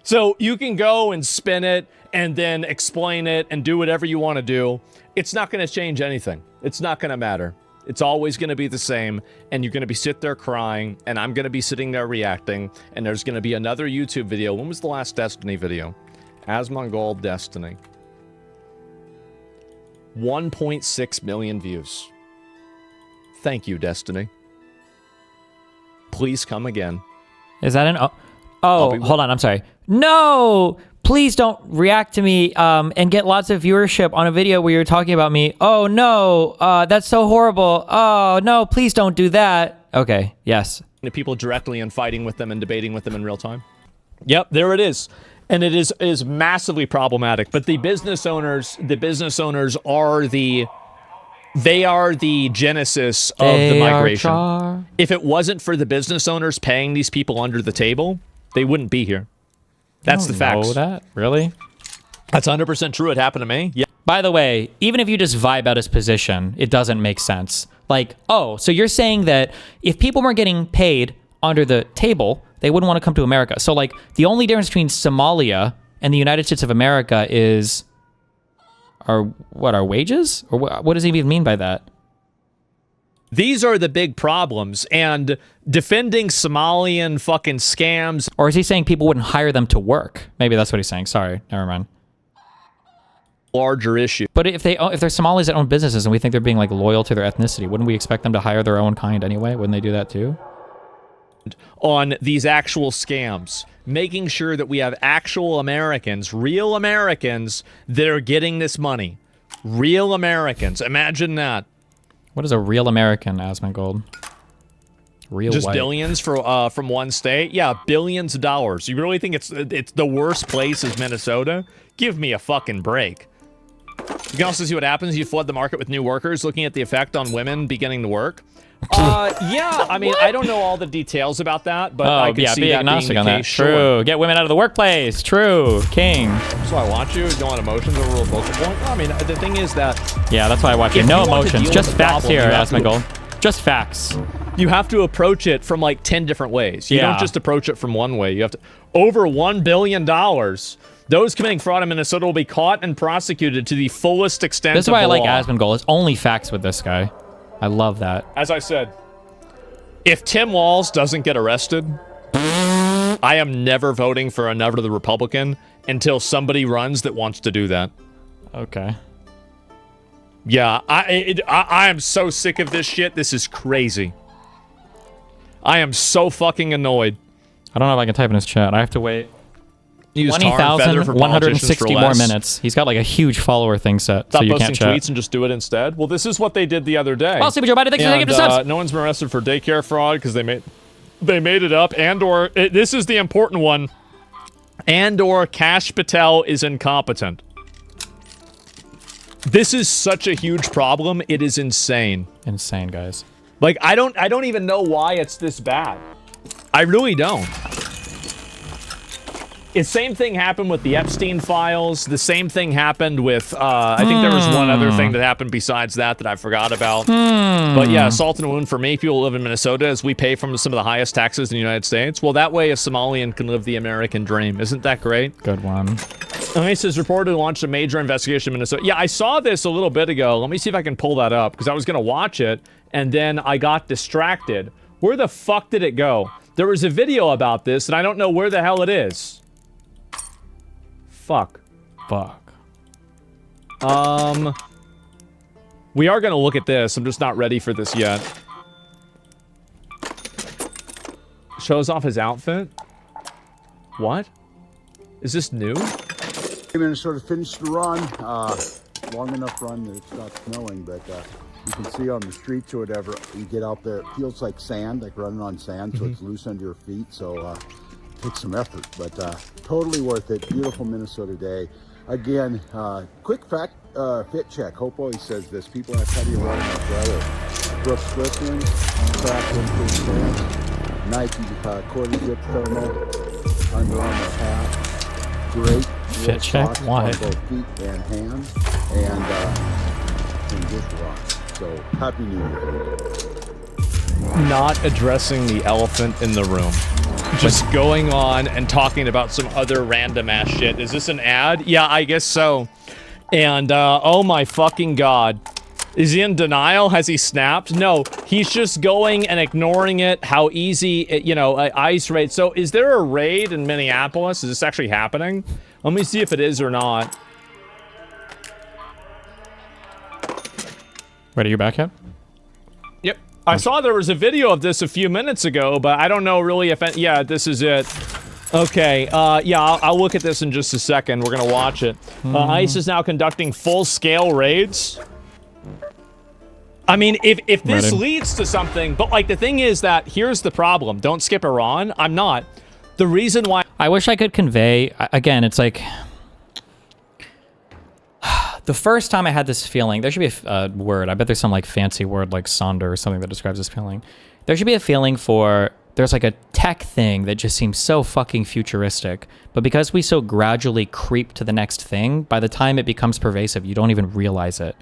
So you can go and spin it and then explain it and do whatever you want to do. It's not going to change anything. It's not going to matter. It's always going to be the same. And you're going to be sit there crying and I'm going to be sitting there reacting. And there's going to be another YouTube video. When was the last Destiny video? Asmongold Destiny. 1.6 million views. Thank you, Destiny. Please come again. Is that an... Oh, hold on. I'm sorry. No, please don't react to me and get lots of viewership on a video where you're talking about me. Oh, no, that's so horrible. Oh, no, please don't do that. Okay, yes. People directly and fighting with them and debating with them in real time. Yep, there it is. And it is massively problematic. But the business owners are they are the genesis of the migration. If it wasn't for the business owners paying these people under the table, they wouldn't be here. That's the facts. Know that? Really? That's 100% true. It happened to me. Yeah. By the way, even if you just vibe out his position, it doesn't make sense. Like, oh, so you're saying that if people weren't getting paid under the table, they wouldn't want to come to America. So like the only difference between Somalia and the United States of America is our wages? Or what does he even mean by that? These are the big problems, and defending Somalian fucking scams. Or is he saying people wouldn't hire them to work? Maybe that's what he's saying. Sorry, never mind. Larger issue. But if they're Somalis that own businesses and we think they're being like loyal to their ethnicity, wouldn't we expect them to hire their own kind anyway? Wouldn't they do that too? On these actual scams, making sure that we have actual Americans, real Americans, that are getting this money. Real Americans. Imagine that. What is a real American, Asmongold? Real just white. Billions from one state? Yeah, billions of dollars. You really think it's the worst place is Minnesota? Give me a fucking break. You can also see what happens if you flood the market with new workers, looking at the effect on women beginning to work. Yeah, I mean, I don't know all the details about that, but I can see be that agnostic being on the that. case. True. Sure. Get women out of the workplace. True. King. That's why I want you. You don't want emotions over a vocal point. No, I mean, the thing is that... Yeah, that's why I watch you. If No you want to emotions. deal Just with the facts problem, here, you have to- Asmongold. Just facts. You have to approach it from like 10 different ways. You don't just approach it from one way. You have to... Over $1 billion. Those committing fraud in Minnesota will be caught and prosecuted to the fullest extent This is of why I the like law. Asmongold. It's only facts with this guy. I love that. As I said, if Tim Walz doesn't get arrested, I am never voting for another Republican until somebody runs that wants to do that. Okay. Yeah, I am so sick of this shit. This is crazy. I am so fucking annoyed. I don't know if I can type in his chat. I have to wait. Use tar and feather for politicians 20,160 for more less. minutes. He's got like a huge follower thing set, Stop so you posting can't chat. tweets and just do it instead. Well, this is what they did the other day. Well, Super Joe Biden, thanks for taking the subs. No one's been arrested for daycare fraud because they made it up, and/or this is the important one, and/or Kash Patel is incompetent. This is such a huge problem. It is insane. Insane, guys. Like I don't even know why it's this bad. I really don't. The same thing happened with the Epstein files. The same thing happened with, I think there was one other thing that happened besides that I forgot about. But yeah, assault and wound for many people who live in Minnesota as we pay from some of the highest taxes in the United States. Well, that way a Somalian can live the American dream. Isn't that great? Good one. ICE has reportedly launched a major investigation in Minnesota. Yeah, I saw this a little bit ago. Let me see if I can pull that up because I was going to watch it and then I got distracted. Where the fuck did it go? There was a video about this and I don't know where the hell it is. Fuck. We are gonna look at this. I'm just not ready for this yet. Shows off his outfit? What? Is this new? Minnesota finished the run. Long enough run that it's not snowing, but you can see on the streets or whatever, you get out there, it feels like sand, like running on sand, so it's loose under your feet, so takes some effort, but totally worth it. Beautiful Minnesota day. Again, quick fact, fit check. Hope always says this. People ask, how do you run in the weather? Brooks Swiftman, craft increase pants, Nike quarter zip thermal, Under Armour hat. Great fit check? Why? On both feet and hands, and good rock. So happy New Year. Not addressing the elephant in the room. Just going on and talking about some other random ass shit. Is this an ad? Yeah, I guess so. And, oh my fucking god. Is he in denial? Has he snapped? No, he's just going and ignoring it, how easy, ICE raid. So is there a raid in Minneapolis? Is this actually happening? Let me see if it is or not. Wait, are you back yet? Yep. I saw there was a video of this a few minutes ago, but I don't know really if... Yeah, this is it. Okay, yeah, I'll look at this in just a second. We're gonna watch it. ICE is now conducting full-scale raids. I mean, if this leads to something... But, like, the thing is that... Here's the problem. Don't skip Iran. I'm not. The reason why... I wish I could convey... Again, it's like... The first time I had this feeling, there should be a word. I bet there's some like fancy word like sonder or something that describes this feeling. There should be a feeling for, there's like a tech thing that just seems so fucking futuristic. But because we so gradually creep to the next thing, by the time it becomes pervasive, you don't even realize it.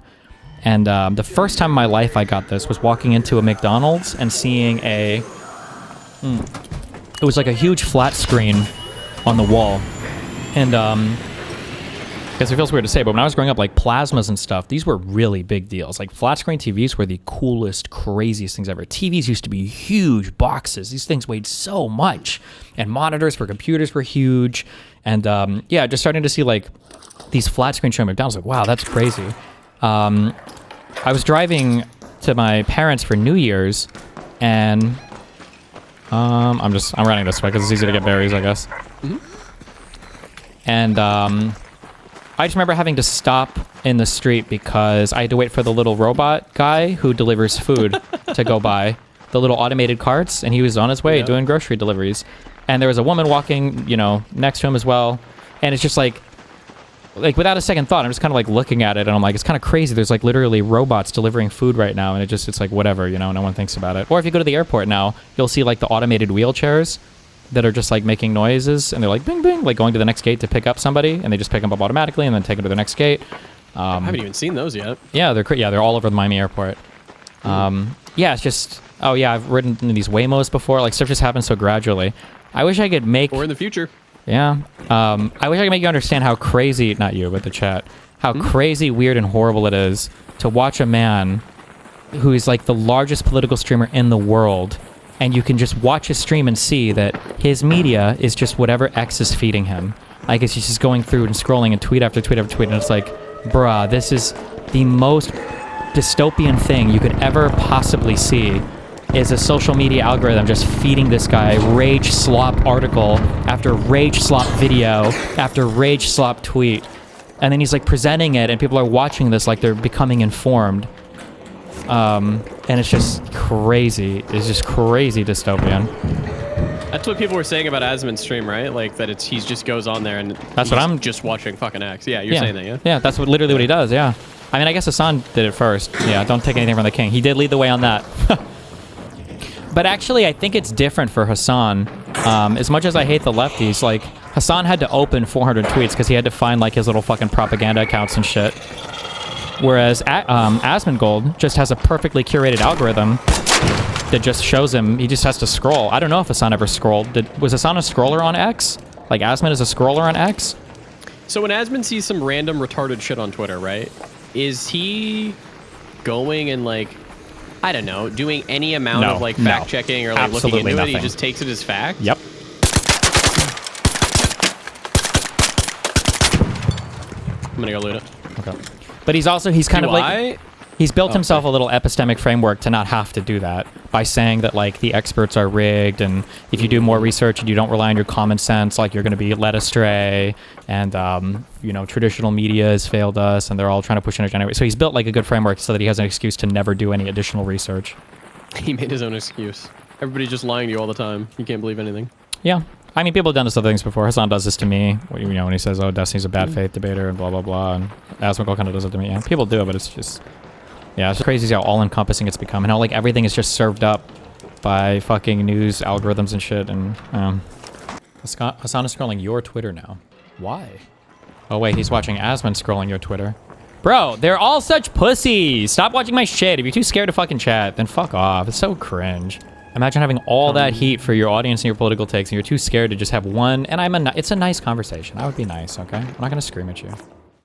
And the first time in my life I got this was walking into a McDonald's and seeing a... It was like a huge flat screen on the wall. And I guess it feels weird to say, but when I was growing up, like plasmas and stuff, these were really big deals. Like flat screen TVs were the coolest, craziest things ever. TVs used to be huge boxes. These things weighed so much. And monitors for computers were huge. And yeah, just starting to see like these flat screen show McDonald's, like, wow, that's crazy. I was driving to my parents for New Year's, and I'm running this way because it's easy to get berries, I guess. And I just remember having to stop in the street because I had to wait for the little robot guy who delivers food to go by, the little automated carts, and he was on his way doing grocery deliveries. And there was a woman walking, next to him as well. And it's just like, like without a second thought, I'm just kind of like looking at it and I'm like, it's kind of crazy. There's like literally robots delivering food right now, and it's like whatever, you know, no one thinks about it. Or if you go to the airport now, you'll see like the automated wheelchairs that are just like making noises, and they're like bing bing, like going to the next gate to pick up somebody, and they just pick them up automatically and then take them to the next gate. I haven't even seen those yet. Yeah, they're all over the Miami airport. Yeah, it's just, oh yeah, I've ridden in these Waymos before. Like stuff just happens so gradually. I wish I could make. Or in the future. Yeah. I wish I could make you understand how crazy, not you, but the chat, how crazy, weird, and horrible it is to watch a man who is like the largest political streamer in the world, and you can just watch his stream and see that his media is just whatever X is feeding him. I guess he's just going through and scrolling and tweet after tweet after tweet, and it's like, bruh, this is the most dystopian thing you could ever possibly see. Is a social media algorithm just feeding this guy rage slop article after rage slop video after rage slop tweet, and then he's like presenting it, and people are watching this like they're becoming informed, and it's just crazy. It's just crazy dystopian. That's what people were saying about Asmon's stream, right? Like that he just goes on there and that's what I'm just watching fucking X. Yeah, you're saying that, yeah? Yeah, that's literally what he does. Yeah, I mean, I guess Hassan did it first. Yeah, don't take anything from the king. He did lead the way on that. But actually, I think it's different for Hassan. As much as I hate the lefties, like, Hassan had to open 400 tweets because he had to find, like, his little fucking propaganda accounts and shit. Whereas Asmongold just has a perfectly curated algorithm that just shows him, he just has to scroll. I don't know if Hassan ever scrolled. Was Hassan a scroller on X? Like, Asmon is a scroller on X? So when Asmon sees some random retarded shit on Twitter, right, is he going and, like, I don't know, doing any amount of like fact checking or like looking into it? He just takes it as fact? Yep. I'm gonna go loot it. Okay. But he's kind of like, he's built himself a little epistemic framework to not have to do that by saying that like the experts are rigged, and if you do more research and you don't rely on your common sense, like you're going to be led astray, and you know, traditional media has failed us, and they're all trying to push in a generation. So he's built like a good framework so that he has an excuse to never do any additional research. He made his own excuse. Everybody's just lying to you all the time. You can't believe anything. Yeah. I mean, people have done this other things before. Hassan does this to me, you know, when he says, oh, Destiny's a bad faith debater and blah, blah, blah. And Asmongold kind of does it to me. Yeah, people do it, but it's just, yeah, it's crazy how all-encompassing it's become, and how, like, everything is just served up by fucking news algorithms and shit. And Hassan is scrolling your Twitter now. Why? Oh, wait, he's watching Asmon scrolling your Twitter. Bro, they're all such pussies. Stop watching my shit. If you're too scared to fucking chat, then fuck off. It's so cringe. Imagine having all that heat for your audience and your political takes, and you're too scared to just have one. And it's a nice conversation. I would be nice, okay? I'm not gonna scream at you.